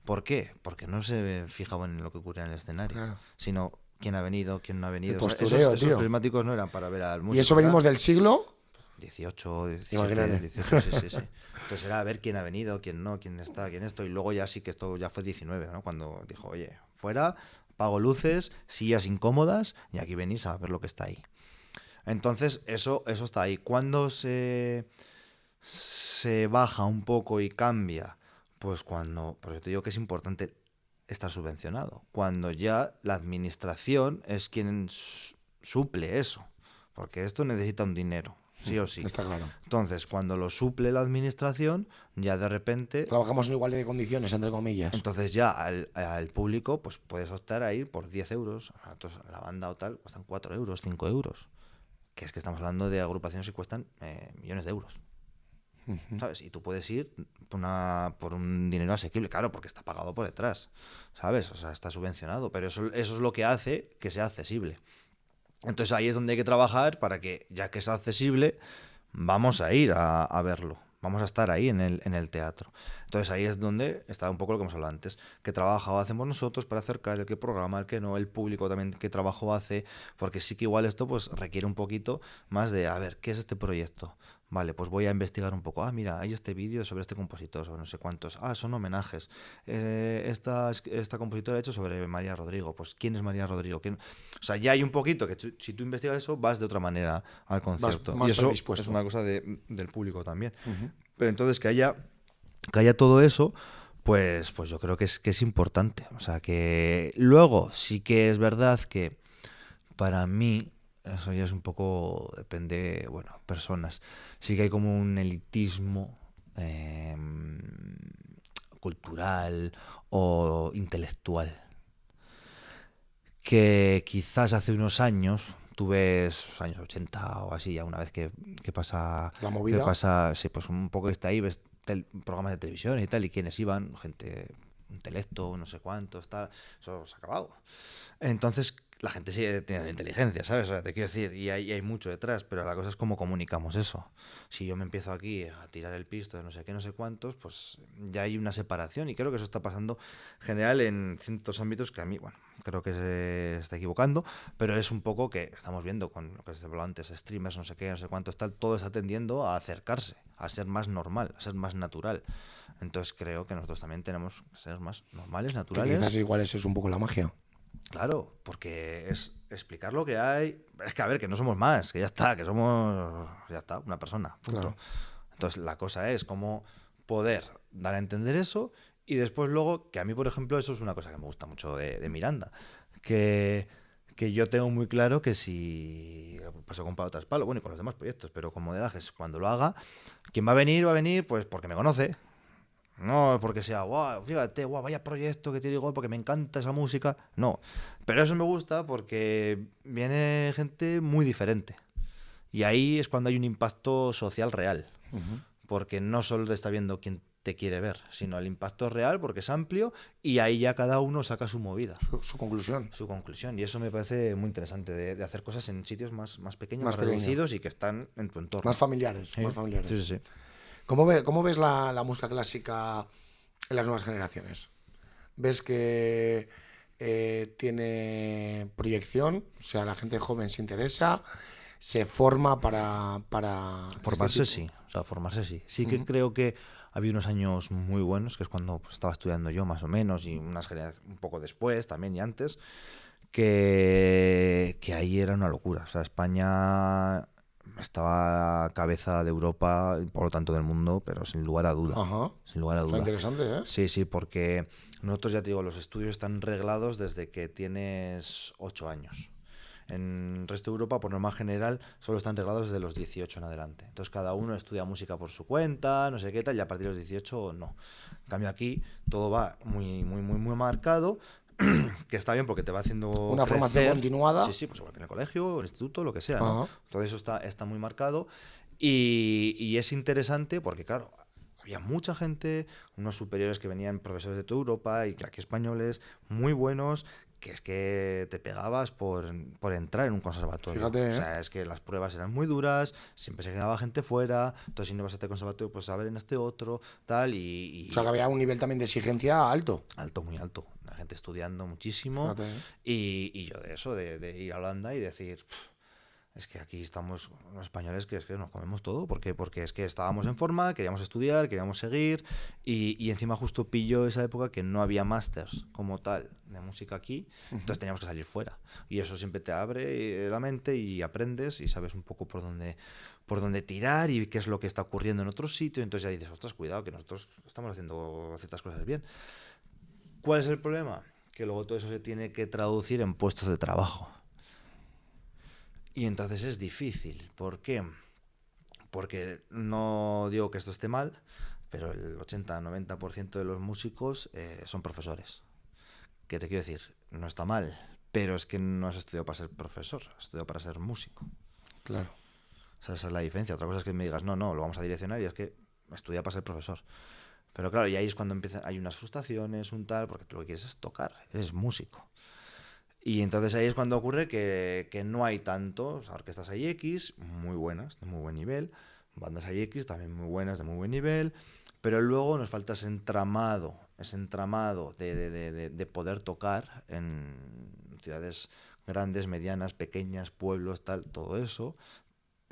¿Por qué? Porque no se fijaban en lo que ocurría en el escenario, Claro. sino quién ha venido, quién no ha venido. El O sea, postureo, esos tío. prismáticos no eran para ver al músico. Y eso venimos del siglo. 18, 17, Imagínate. 18, sí. Entonces era a ver quién ha venido, quién no, quién está, quién esto. Y luego ya sí que esto ya fue 19, ¿no? Cuando dijo, oye, fuera, pago luces, sillas incómodas y aquí venís a ver lo que está ahí. Entonces eso está ahí. ¿Cuándo se se baja un poco y cambia, pues cuando, por eso te digo que es importante estar subvencionado, cuando ya la administración es quien suple eso, porque esto necesita un dinero, sí o sí. Está claro. Entonces, cuando lo suple la administración, ya de repente... Trabajamos en igualdad de condiciones, entre comillas. Entonces ya al público pues puedes optar a ir por 10 euros. O sea, entonces, la banda o tal cuestan 4 euros, 5 euros. Que es que estamos hablando de agrupaciones que cuestan millones de euros. ¿Sabes? Y tú puedes ir por un dinero asequible, claro, porque está pagado por detrás, ¿sabes? O sea, está subvencionado, pero eso es lo que hace que sea accesible. Entonces ahí es donde hay que trabajar para que, ya que es accesible, vamos a ir a verlo. Vamos a estar ahí en el teatro. Entonces ahí es donde está un poco lo que hemos hablado antes. ¿Qué trabajo hacemos nosotros para acercar el que programa, el que no, el público también qué trabajo hace? Porque sí que igual esto pues requiere un poquito más de, a ver, ¿qué es este proyecto? Vale, pues voy a investigar un poco. Ah, mira, hay este vídeo sobre este compositor, sobre no sé cuántos. Ah, son homenajes. Esta compositora ha hecho sobre María Rodrigo. Pues, ¿quién es María Rodrigo? ¿Quién? O sea, ya hay un poquito que si tú investigas eso, vas de otra manera al concierto. Más y eso predispuesto. es una cosa del público también. Pero entonces que haya todo eso, pues yo creo que es importante. O sea, que luego sí que es verdad que para mí... Eso ya es un poco, depende, bueno, personas. Sí que hay como un elitismo cultural o intelectual. Que quizás hace unos años, tú ves años 80 o así, ya una vez que pasa... La movida. Que pasa, sí, pues un poco está ahí, ves programas de televisión y tal, y quienes iban, gente intelecto, no sé cuántos, tal, eso se ha acabado. Entonces, la gente sigue teniendo inteligencia, ¿sabes? O sea, te quiero decir, y hay mucho detrás, pero la cosa es cómo comunicamos eso. Si yo me empiezo aquí a tirar el pisto de no sé qué, no sé cuántos, pues ya hay una separación, y creo que eso está pasando en general en ciertos ámbitos que a mí, bueno, creo que se está equivocando, pero es un poco que estamos viendo con lo que se habló antes, streamers, no sé qué, no sé cuántos, tal, todo está tendiendo a acercarse, a ser más normal, a ser más natural. Entonces creo que nosotros también tenemos que ser más normales, naturales. Que quizás igual eso es un poco la magia. Claro, porque es explicar lo que hay. Es que, a ver, que no somos más, que ya está, que somos, ya está, una persona. Punto. Claro. Entonces, la cosa es cómo poder dar a entender eso y después luego, que a mí, por ejemplo, eso es una cosa que me gusta mucho de Miranda, que yo tengo muy claro que si pasó con Pablo Traspalo, bueno, y con los demás proyectos, pero con Modelajes, cuando lo haga, quien va a venir, pues porque me conoce. No porque sea, wow, fíjate, wow, vaya proyecto que tiene igual porque me encanta esa música. No, pero eso me gusta porque viene gente muy diferente. Y ahí es cuando hay un impacto social real. Porque no solo te está viendo quien te quiere ver, sino el impacto es real porque es amplio y ahí ya cada uno saca su movida. Su conclusión. Su conclusión. Y eso me parece muy interesante de hacer cosas en sitios más pequeños, Más más reducidos y que están en tu entorno. Más familiares. Sí. Más familiares. Sí, sí, sí. ¿Cómo ves la música clásica en las nuevas generaciones? ¿Ves que tiene proyección? O sea, la gente joven se interesa, se forma para Formarse sí, o sea, formarse sí. Sí que creo que había unos años muy buenos, que es cuando pues, estaba estudiando yo más o menos, y unas generaciones un poco después también y antes, que ahí era una locura. O sea, España estaba a cabeza de Europa y por lo tanto del mundo, pero sin lugar a duda. Ajá. Sin lugar a O sea, duda. interesante, ¿eh? Sí, sí, porque nosotros ya te digo, los estudios están reglados desde que tienes 8 años. En el resto de Europa, por norma general, solo están reglados desde los 18 en adelante. Entonces cada uno estudia música por su cuenta, no sé qué tal, y a partir de los 18 no. En cambio aquí todo va muy marcado, que está bien porque te va haciendo una crecer. formación continuada. Sí, pues igual que en el colegio, el instituto, lo que sea, Ajá. ¿no? Todo eso está muy marcado y es interesante porque, claro, había mucha gente, unos superiores que venían profesores de toda Europa y que aquí españoles muy buenos, que es que te pegabas por entrar en un conservatorio. Fíjate, ¿eh? O sea, es que las pruebas eran muy duras, siempre se quedaba gente fuera, entonces si no vas a este conservatorio, pues a ver en este otro, tal, y O sea, que había un nivel también de exigencia alto. alto, muy alto. La gente estudiando muchísimo. Fíjate, ¿eh? Y yo de eso, de ir a Holanda y decir, Es que aquí estamos los españoles que es que nos comemos todo. ¿Por qué? Porque es que estábamos en forma, queríamos estudiar, queríamos seguir y encima justo pilló esa época que no había másters como tal de música aquí, entonces teníamos que salir fuera. Y eso siempre te abre la mente y aprendes y sabes un poco por dónde tirar y qué es lo que está ocurriendo en otro sitio. Entonces ya dices, ostras, cuidado, que nosotros estamos haciendo ciertas cosas bien. ¿Cuál es el problema? Que luego todo eso se tiene que traducir en puestos de trabajo. Y entonces es difícil. ¿Por qué? Porque no digo que esto esté mal, pero el 80-90% de los músicos son profesores. ¿Qué te quiero decir? No está mal, pero es que no has estudiado para ser profesor, has estudiado para ser músico. Claro. O sea, esa es la diferencia. Otra cosa es que me digas, no, lo vamos a direccionar y es que estudia para ser profesor. Pero claro, y ahí es cuando empiezan, hay unas frustraciones, un tal, porque tú lo que quieres es tocar, eres músico. Y entonces ahí es cuando ocurre que no hay tanto, o sea, orquestas hay X, muy buenas, de muy buen nivel, bandas hay X, también muy buenas, de muy buen nivel, pero luego nos falta ese entramado de poder tocar en ciudades grandes, medianas, pequeñas, pueblos, tal, todo eso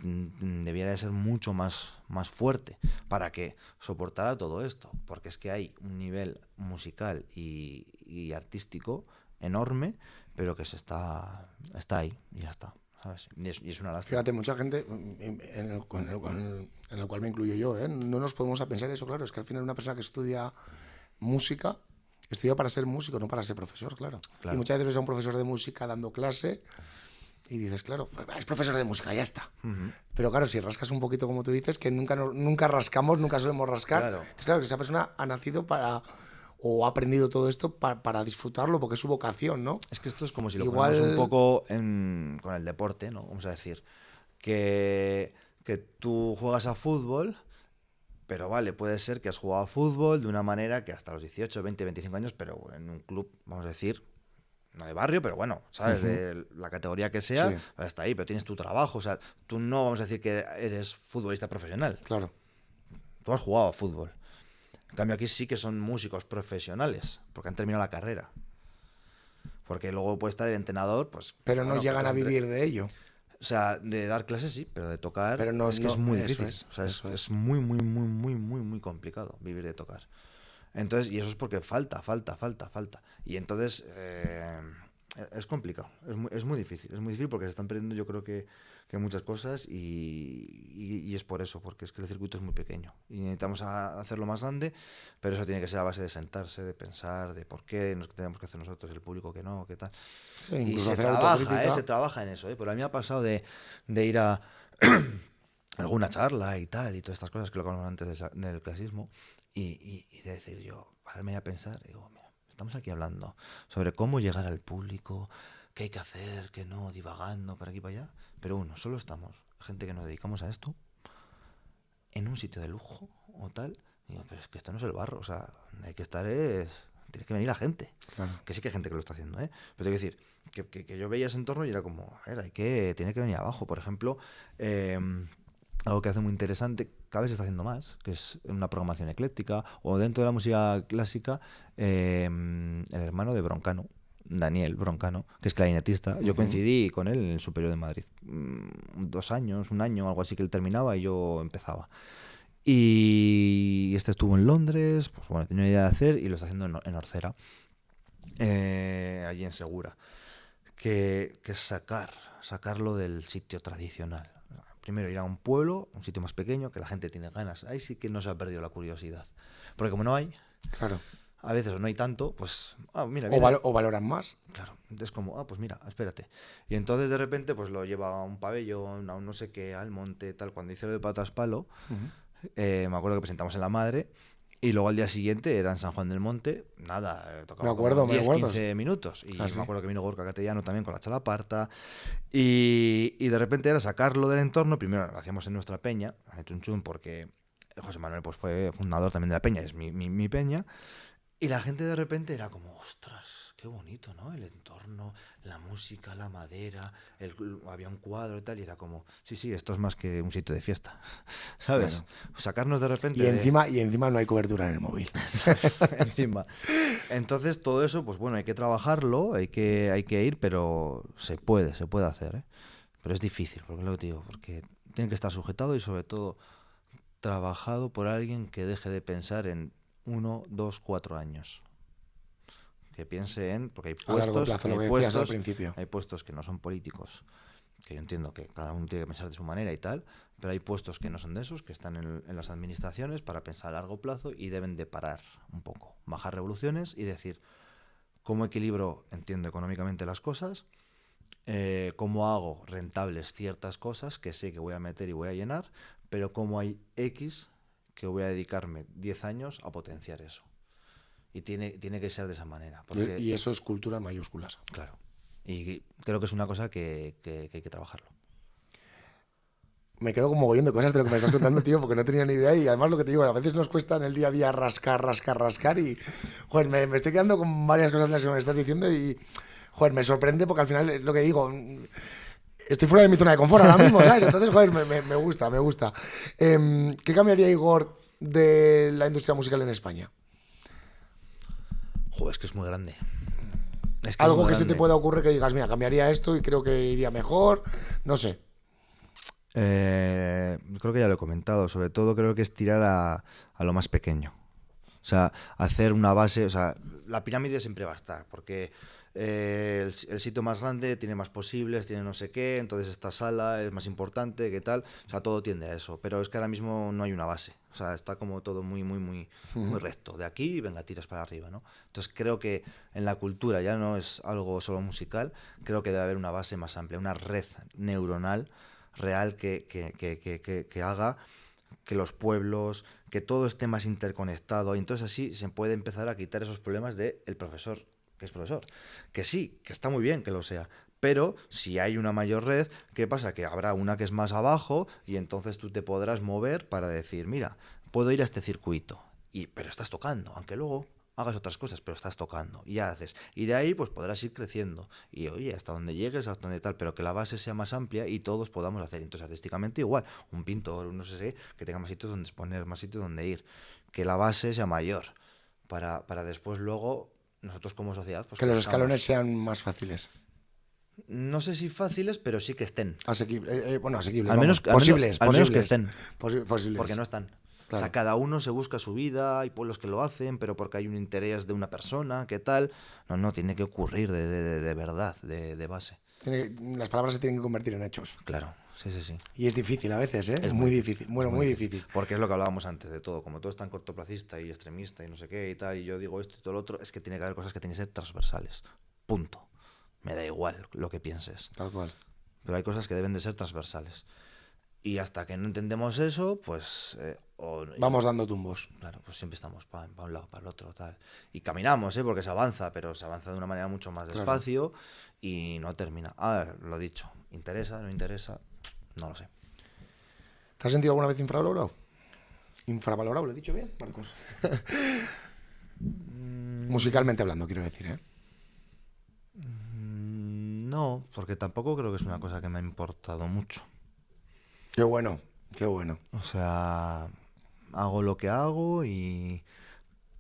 debiera de ser mucho más fuerte para que soportara todo esto, porque es que hay un nivel musical y artístico enorme, pero que está ahí y ya está, ¿sabes? Y es una lástima. Fíjate, mucha gente, en el cual me incluyo yo, no nos podemos a pensar eso, claro, es que al final una persona que estudia música, estudia para ser músico, no para ser profesor, claro. Y muchas veces ves a un profesor de música dando clase y dices, claro, es profesor de música, ya está. Pero claro, si rascas un poquito como tú dices, que nunca rascamos, nunca solemos rascar, Claro. es claro que esa persona ha nacido o ha aprendido todo esto para disfrutarlo, porque es su vocación, ¿no? Es que esto es como si lo Igual ponemos un poco con el deporte, ¿no? Vamos a decir que tú juegas a fútbol, pero vale, puede ser que has jugado a fútbol de una manera que hasta los 18, 20, 25 años, pero en un club, vamos a decir, no de barrio, pero bueno, ¿sabes? De la categoría que sea, Sí. hasta ahí, pero tienes tu trabajo, o sea, tú no vamos a decir que eres futbolista profesional, Claro. tú has jugado a fútbol. En cambio aquí sí que son músicos profesionales, porque han terminado la carrera. Porque luego puede estar el entrenador, pues... Pero no bueno, llegan pues a vivir de ello. O sea, de dar clases sí, pero de tocar Pero no, es que no, es muy eso difícil. O sea, es muy, muy, muy, muy, muy, muy complicado vivir de tocar. Entonces, y eso es porque falta. Y entonces es complicado, es muy difícil. Es muy difícil porque se están perdiendo yo creo que muchas cosas y es por eso, porque es que el circuito es muy pequeño. Y necesitamos hacerlo más grande, pero eso tiene que ser a base de sentarse, de pensar, de por qué nos tenemos que hacer nosotros, el público que no, qué tal. Sí, Y incluso se hacer trabaja, autocrítica. se trabaja en eso, Pero a mí me ha pasado de ir a alguna charla y tal, y todas estas cosas que lo hablamos antes del clasismo, y de decir yo, pararme a pensar, digo, mira, estamos aquí hablando sobre cómo llegar al público, qué hay que hacer, qué no, divagando para aquí y para allá, pero solo estamos, gente que nos dedicamos a esto, en un sitio de lujo o tal, digo, pero es que esto no es el barro, o sea, hay que estar tiene que venir la gente, Claro. que sí que hay gente que lo está haciendo, pero tengo que decir, que yo veía ese entorno y era como, a ver, tiene que venir abajo, por ejemplo, algo que hace muy interesante, cada vez se está haciendo más, que es una programación ecléctica, o dentro de la música clásica, el hermano de Broncano, Daniel Broncano, que es clarinetista. Yo coincidí con él en el Superior de Madrid. 2 años, 1 año, algo así, que él terminaba y yo empezaba. Y este estuvo en Londres, pues bueno, tenía una idea de hacer y lo está haciendo en Orcera, allí en Segura. Que es sacarlo del sitio tradicional. Primero ir a un pueblo, un sitio más pequeño, que la gente tiene ganas. Ahí sí que no se ha perdido la curiosidad. Porque como no hay, Claro. a veces o no hay tanto, pues, mira, O valoran más. claro, es como, pues mira, espérate. Y entonces de repente pues lo lleva a un pabellón, a un no sé qué, al monte, tal. Cuando hice lo de Patas Palo, me acuerdo que presentamos en La Madre y luego al día siguiente era en San Juan del Monte, nada, tocaba Me acuerdo, como 10, me acuerdo. 15 minutos. Y Ah, ¿sí? me acuerdo que vino Gorka Castellano también con la Chalaparta. Y de repente era sacarlo del entorno. Primero lo hacíamos en nuestra peña, en Chun Chun, porque José Manuel pues fue fundador también de la peña, es mi peña. Y la gente de repente era como, ostras, qué bonito, ¿no? El entorno, la música, la madera, había un cuadro y tal, y era como, sí, esto es más que un sitio de fiesta, ¿sabes? Bueno. Sacarnos de repente... Y encima no hay cobertura en el móvil. encima. Entonces todo eso, pues bueno, hay que trabajarlo, hay que ir, pero se puede hacer, Pero es difícil, porque lo que te digo, porque tiene que estar sujetado y sobre todo trabajado por alguien que deje de pensar en 1, 2, 4 años. Que piense en, porque A largo plazo, lo que decías al principio. hay puestos que no son políticos, que yo entiendo que cada uno tiene que pensar de su manera y tal, pero hay puestos que no son de esos, que están en las administraciones para pensar a largo plazo y deben de parar un poco, bajar revoluciones y decir, ¿cómo equilibro, entiendo económicamente las cosas? ¿Cómo hago rentables ciertas cosas que sé que voy a meter y voy a llenar? Pero cómo hay X que voy a dedicarme 10 años a potenciar eso. Y tiene que ser de esa manera. Porque, y eso es cultura en mayúsculas. claro. Y creo que es una cosa que hay que trabajarlo. Me quedo como mogollón de cosas de lo que me estás contando, tío, porque no tenía ni idea. Y además lo que te digo, a veces nos cuesta en el día a día rascar. Y, joder, me estoy quedando con varias cosas de las que me estás diciendo y, joder, me sorprende porque al final es lo que digo. Estoy fuera de mi zona de confort ahora mismo, ¿sabes? Entonces, joder, me gusta. ¿Qué cambiaría, Igor, de la industria musical en España? Joder, es que es muy grande. Algo que se te pueda ocurrir que digas, mira, cambiaría esto y creo que iría mejor, no sé. Creo que ya lo he comentado, sobre todo creo que es tirar a lo más pequeño. O sea, hacer una base, o sea, la pirámide siempre va a estar, porque el sitio más grande tiene más posibles, tiene no sé qué, entonces esta sala es más importante, qué tal, o sea, todo tiende a eso, pero es que ahora mismo no hay una base, o sea, está como todo muy recto, de aquí, venga, tiras para arriba, ¿no? Entonces creo que en la cultura ya no es algo solo musical, creo que debe haber una base más amplia, una red neuronal real que haga que los pueblos, que todo esté más interconectado, y entonces así se puede empezar a quitar esos problemas del profesor, que es profesor. Que sí, que está muy bien que lo sea, pero si hay una mayor red, ¿qué pasa? Que habrá una que es más abajo y entonces tú te podrás mover para decir, mira, puedo ir a este circuito, pero estás tocando, aunque luego hagas otras cosas, pero estás tocando y ya haces. Y de ahí pues podrás ir creciendo. Y oye, hasta donde llegues, hasta donde tal, pero que la base sea más amplia y todos podamos hacer. Entonces, artísticamente igual, un pintor, un no sé qué, que tenga más sitios donde exponer, más sitios donde ir. Que la base sea mayor. Para después luego, nosotros como sociedad, pues que los escalones sean más fáciles. No sé si fáciles, pero sí que estén. Asequibles. Al menos, posibles. Al menos que estén. Posibles. Porque no están. Claro. O sea, cada uno se busca su vida, hay pueblos que lo hacen, pero porque hay un interés de una persona, ¿qué tal? No, tiene que ocurrir de verdad, de base. Las palabras se tienen que convertir en hechos. Claro, sí. Y es difícil a veces, ¿eh? Es muy difícil. Bueno, muy difícil. Porque es lo que hablábamos antes de todo. Como todo es tan cortoplacista y extremista y no sé qué y tal, y yo digo esto y todo lo otro, es que tiene que haber cosas que tienen que ser transversales. Punto. Me da igual lo que pienses. Tal cual. Pero hay cosas que deben de ser transversales. Y hasta que no entendemos eso, pues... vamos dando tumbos. Claro, pues siempre estamos para un lado, para el otro, tal. Y caminamos, porque se avanza, pero se avanza de una manera mucho más despacio y no termina. Lo dicho, ¿interesa? ¿No interesa? No lo sé. ¿Te has sentido alguna vez infravalorado? Infravalorado, ¿lo he dicho bien, Marcos? Musicalmente hablando, quiero decir, ¿eh? No, porque tampoco creo que es una cosa que me ha importado mucho. Qué bueno. O sea, hago lo que hago y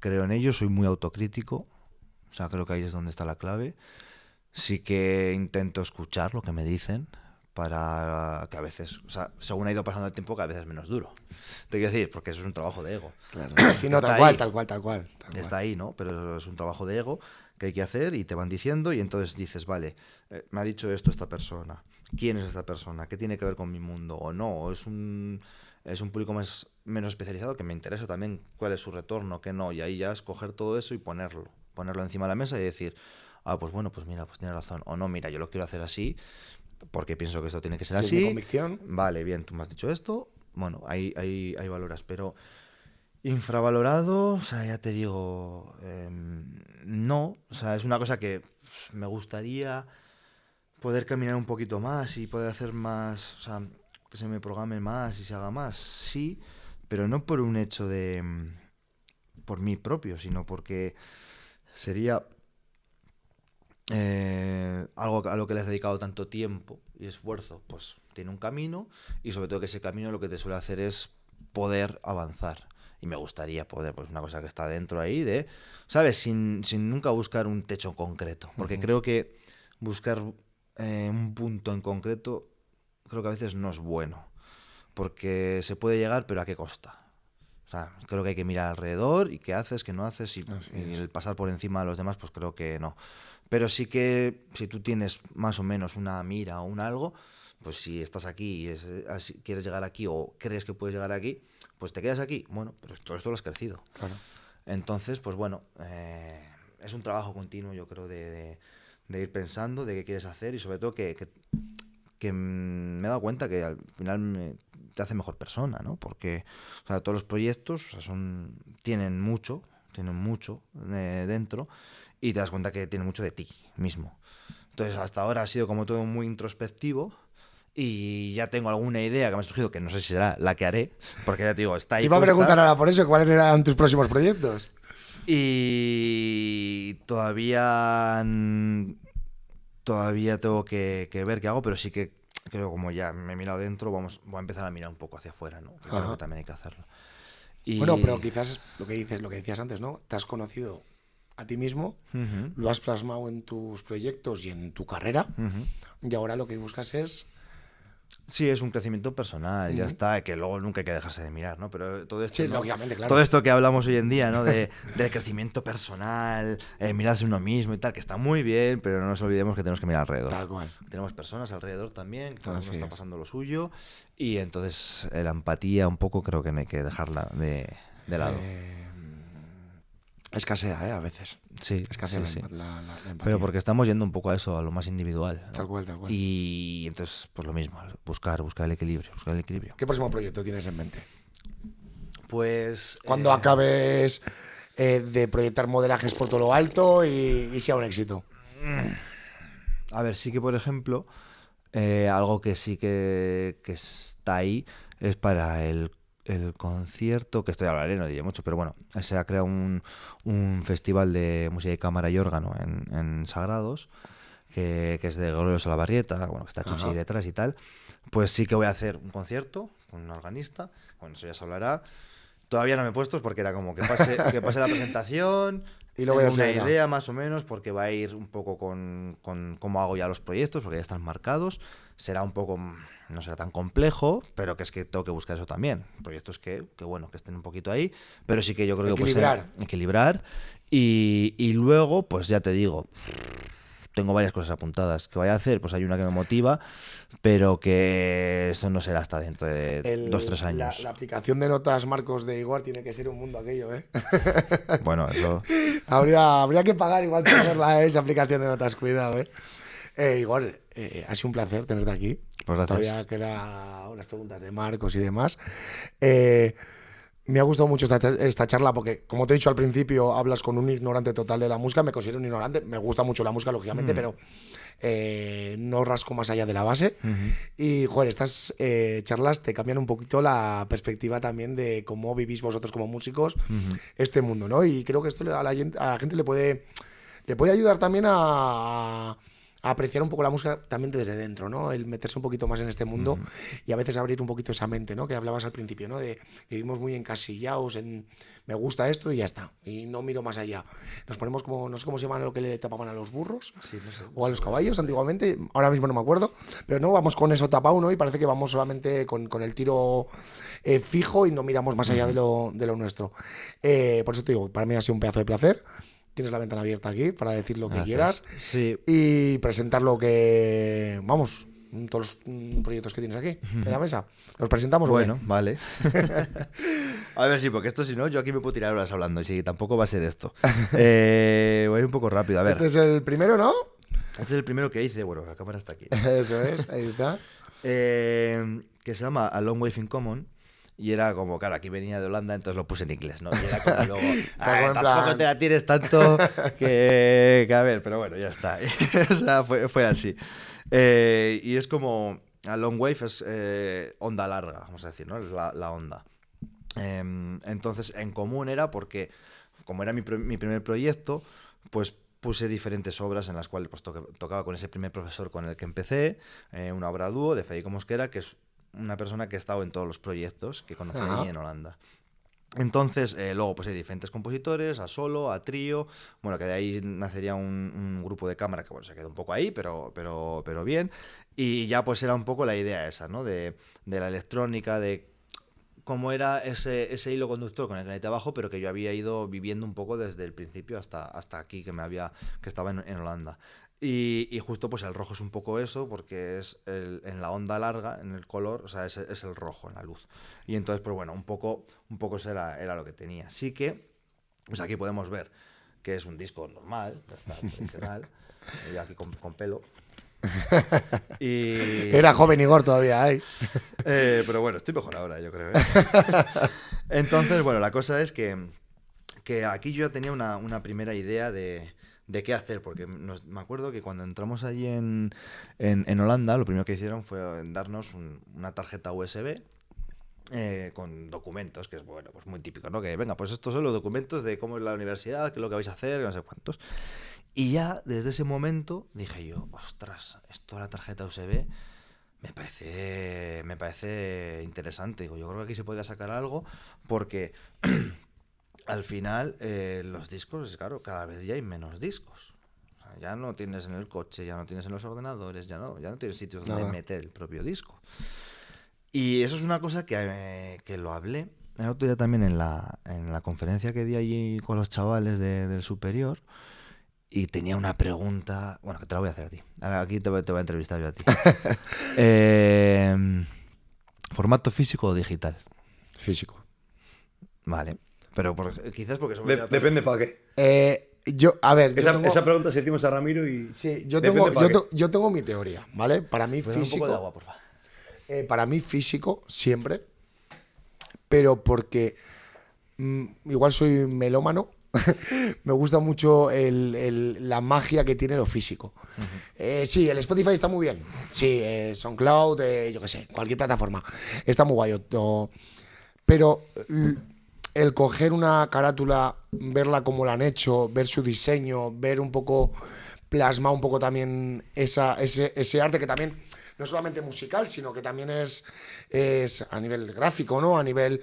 creo en ello, soy muy autocrítico. O sea, creo que ahí es donde está la clave. Sí que intento escuchar lo que me dicen para que a veces, o sea, según ha ido pasando el tiempo, cada vez es menos duro. Te quiero decir, porque eso es un trabajo de ego. Claro. Sí, no, tal cual. Está ahí, ¿no? Pero es un trabajo de ego que hay que hacer y te van diciendo y entonces dices, vale, me ha dicho esto esta persona. ¿Quién es esta persona? ¿Qué tiene que ver con mi mundo? ¿O no? ¿O es un público menos especializado que me interesa también cuál es su retorno, qué no? Y ahí ya escoger todo eso y ponerlo encima de la mesa y decir, pues bueno, pues mira, pues tiene razón. O no, mira, yo lo quiero hacer así porque pienso que esto tiene que ser así. Mi convicción. Vale, bien, tú me has dicho esto. Bueno, ahí valoras, pero infravalorado, o sea, ya te digo, no. O sea, es una cosa que me gustaría poder caminar un poquito más y poder hacer más, o sea, que se me programe más y se haga más, sí, pero no por un hecho por mí propio, sino porque sería algo a lo que le has dedicado tanto tiempo y esfuerzo, pues tiene un camino y sobre todo que ese camino lo que te suele hacer es poder avanzar. Y me gustaría poder, pues una cosa que está dentro ahí ¿sabes? Sin nunca buscar un techo concreto, porque creo que buscar un punto en concreto creo que a veces no es bueno, porque se puede llegar, pero ¿a qué costa? O sea, creo que hay que mirar alrededor y qué haces, qué no haces, y el pasar por encima de los demás, pues creo que no. Pero sí que si tú tienes más o menos una mira o un algo, pues si estás aquí y quieres llegar aquí o crees que puedes llegar aquí, pues te quedas aquí. Bueno, pero todo esto lo has crecido. Claro. Entonces, pues bueno, es un trabajo continuo, yo creo, de ir pensando de qué quieres hacer y sobre todo que me he dado cuenta que al final te hace mejor persona, ¿no? Porque o sea, todos los proyectos, o sea, tienen mucho dentro, y te das cuenta que tiene mucho de ti mismo. Entonces, hasta ahora ha sido como todo muy introspectivo, y ya tengo alguna idea que me ha surgido, que no sé si será la que haré, porque ya te digo, está ahí. Te iba a preguntar ahora por eso, ¿cuáles eran tus próximos proyectos? Y todavía tengo que ver qué hago, pero sí que creo, como ya me he mirado dentro, voy a empezar a mirar un poco hacia afuera, ¿no? Que creo que también hay que hacerlo. Bueno, pero quizás lo que decías antes, ¿no? Te has conocido a ti mismo, lo has plasmado en tus proyectos y en tu carrera, y ahora lo que buscas es... Sí, es un crecimiento personal, ya está, que luego nunca hay que dejarse de mirar, ¿no? Pero todo esto, Sí, ¿no? lógicamente, claro. Todo esto que hablamos hoy en día, ¿no? Del crecimiento personal, mirarse uno mismo y tal, que está muy bien, pero no nos olvidemos que tenemos que mirar alrededor. Tal cual. Tenemos personas alrededor también, que cada uno está pasando lo suyo, y entonces la empatía un poco creo que no hay que dejarla de lado. Escasea, a veces. Sí, escasea sí. La empatía. Pero porque estamos yendo un poco a eso, a lo más individual, ¿no? Tal cual. Y entonces, pues lo mismo, buscar el equilibrio, ¿Qué próximo proyecto tienes en mente? Pues... Cuando acabes de proyectar modelajes por todo lo alto y sea un éxito. A ver, sí que, por ejemplo, algo que sí que está ahí es para el concierto, que esto ya hablaré, no diré mucho, pero bueno, se ha creado un festival de música de cámara y órgano en Sagrados, que es de Gregorio Salabarrieta, bueno, que está Chuchi ahí detrás y tal. Pues sí que voy a hacer un concierto con un organista, bueno, eso ya se hablará. Todavía no me he puesto porque era como que pase la presentación y luego tengo una idea más o menos, porque va a ir un poco con cómo hago ya los proyectos, porque ya están marcados. Será un poco, no será tan complejo, pero que es que tengo que buscar eso también. Proyectos que bueno, que estén un poquito ahí, pero sí que yo creo que equilibrar. Y luego, pues ya te digo, tengo varias cosas apuntadas que voy a hacer. Pues hay una que me motiva, pero que eso no será hasta dentro de 2-3 años. La aplicación de notas Marcos de Igor tiene que ser un mundo aquello, ¿eh? Bueno, eso... habría que pagar igual por verla, esa aplicación de notas, cuidado, ¿eh? Igor, ha sido un placer tenerte aquí. Pues gracias. Todavía quedan unas preguntas de Marcos y demás. Me ha gustado mucho esta charla porque, como te he dicho al principio, hablas con un ignorante total de la música. Me considero un ignorante. Me gusta mucho la música, lógicamente, pero no rasco más allá de la base. Y, joder, estas charlas te cambian un poquito la perspectiva también de cómo vivís vosotros como músicos este mundo, ¿no? Y creo que esto a la gente le puede ayudar también a apreciar un poco la música también desde dentro, ¿no? El meterse un poquito más en este mundo y a veces abrir un poquito esa mente, ¿no? Que hablabas al principio, ¿no? De que vivimos muy encasillados en me gusta esto y ya está, y no miro más allá. Nos ponemos como, no sé cómo se llama lo que le tapaban a los burros, sí, no sé, o a los caballos antiguamente, ahora mismo no me acuerdo, pero no, vamos con eso tapado, ¿no? Y parece que vamos solamente con el tiro fijo y no miramos más allá de lo nuestro. Por eso te digo, para mí ha sido un pedazo de placer. Tienes la ventana abierta aquí para decir lo que quieras y presentar lo que... Vamos, todos los proyectos que tienes aquí en la mesa. ¿Los presentamos? Bueno, vale. A ver, sí, porque esto si no, yo aquí me puedo tirar horas hablando y sí, tampoco va a ser esto. Voy a ir un poco rápido, a ver. Este es el primero, ¿no? Este es el primero que hice, bueno, la cámara está aquí. Eso es, ahí está. Que se llama A Long Way in Common. Y era como, claro, aquí venía de Holanda, entonces lo puse en inglés, ¿no? Y era como luego, tampoco te la tires tanto que a ver, pero bueno, ya está. O sea, fue así. Y es como, a long wave es onda larga, vamos a decir, ¿no? Es la onda. Entonces, en común era porque, como era mi primer proyecto, pues puse diferentes obras en las cuales pues, tocaba con ese primer profesor con el que empecé, una obra dúo de Federico Mosquera, que es una persona que ha estado en todos los proyectos que conocí allí en Holanda. Entonces, luego pues hay diferentes compositores, a solo, a trío, bueno, que de ahí nacería un grupo de cámara que bueno, se quedó un poco ahí, pero bien. Y ya pues era un poco la idea esa, ¿no? De la electrónica, de cómo era ese hilo conductor con el Planeta Abajo, pero que yo había ido viviendo un poco desde el principio hasta aquí, que estaba en Holanda. Y justo pues el rojo es un poco eso, porque es en la onda larga, en el color, o sea, es el rojo en la luz. Y entonces, pues bueno, un poco eso era lo que tenía. Así que, pues aquí podemos ver que es un disco normal, tradicional, yo aquí con pelo. Era joven Igor todavía, ¿eh? Pero bueno, estoy mejor ahora, yo creo. Entonces, bueno, la cosa es que aquí yo ya tenía una primera idea de qué hacer, porque me acuerdo que cuando entramos allí en Holanda, lo primero que hicieron fue darnos una tarjeta USB con documentos, que es bueno, pues muy típico, ¿no? Que venga, pues estos son los documentos de cómo es la universidad, qué es lo que vais a hacer, no sé cuántos. Y ya desde ese momento dije yo, ostras, esto de la tarjeta USB me parece interesante. Digo, yo creo que aquí se podría sacar algo porque al final los discos, claro, cada vez ya hay menos discos. O sea, ya no tienes en el coche, ya no tienes en los ordenadores, ya no tienes sitios donde meter el propio disco. Y eso es una cosa que lo hablé el otro día también en la conferencia que di allí con los chavales del superior. Y tenía una pregunta, bueno, que te la voy a hacer a ti. Aquí te voy a entrevistar yo a ti. ¿Formato físico o digital? Físico. Vale. Pero quizás porque... Depende para qué. A ver, Esa pregunta se hicimos a Ramiro y... Sí, yo tengo mi teoría, ¿vale? Para mí Pues físico... un poco de agua, por favor. Para mí físico, siempre. Pero porque igual soy melómano. Me gusta mucho la magia que tiene lo físico. Sí, el Spotify está muy bien. Sí, SoundCloud, yo qué sé, cualquier plataforma. Está muy guay. Pero el coger una carátula, verla como la han hecho, ver su diseño, ver un poco, plasma un poco también ese arte que también no es solamente musical, sino que también es a nivel gráfico, ¿no? A nivel...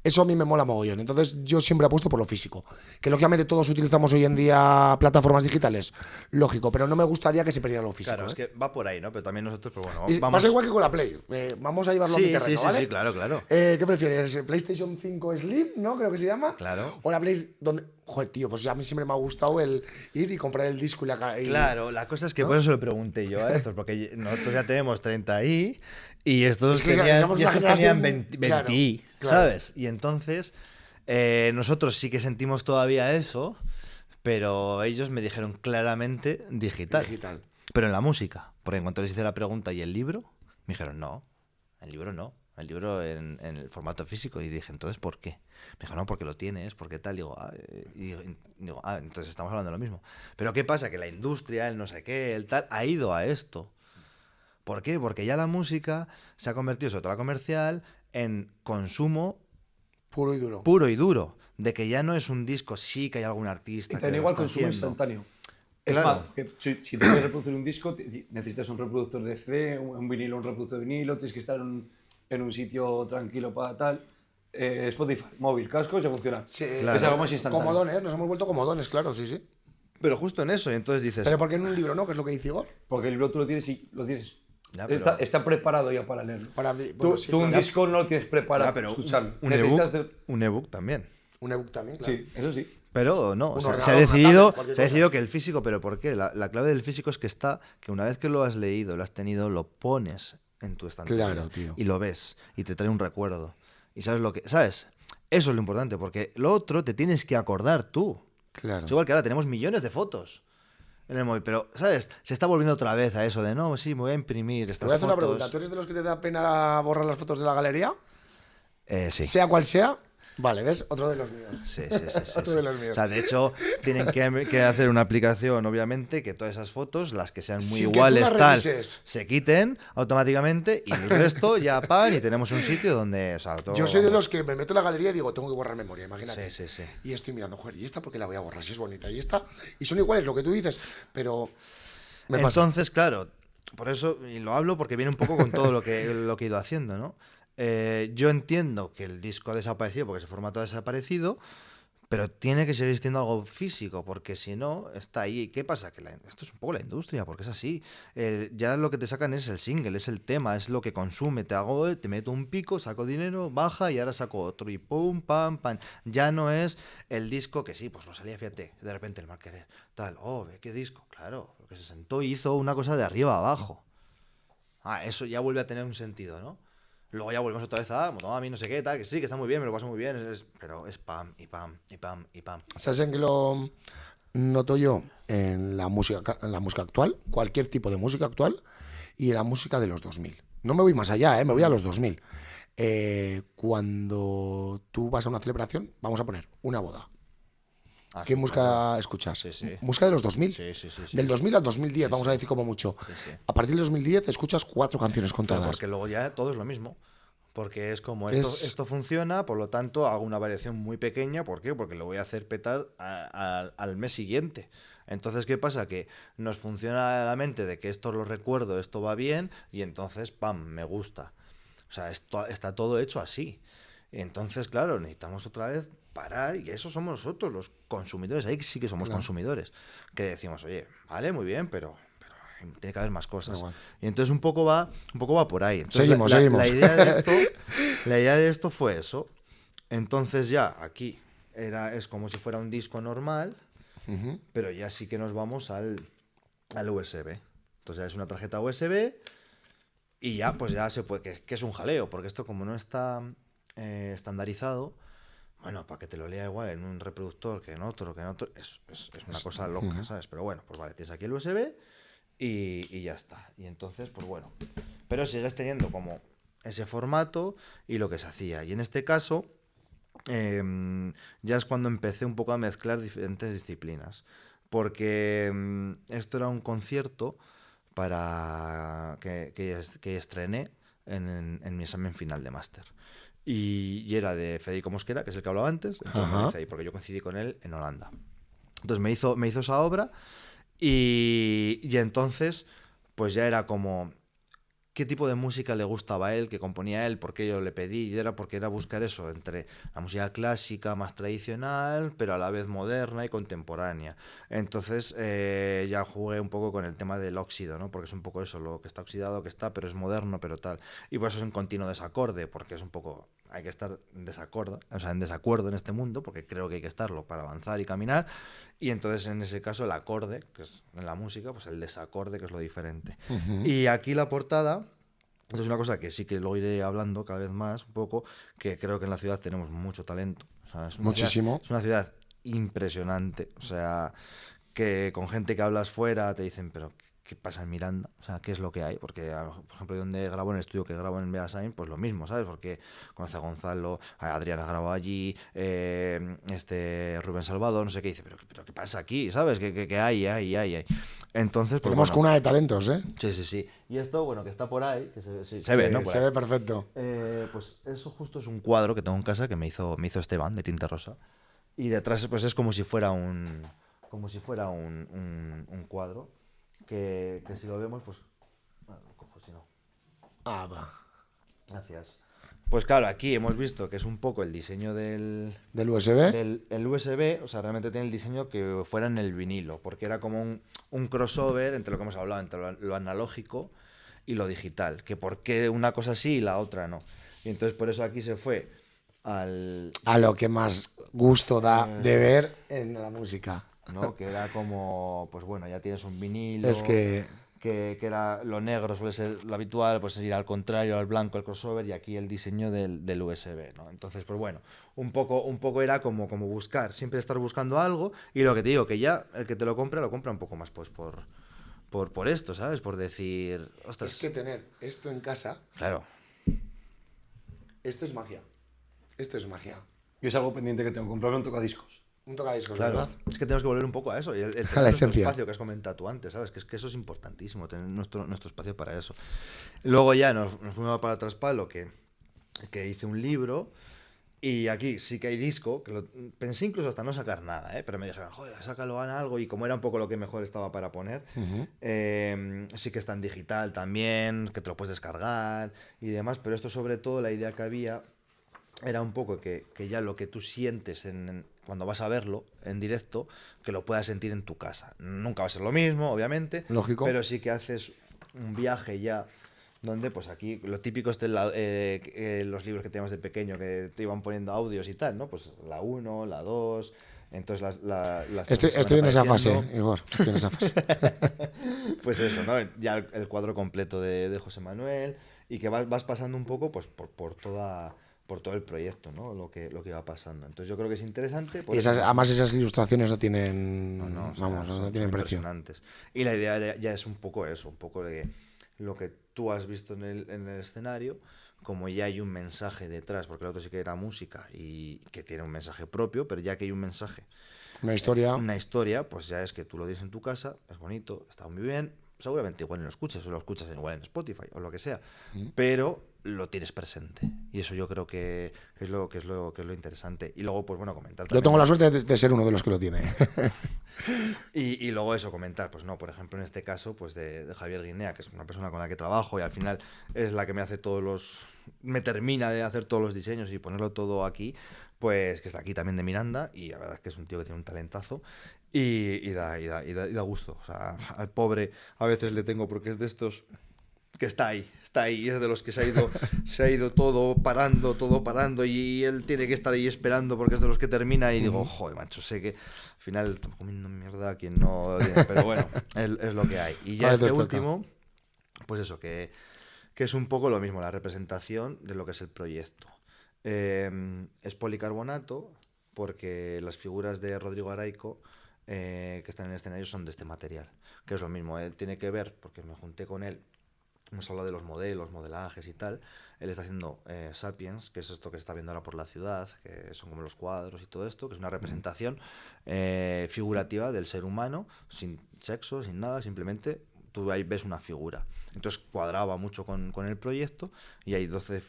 Eso a mí me mola mogollón. Entonces yo siempre apuesto por lo físico. Que lógicamente todos utilizamos hoy en día plataformas digitales. Lógico, pero no me gustaría que se perdiera lo físico. Claro, es que va por ahí, ¿no? Pero también nosotros, pues bueno, vamos... Pasa igual que con la Play. Vamos a llevarlo a mi terreno, ¿vale? Sí, claro. ¿Qué prefieres? ¿PlayStation 5 Slim, no? Creo que se llama. Claro. O la Play... donde... Joder, tío, pues a mí siempre me ha gustado el ir y comprar el disco y la... Claro, la cosa es que por eso lo pregunté yo a estos, porque nosotros ya tenemos 30 ahí y estos tenían 20, claro. ¿sabes? Y entonces nosotros sí que sentimos todavía eso, pero ellos me dijeron claramente digital. Pero en la música, porque en cuanto les hice la pregunta y el libro, me dijeron no, el libro no. El libro en el formato físico. Y dije, ¿entonces por qué? Me dijo, no, porque lo tienes, porque tal. Digo, entonces estamos hablando de lo mismo. Pero ¿qué pasa? Que la industria, el no sé qué, el tal, ha ido a esto. ¿Por qué? Porque ya la música se ha convertido, sobre todo la comercial, en consumo puro y duro. Puro y duro. De que ya no es un disco, sí que hay algún artista. Y también igual consumo instantáneo. Es Claro. más, que si tú quieres reproducir un disco, necesitas un reproductor de CD, un vinilo, un reproductor de vinilo, tienes que estar en un sitio tranquilo para tal. Spotify, móvil, casco, ya funciona. Sí, claro. Es algo más instantáneo. Comodones, nos hemos vuelto comodones, claro, sí. Pero justo en eso, y entonces dices... Pero ¿por qué en un libro no? ¿Qué es lo que dice Igor? Porque el libro tú lo tienes y lo tienes. Ya, pero... está preparado ya para leerlo. Bueno, tú un disco no lo tienes preparado ya, pero para escucharlo. Un ebook también. Un ebook también, claro. Sí, eso sí. Pero no, se ha decidido que el físico, pero ¿por qué? La clave del físico es que una vez que lo has leído, lo has tenido, lo pones en tu estantería. Claro, tío. Y lo ves, y te trae un recuerdo. Y sabes ¿sabes? Eso es lo importante, porque lo otro te tienes que acordar tú. Claro. Es igual que ahora tenemos millones de fotos en el móvil, pero, ¿sabes? Se está volviendo otra vez a eso de, no, sí, me voy a imprimir estas fotos. Te voy a hacer una fotos. pregunta. ¿Tú eres de los que te da pena borrar las fotos de la galería? Sí. Sea cual sea. Vale, ¿ves? Otro de los míos. Sí. Otro de los míos. O sea, de hecho, tienen que hacer una aplicación, obviamente, que todas esas fotos, las que sean muy Sin iguales, que tú tal, revises. se quiten automáticamente y el resto ya pan y tenemos un sitio donde... O sea, todo, yo soy de los que me meto en la galería y digo, tengo que borrar memoria, imagínate. Sí. Y estoy mirando, joder, ¿y esta por qué la voy a borrar? Si es bonita. Y esta, y son iguales, lo que tú dices, pero... Entonces, claro, por eso, y lo hablo porque viene un poco con todo lo que he ido haciendo, ¿no? yo entiendo que el disco ha desaparecido porque ese formato ha desaparecido, pero tiene que seguir siendo algo físico, porque si no, está ahí. ¿Qué pasa? Que esto es un poco la industria, porque es así. Ya lo que te sacan es el single, es el tema, es lo que consume. Te meto un pico, saco dinero, baja y ahora saco otro. Y pum, pam, pam. Ya no es el disco que sí, pues Rosalía, fíjate, de repente el mal querer. Tal, ve qué disco. Claro, porque se sentó y hizo una cosa de arriba a abajo. Eso ya vuelve a tener un sentido, ¿no? Luego ya volvemos otra vez a mí no sé qué, tal, que sí, que está muy bien, me lo paso muy bien, pero es pam, y pam, y pam, y pam. ¿Sabes en qué lo noto yo? En la música actual, cualquier tipo de música actual, y en la música de los 2000. No me voy más allá, me voy a los 2000. Cuando tú vas a una celebración, vamos a poner una boda. ¿Qué Sí, música claro. escuchas? Sí. Música de los 2000. Sí. Del 2000 al 2010, vamos a decir como mucho. Sí. A partir del 2010 escuchas 4 canciones Claro, contadas. porque luego ya todo es lo mismo. Porque es como esto funciona, por lo tanto hago una variación muy pequeña. ¿Por qué? Porque lo voy a hacer petar al mes siguiente. Entonces, ¿qué pasa? Que nos funciona la mente de que esto lo recuerdo, esto va bien, y entonces, ¡pam!, me gusta. O sea, esto está todo hecho así. Entonces, claro, necesitamos otra vez parar, y eso somos nosotros, los consumidores. Ahí sí que somos consumidores. Que decimos, oye, vale, muy bien, pero tiene que haber más cosas. Y entonces un poco va por ahí. Entonces, seguimos. La idea de esto fue eso. Entonces ya aquí es como si fuera un disco normal, pero ya sí que nos vamos al USB. Entonces ya es una tarjeta USB y ya pues ya se puede, que es un jaleo, porque esto como no está estandarizado, bueno, para que te lo lea igual en un reproductor que en otro, es una cosa loca, ¿sabes? Pero bueno, pues vale, tienes aquí el USB y ya está. Y entonces, pues bueno, pero sigues teniendo como ese formato y lo que se hacía. Y en este caso, ya es cuando empecé un poco a mezclar diferentes disciplinas. Porque esto era un concierto para que estrené en mi examen final de máster. Y era de Federico Mosquera, que es el que hablaba antes, entonces me dice ahí, porque yo coincidí con él en Holanda. Entonces me hizo esa obra y entonces pues ya era como qué tipo de música le gustaba a él, que componía él, por qué yo le pedí, y era porque era buscar eso entre la música clásica más tradicional, pero a la vez moderna y contemporánea. Entonces ya jugué un poco con el tema del óxido, ¿no? Porque es un poco eso, lo que está oxidado, que está, pero es moderno, pero tal. Y por eso es un continuo desacorde, porque es un poco, hay que estar en desacuerdo en este mundo, porque creo que hay que estarlo para avanzar y caminar. Y entonces en ese caso el acorde, que es en la música, pues el desacorde, que es lo diferente. Y aquí la portada, esto es una cosa que sí que lo iré hablando cada vez más, un poco, que creo que en la ciudad tenemos mucho talento. O sea, Muchísimo. Es una ciudad impresionante. O sea, que con gente que hablas fuera te dicen, pero ¿qué pasa en Miranda? O sea, ¿qué es lo que hay? Porque, por ejemplo, donde grabo en el estudio que grabo en Beasain, pues lo mismo, ¿sabes? Porque conoce a Gonzalo, a Adriana grabó allí, Rubén Salvador, no sé qué, dice, pero ¿qué pasa aquí? ¿Sabes? ¿Qué hay? Entonces, pues tenemos cuna de talentos, ¿eh? Sí. Y esto, bueno, que está por ahí, que se ve, ¿no? Se ve perfecto. Pues eso justo es un cuadro que tengo en casa que me hizo Esteban, de tinta rosa. Y detrás, pues es como si fuera un cuadro. Que si lo vemos, pues... Bueno, lo cojo si no. Va. Gracias. Pues claro, aquí hemos visto que es un poco el diseño ¿Del USB? el USB, o sea, realmente tiene el diseño que fuera en el vinilo, porque era como un crossover entre lo que hemos hablado, entre lo analógico y lo digital, que por qué una cosa sí y la otra no. Y entonces por eso aquí se fue a lo que más gusto da de ver en la música, ¿no? Que era como, pues bueno, ya tienes un vinilo. Es que era lo negro, suele ser lo habitual, pues ir al contrario, al blanco, el crossover, y aquí el diseño del USB, ¿no? Entonces, pues bueno, un poco era como buscar, siempre estar buscando algo, y lo que te digo, que ya el que te lo compra un poco más pues por esto, ¿sabes? Por decir, ostras. Es que tener esto en casa, claro, esto es magia. Esto es magia. Yo es algo pendiente que tengo, comprarme un tocadiscos. Un tocadiscos, claro. ¿verdad? Es que tenemos que volver un poco a eso. Y el A la esencia. espacio que has comentado tú antes, ¿sabes? Que es que eso es importantísimo, tener nuestro espacio para eso. Luego ya nos fuimos para Traspalo, que hice un libro Y aquí sí que hay disco, que pensé incluso hasta no sacar nada, pero me dijeron, joder, sácalo, gana algo, y como era un poco lo que mejor estaba para poner, sí que está en digital también, que te lo puedes descargar y demás, pero esto sobre todo la idea que había era un poco que ya lo que tú sientes cuando vas a verlo en directo, que lo puedas sentir en tu casa. Nunca va a ser lo mismo, obviamente, Lógico. pero sí que haces un viaje ya donde pues aquí lo típico es los libros que teníamos de pequeño que te iban poniendo audios y tal, ¿no? Pues la 1, la 2, entonces las Estoy en esa fase, apareciendo. Igor. Estoy en esa fase. Pues eso, ¿no? Ya el cuadro completo de José Manuel y que vas pasando un poco pues por todo el proyecto, ¿no? Lo que va pasando. Entonces yo creo que es interesante. Y además esas ilustraciones no tienen, O sea, vamos, no son tienen precio. impresionantes. Y la idea ya es un poco eso, un poco de lo que tú has visto en el escenario, como ya hay un mensaje detrás, porque el otro sí que era música y que tiene un mensaje propio, pero ya que hay un mensaje, una historia, pues ya es que tú lo tienes en tu casa, es bonito, está muy bien, seguramente igual no lo escuchas, o lo escuchas igual en Spotify o lo que sea, pero lo tienes presente. Y eso yo creo que es lo interesante. Y luego, pues bueno, comentar también. Yo tengo la suerte de ser uno de los que lo tiene. Y luego eso, comentar, pues no, por ejemplo, en este caso, pues de Javier Guinea, que es una persona con la que trabajo y al final es la que me termina de hacer todos los diseños y ponerlo todo aquí, pues que está aquí también de Miranda y la verdad es que es un tío que tiene un talentazo y da gusto. O sea, al pobre a veces le tengo porque es de estos que está ahí, y es de los que se ha ido todo parando y él tiene que estar ahí esperando porque es de los que termina y digo, joder, macho, sé que al final estoy comiendo mierda a quien no tiene, pero bueno, es lo que hay. Y ya este último, pues eso, que es un poco lo mismo, la representación de lo que es el proyecto. Es policarbonato porque las figuras de Rodrigo Araico que están en el escenario son de este material, que es lo mismo, él tiene que ver, porque me junté con él, hemos hablado de los modelos, modelajes y tal. Él está haciendo Sapiens, que es esto que se está viendo ahora por la ciudad, que son como los cuadros y todo esto, que es una representación figurativa del ser humano, sin sexo, sin nada, simplemente tú ahí ves una figura. Entonces cuadraba mucho con el proyecto y hay 12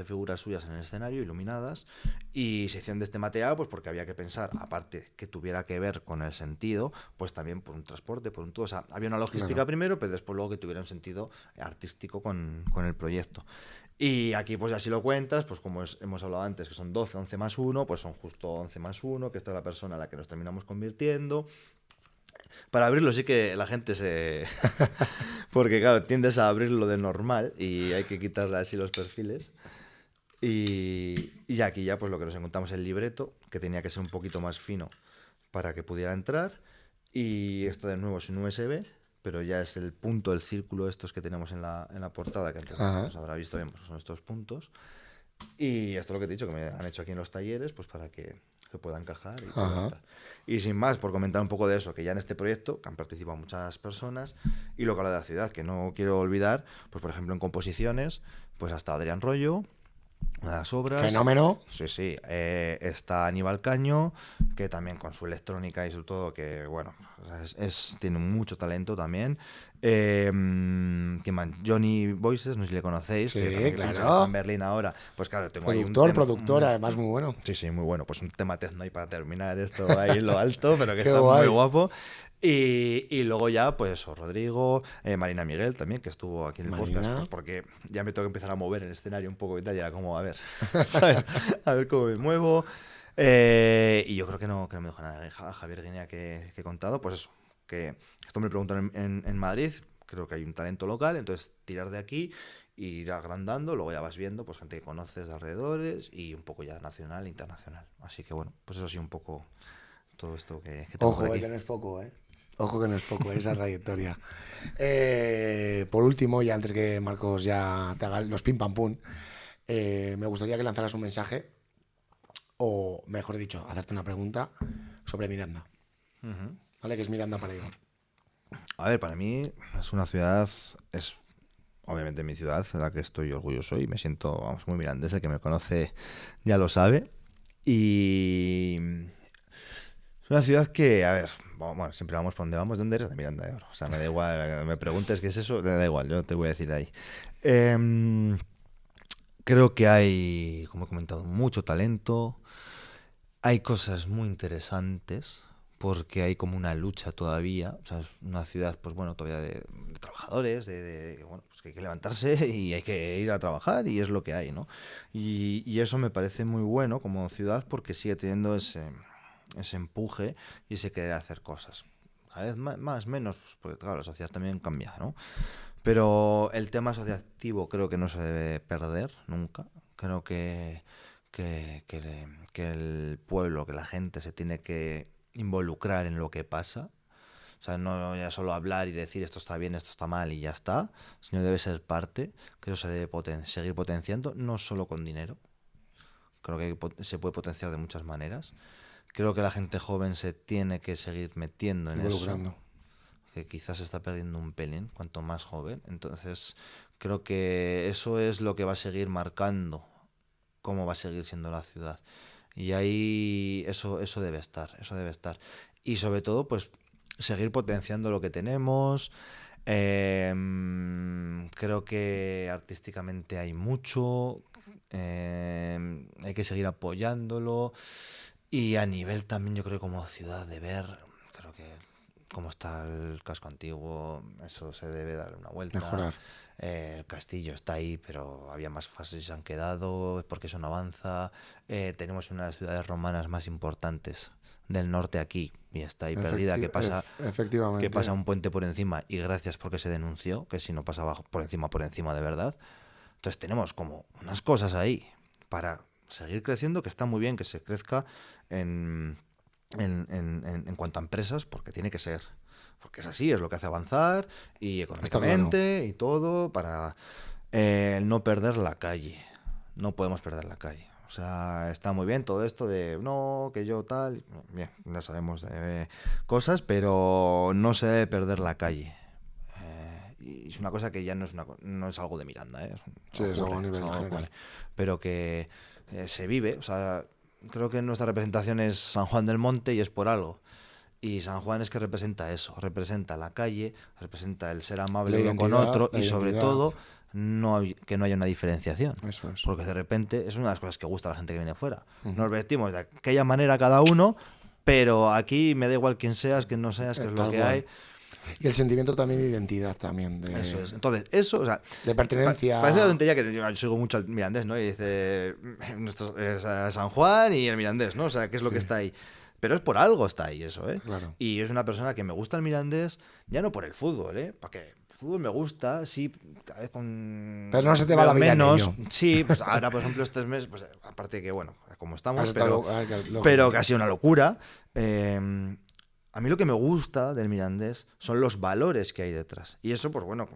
figuras suyas en el escenario, iluminadas, y se hicieron de este material pues porque había que pensar, aparte que tuviera que ver con el sentido, pues también por un transporte, por un todo. O sea, había una logística primero, pero después luego que tuviera un sentido artístico con el proyecto. Y aquí pues ya si lo cuentas, pues como hemos hablado antes, que son 12, 11 más 1, pues son justo 11 más 1, que esta es la persona a la que nos terminamos convirtiendo. Para abrirlo sí que la gente se... Porque claro, tiendes a abrirlo de normal y hay que quitarle así los perfiles. Y aquí ya pues lo que nos encontramos el libreto, que tenía que ser un poquito más fino para que pudiera entrar. Y esto de nuevo es un USB, pero ya es el punto, el círculo estos que tenemos en la portada, que antes nos habrá visto bien, pues son estos puntos. Y esto es lo que te he dicho, que me han hecho aquí en los talleres, pues para que pueda encajar y todo esto. Y sin más, por comentar un poco de eso, que ya en este proyecto, que han participado muchas personas, y lo que habla de la ciudad, que no quiero olvidar, pues por ejemplo en composiciones, pues hasta Adrián Rollo, una de las obras. Fenómeno. Sí. Está Aníbal Caño, que también con su electrónica y su todo, que bueno, tiene mucho talento también. Johnny Voices, no sé si le conocéis, Sí, que claro. está en Berlín ahora. Pues claro, tengo ahí un productor, además muy bueno. Sí, muy bueno. Pues un tema techno ahí para terminar esto ahí en lo alto, pero que Qué está guay. muy guapo. Y luego ya, pues Rodrigo, Marina Miguel también, que estuvo aquí en el podcast, pues porque ya me tengo que empezar a mover en el escenario un poco y tal, ya como a ver, ¿sabes? A ver cómo me muevo. Y yo creo que no me dejo nada de Javier Guinea que he contado, pues eso, que esto me preguntan en Madrid, creo que hay un talento local, entonces tirar de aquí e ir agrandando, luego ya vas viendo pues gente que conoces de alrededores y un poco ya nacional e internacional. Así que bueno, pues eso sí un poco todo esto que tengo Ojo, por aquí. que no es poco, Ojo que no es poco esa trayectoria. Por último, y antes que Marcos ya te haga los pim pam pum, me gustaría que lanzaras un mensaje, o mejor dicho, hacerte una pregunta sobre Miranda. ¿Vale? ¿Qué es Miranda para Igor? A ver, para mí es una ciudad, es obviamente mi ciudad, de la que estoy orgulloso y me siento, vamos, muy mirandés, el que me conoce ya lo sabe. Y es una ciudad que, a ver, bueno, siempre vamos por donde vamos. ¿De dónde eres? De Miranda de Ebro. O sea, me da igual, me preguntes qué es eso, me da igual, yo te voy a decir ahí. Creo que hay, como he comentado, mucho talento. Hay cosas muy interesantes porque hay como una lucha todavía. O sea, es una ciudad, pues bueno, todavía de trabajadores, bueno, pues que hay que levantarse y hay que ir a trabajar y es lo que hay, ¿no? Y eso me parece muy bueno como ciudad porque sigue teniendo ese empuje y ese querer hacer cosas. Cada vez más, menos, pues porque claro, la sociedad también cambia, ¿no? Pero el tema asociativo creo que no se debe perder nunca. Creo que el pueblo, que la gente se tiene que involucrar en lo que pasa. O sea, no ya solo hablar y decir esto está bien, esto está mal y ya está, sino debe ser parte, que eso se debe seguir potenciando, no solo con dinero. Creo que se puede potenciar de muchas maneras. Creo que la gente joven se tiene que seguir metiendo en eso, que quizás se está perdiendo un pelín cuanto más joven. Entonces, creo que eso es lo que va a seguir marcando cómo va a seguir siendo la ciudad. Y ahí eso debe estar, eso debe estar. Y sobre todo, pues, seguir potenciando lo que tenemos. Creo que artísticamente hay mucho, hay que seguir apoyándolo. Y a nivel también, yo creo, como ciudad de ver, creo que cómo está el casco antiguo, eso se debe dar una vuelta. Mejorar. El castillo está ahí, pero había más fases y se han quedado, porque eso no avanza. Tenemos una de las ciudades romanas más importantes del norte aquí, y está ahí perdida, que pasa un puente por encima, y gracias porque se denunció, que si no pasaba por encima de verdad. Entonces tenemos como unas cosas ahí para seguir creciendo, que está muy bien que se crezca en cuanto a empresas, porque tiene que ser, porque es así, es lo que hace avanzar y económicamente y todo, para no perder la calle. No podemos perder la calle. O sea, está muy bien todo esto de no, que yo tal, bien, ya sabemos de cosas, pero no se debe perder la calle. Y es una cosa que ya no es algo de Miranda, es algo a nivel general. Pero que se vive. O sea, creo que nuestra representación es San Juan del Monte y es por algo. Y San Juan es que representa eso, representa la calle, representa el ser amable uno con otro y sobre todo que no haya una diferenciación. Eso es. Porque de repente es una de las cosas que gusta a la gente que viene fuera. Nos vestimos de aquella manera cada uno, pero aquí me da igual quién seas, quién no seas, qué es lo que hay. Y el sentimiento también de identidad también. Eso es. Entonces, eso, o sea, de pertenencia. Parece una tontería que yo sigo mucho al Mirandés, ¿no? Y dice San Juan y el Mirandés, ¿no? O sea, ¿qué es lo que está ahí? Pero es por algo está ahí eso, ¿eh? Claro. Y es una persona que me gusta el Mirandés, ya no por el fútbol, ¿eh? Porque el fútbol me gusta, sí, cada vez con... Pero no se te va la vida menos. en ello. Sí, pues ahora, por ejemplo, estos meses, pues aparte que, bueno, como estamos, pero que ha sido una locura. A mí lo que me gusta del Mirandés son los valores que hay detrás. Y eso, pues bueno,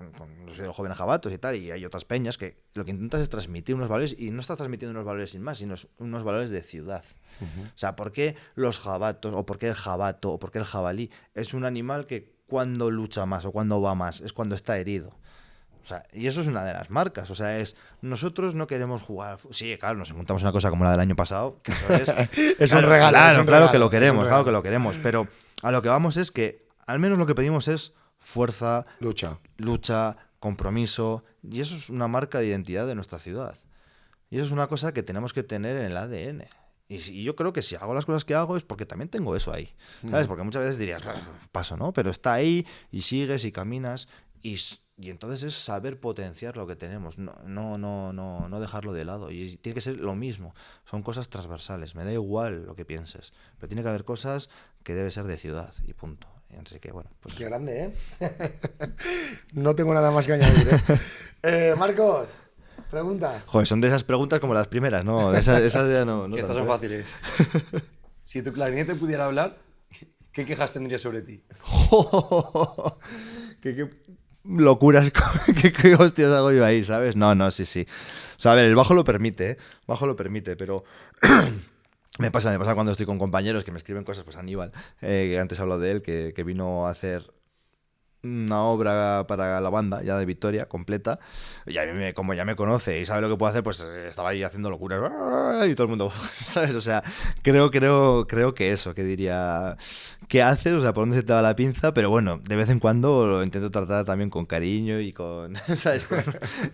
yo soy de joven a Jabatos y tal, y hay otras peñas que lo que intentas es transmitir unos valores, y no estás transmitiendo unos valores sin más, sino unos valores de ciudad. O sea, ¿por qué los jabatos, o por qué el jabato, o por qué el jabalí es un animal que cuando lucha más o cuando va más es cuando está herido? O sea, y eso es una de las marcas. O sea, nosotros no queremos jugar. Sí, claro, nos encontramos una cosa como la del año pasado, que eso es un regalo. Claro que lo queremos, claro que lo queremos. Pero a lo que vamos es que, al menos lo que pedimos es fuerza, lucha, compromiso. Y eso es una marca de identidad de nuestra ciudad. Y eso es una cosa que tenemos que tener en el ADN. Y yo creo que si hago las cosas que hago es porque también tengo eso ahí, ¿sabes? Porque muchas veces dirías, paso, ¿no? Pero está ahí y sigues y caminas y entonces es saber potenciar lo que tenemos, no dejarlo de lado. Y tiene que ser lo mismo, son cosas transversales, me da igual lo que pienses, pero tiene que haber cosas que debe ser de ciudad y punto. Así que bueno, pues... Qué grande, ¿eh? No tengo nada más que añadir, ¿eh? Marcos... ¿Preguntas? Joder, son de esas preguntas como las primeras, ¿no? Esas ya no que estas son fáciles. Si tu clarinete pudiera hablar, ¿qué quejas tendría sobre ti? ¿Qué locuras, qué hostias hago yo ahí, ¿sabes? No, sí. O sea, a ver, el bajo lo permite, pero... Me pasa cuando estoy con compañeros que me escriben cosas, pues Aníbal, que antes he hablado de él, que vino a hacer una obra para la banda, ya de Victoria, completa. Y a mí, como ya me conoce y sabe lo que puedo hacer, pues estaba ahí haciendo locuras. Y todo el mundo, ¿sabes? O sea, creo que eso, que diría, ¿qué haces? O sea, ¿por dónde se te va la pinza? Pero bueno, de vez en cuando lo intento tratar también con cariño y con, ¿sabes?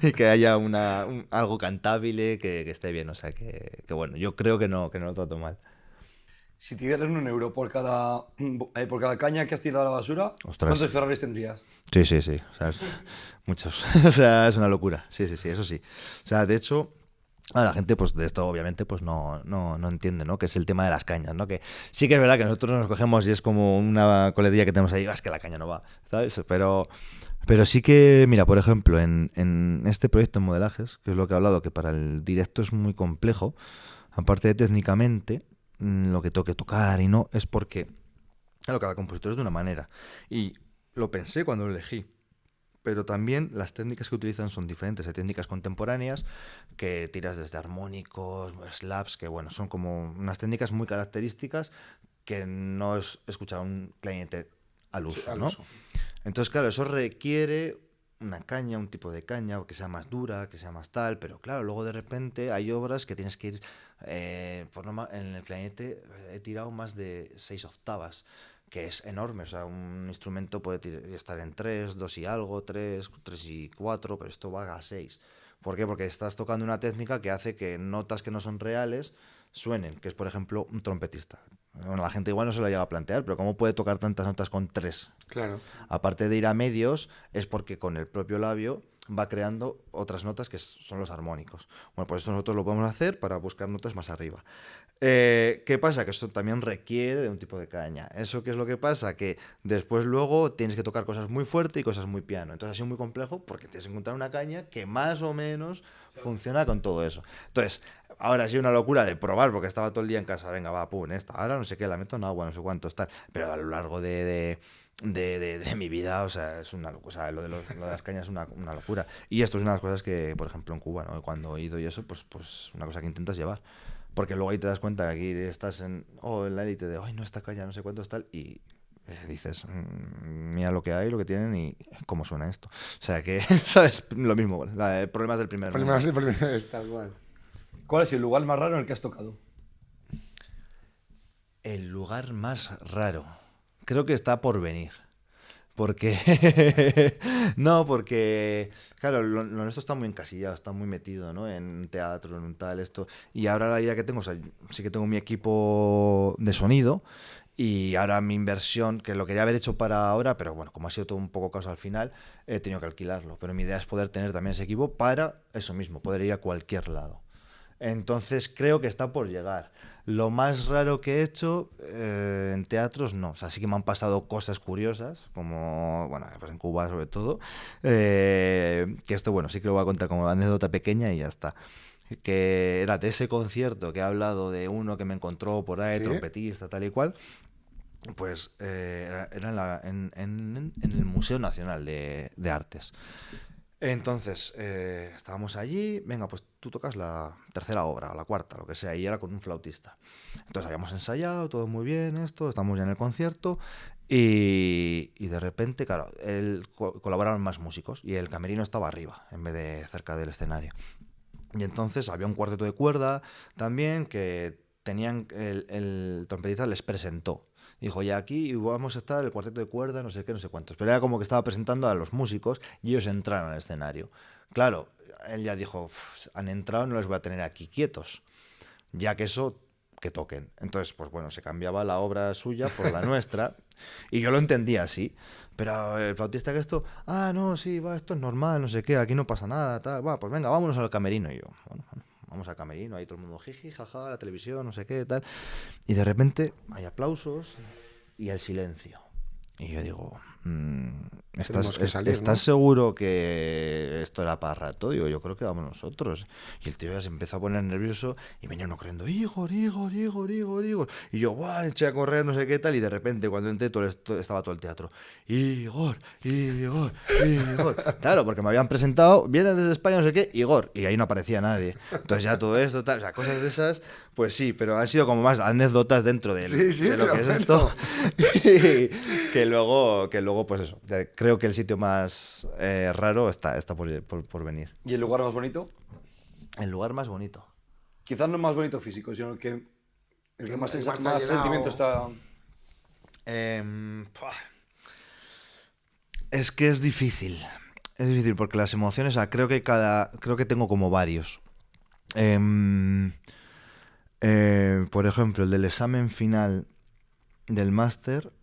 Y que haya algo cantable que esté bien. O sea, que bueno, yo creo que no lo trato mal. Si te dieran 1 euro por cada caña que has tirado a la basura, Ostras. ¿cuántos Ferraris tendrías? Sí. O sea, muchos. O sea, es una locura. Sí, eso sí. O sea, de hecho, la gente, pues de esto obviamente, pues no entiende, ¿no? Que es el tema de las cañas, ¿no? Que sí que es verdad que nosotros nos cogemos y es como una coletilla que tenemos ahí, es que la caña no va, ¿sabes? Pero sí que, mira, por ejemplo, en este proyecto en modelajes, que es lo que he hablado, que para el directo es muy complejo, aparte de técnicamente, lo que tengo que tocar y no, es porque, claro, cada compositor es de una manera. Y lo pensé cuando lo elegí. Pero también las técnicas que utilizan son diferentes. Hay técnicas contemporáneas que tiras desde armónicos, slaps, que bueno, son como unas técnicas muy características que no es escuchar un clarinete al uso, Sí, al ¿no? uso. Entonces, claro, eso requiere una caña, un tipo de caña, que sea más dura, que sea más tal, pero claro, luego de repente hay obras que tienes que ir, por norma, en el clarinete he tirado más de 6 octavas, que es enorme, o sea, un instrumento puede estar en 3, 2 y algo, 3 y 4, pero esto va a 6. ¿Por qué? Porque estás tocando una técnica que hace que notas que no son reales suenen, que es por ejemplo un trompetista. Bueno, la gente igual no se lo llega a plantear, pero ¿cómo puede tocar tantas notas con 3? Claro. Aparte de ir a medios, es porque con el propio labio va creando otras notas que son los armónicos. Bueno, pues esto nosotros lo podemos hacer para buscar notas más arriba. ¿Qué pasa? Que esto también requiere de un tipo de caña. ¿Eso qué es lo que pasa? Que después luego tienes que tocar cosas muy fuerte y cosas muy piano. Entonces ha sido muy complejo porque tienes que encontrar una caña que más o menos funciona con todo eso. Entonces, ahora ha sido una locura de probar porque estaba todo el día en casa. Venga, va, pum, esta. Ahora no sé qué, la meto en agua, no sé cuántos, tal. Pero a lo largo de mi vida, o sea, es una locura. O sea, lo de las cañas es una locura. Y esto es una de las cosas que, por ejemplo, en Cuba, ¿no? Cuando he ido y eso, pues una cosa que intentas llevar. Porque luego ahí te das cuenta que aquí estás en la élite de, ay, no, esta caña, no sé cuánto es tal, y dices, mira lo que hay, lo que tienen y cómo suena esto. O sea que, ¿sabes? Lo mismo, problemas del primer mundo. Problemas es tal cual. ¿Cuál es el lugar más raro en el que has tocado? El lugar más raro. Creo que está por venir. Porque porque claro, lo nuestro está muy encasillado, está muy metido, ¿no? En teatro, en un tal, esto. Y ahora la idea que tengo, o sea, sí que tengo mi equipo de sonido y ahora mi inversión, que lo quería haber hecho para ahora, pero bueno, como ha sido todo un poco caos al final, he tenido que alquilarlo. Pero mi idea es poder tener también ese equipo para eso mismo, poder ir a cualquier lado. Entonces creo que está por llegar. Lo más raro que he hecho en teatros no. O sea, sí que me han pasado cosas curiosas, como, bueno, pues en Cuba sobre todo. Que esto, bueno, sí que lo voy a contar como anécdota pequeña y ya está. Que era de ese concierto que he hablado de uno que me encontró por ahí, ¿Sí? trompetista, tal y cual. Pues era en el Museo Nacional de Artes. Entonces, estábamos allí, venga, pues tú tocas la tercera obra, la cuarta, lo que sea, y era con un flautista. Entonces habíamos ensayado, todo muy bien, estamos ya en el concierto, y de repente, claro, colaboraron más músicos, y el camerino estaba arriba, en vez de cerca del escenario. Y entonces había un cuarteto de cuerda también que tenían, el trompetista les presentó. Dijo, ya aquí vamos a estar el cuarteto de cuerda, no sé qué, no sé cuántos. Pero era como que estaba presentando a los músicos y ellos entraron al escenario. Claro, él ya dijo, han entrado, no les voy a tener aquí quietos. Ya que eso, que toquen. Entonces, pues bueno, se cambiaba la obra suya por la nuestra. Y yo lo entendía así. Pero el flautista que esto, no, sí, va, esto es normal, no sé qué, aquí no pasa nada, tal. Va, pues venga, vámonos al camerino. Y yo, bueno, vamos al camerino, ahí todo el mundo jiji, jaja, la televisión, no sé qué, tal. Y de repente hay aplausos y el silencio. Y yo digo, ¿estás seguro que esto era para rato? Digo, yo creo que vamos nosotros. Y el tío ya se empezó a poner nervioso y venía uno corriendo, Igor. Y yo, ¡buah! Eché a correr, no sé qué tal. Y de repente, cuando entré, estaba todo el teatro. Igor. Claro, porque me habían presentado, viene desde España, no sé qué, Igor. Y ahí no aparecía nadie. Entonces ya todo esto, tal, o sea, cosas de esas, pues sí, pero han sido como más anécdotas dentro de lo que es esto. que luego luego, pues eso, creo que el sitio más raro está por venir. ¿Y el lugar más bonito? El lugar más bonito. Quizás no el más bonito físico, sino el que más, El más más llenado. sentimiento está... Es que es difícil. Es difícil porque las emociones, o sea, creo que tengo como varios. Por ejemplo, el del examen final del máster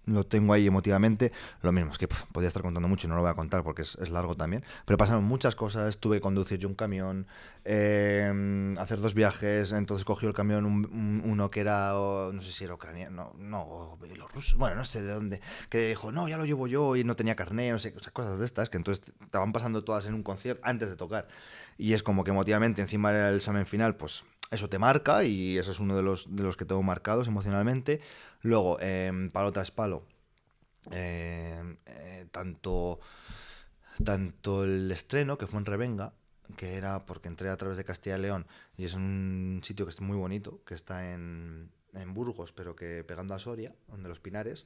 lo tengo ahí emotivamente. Lo mismo, es que podía estar contando mucho y no lo voy a contar porque es largo también. Pero pasaron muchas cosas. Tuve que conducir yo un camión, hacer 2 viajes. Entonces cogió el camión uno que era, no sé si era ucraniano, no, bielorruso, bueno, no sé de dónde, que dijo, no, ya lo llevo yo y no tenía carné, no sé, o sea, cosas de estas que entonces te van pasando todas en un concierto antes de tocar. Y es como que emotivamente, encima del examen final, pues eso te marca y eso es uno de los que tengo marcados emocionalmente. Luego, palo tras palo, tanto el estreno, que fue en Revenga, que era porque entré a través de Castilla y León, y es un sitio que es muy bonito, que está en Burgos, pero que pegando a Soria, donde los Pinares,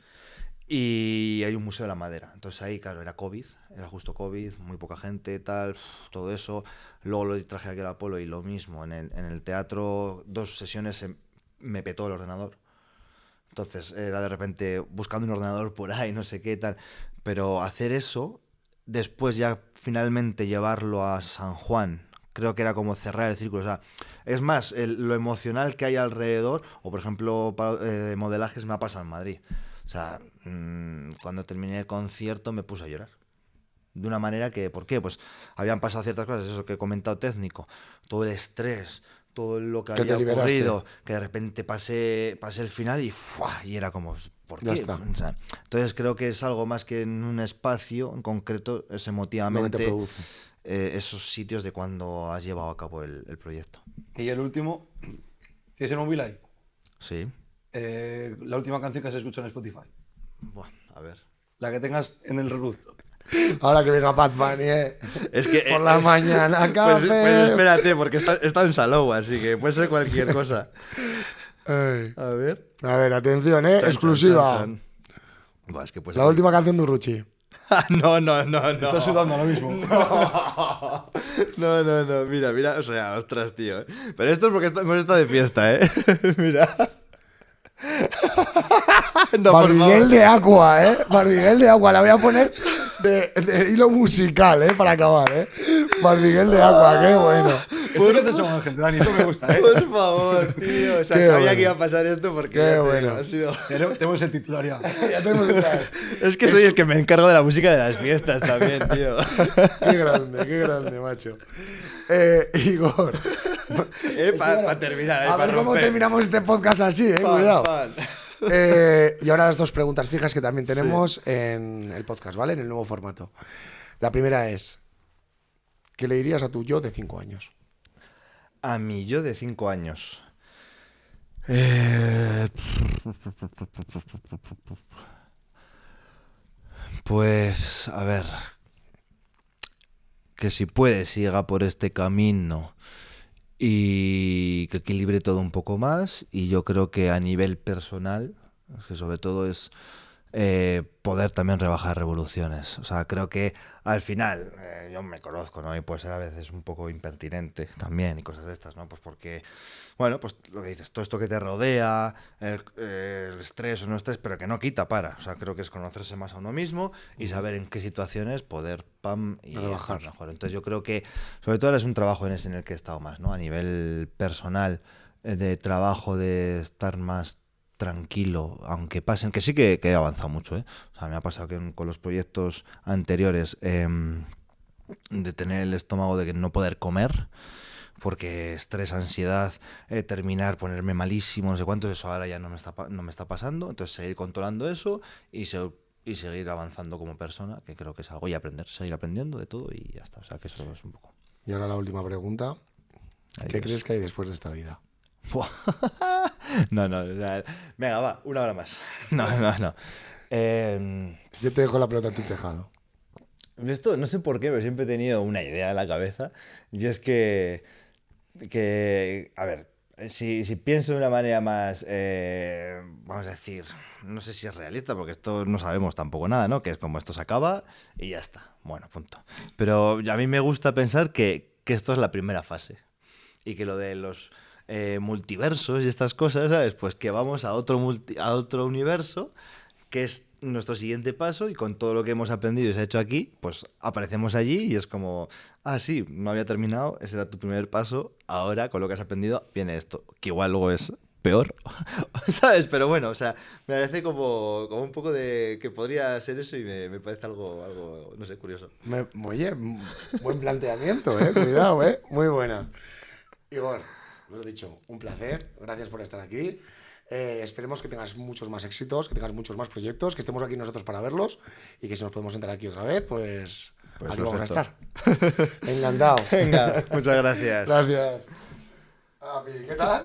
y hay un museo de la madera. Entonces ahí, claro, era COVID, era justo COVID, muy poca gente, tal, todo eso. Luego lo traje aquí al Apolo y lo mismo, en el teatro, 2 sesiones me petó el ordenador. Entonces era de repente buscando un ordenador por ahí, no sé qué, tal. Pero hacer eso, después ya finalmente llevarlo a San Juan, creo que era como cerrar el círculo. O sea, es más, lo emocional que hay alrededor, o por ejemplo, modelajes me ha pasado en Madrid. O sea, cuando terminé el concierto me puse a llorar. De una manera que, ¿por qué? Pues habían pasado ciertas cosas, eso que he comentado técnico, todo el estrés, todo lo que Que te había liberaste. ocurrido, que de repente pasé el final y ¡fua! Y era como, ¿por qué? Ya está. O sea, entonces creo que es algo más que en un espacio en concreto, es Lo que te emotivamente produce. esos sitios de cuando has llevado a cabo el proyecto. Y el último, ¿tienes el móvil ahí? Sí. La última canción que has escuchado en Spotify. Buah, a ver. La que tengas en el reproductor. Ahora que venga Bad Bunny, Es que, por la mañana, café. pues espérate, porque está en Salou, así que puede ser cualquier cosa. Ay. A ver. A ver, atención, Chan, exclusiva. chan, chan. Buah, es que puede La ser- última canción de Urruchi. No. Estás sudando ahora mismo. No, mira, o sea, ostras, tío. Pero esto es porque hemos estado de fiesta, ¿eh? Mira. No, por Barbiguel favor. de Aqua, Barbiguel de Aqua. La voy a poner de hilo musical, para acabar, Barbiguel de Aqua, qué bueno. Esto que haces son gente, Dani, eso me gusta, Por favor, tío. O sea, Qué sabía bueno. que iba a pasar esto porque Qué ya te digo, bueno. ha sido... Tenemos el titular ya. Ya tenemos otra vez. Es que soy el que me encargo de la música de las fiestas también, tío. Qué grande, macho. Igor. Para terminar, A ver cómo terminamos este podcast así, Pan, cuidado. pan. Y ahora las 2 preguntas fijas que también tenemos en el podcast, ¿vale? En el nuevo formato. La primera es, ¿qué le dirías a tu yo de 5 años? A mi yo de 5 años. Pues, a ver. Que si puede, siga por este camino y que equilibre todo un poco más. Y yo creo que a nivel personal, es que sobre todo es poder también rebajar revoluciones. O sea, creo que al final, yo me conozco, ¿no? Y puede ser a veces un poco impertinente también y cosas de estas, ¿no? Pues porque, bueno, pues lo que dices, todo esto que te rodea, el estrés o no estrés, pero que no quita para. O sea, creo que es conocerse más a uno mismo y saber en qué situaciones poder, y Rebajar. estar mejor. Entonces yo creo que, sobre todo, es un trabajo en ese en el que he estado más, ¿no? A nivel personal, de trabajo, de estar más tranquilo, aunque pasen, que sí que he avanzado mucho, ¿eh? O sea, me ha pasado que con los proyectos anteriores de tener el estómago de que no poder comer, porque estrés, ansiedad, terminar, ponerme malísimo, no sé cuánto, eso ahora ya no me está pasando, entonces seguir controlando eso y seguir avanzando como persona, que creo que es algo, y seguir aprendiendo de todo y ya está, o sea, que eso es un poco. Y ahora la última pregunta. ¿Qué Adiós. crees que hay después de esta vida? Buah. No, o sea, venga, va, una hora más. No. Yo te dejo la pelota en tu tejado. Esto no sé por qué, pero siempre he tenido una idea en la cabeza. Y es que a ver, Si pienso de una manera más, vamos a decir, no sé si es realista, porque esto no sabemos tampoco nada, ¿no? Que es como esto se acaba y ya está. Bueno, punto. Pero a mí me gusta pensar que esto es la primera fase y que lo de los multiversos y estas cosas, ¿sabes? Pues que vamos a a otro universo, que es nuestro siguiente paso, y con todo lo que hemos aprendido y se ha hecho aquí, pues aparecemos allí y es como, ah, sí, no había terminado, ese era tu primer paso, ahora con lo que has aprendido viene esto, que igual luego es peor, ¿sabes? Pero bueno, o sea, me parece como un poco de que podría ser eso y me parece algo, no sé, curioso. Oye, buen planteamiento, cuidado, muy buena. Igor, lo he dicho, un placer, gracias por estar aquí. Esperemos que tengas muchos más éxitos, que tengas muchos más proyectos, que estemos aquí nosotros para verlos y que si nos podemos sentar aquí otra vez, pues aquí vamos a estar. Encantado. Venga, muchas gracias. Gracias. ¿Qué tal?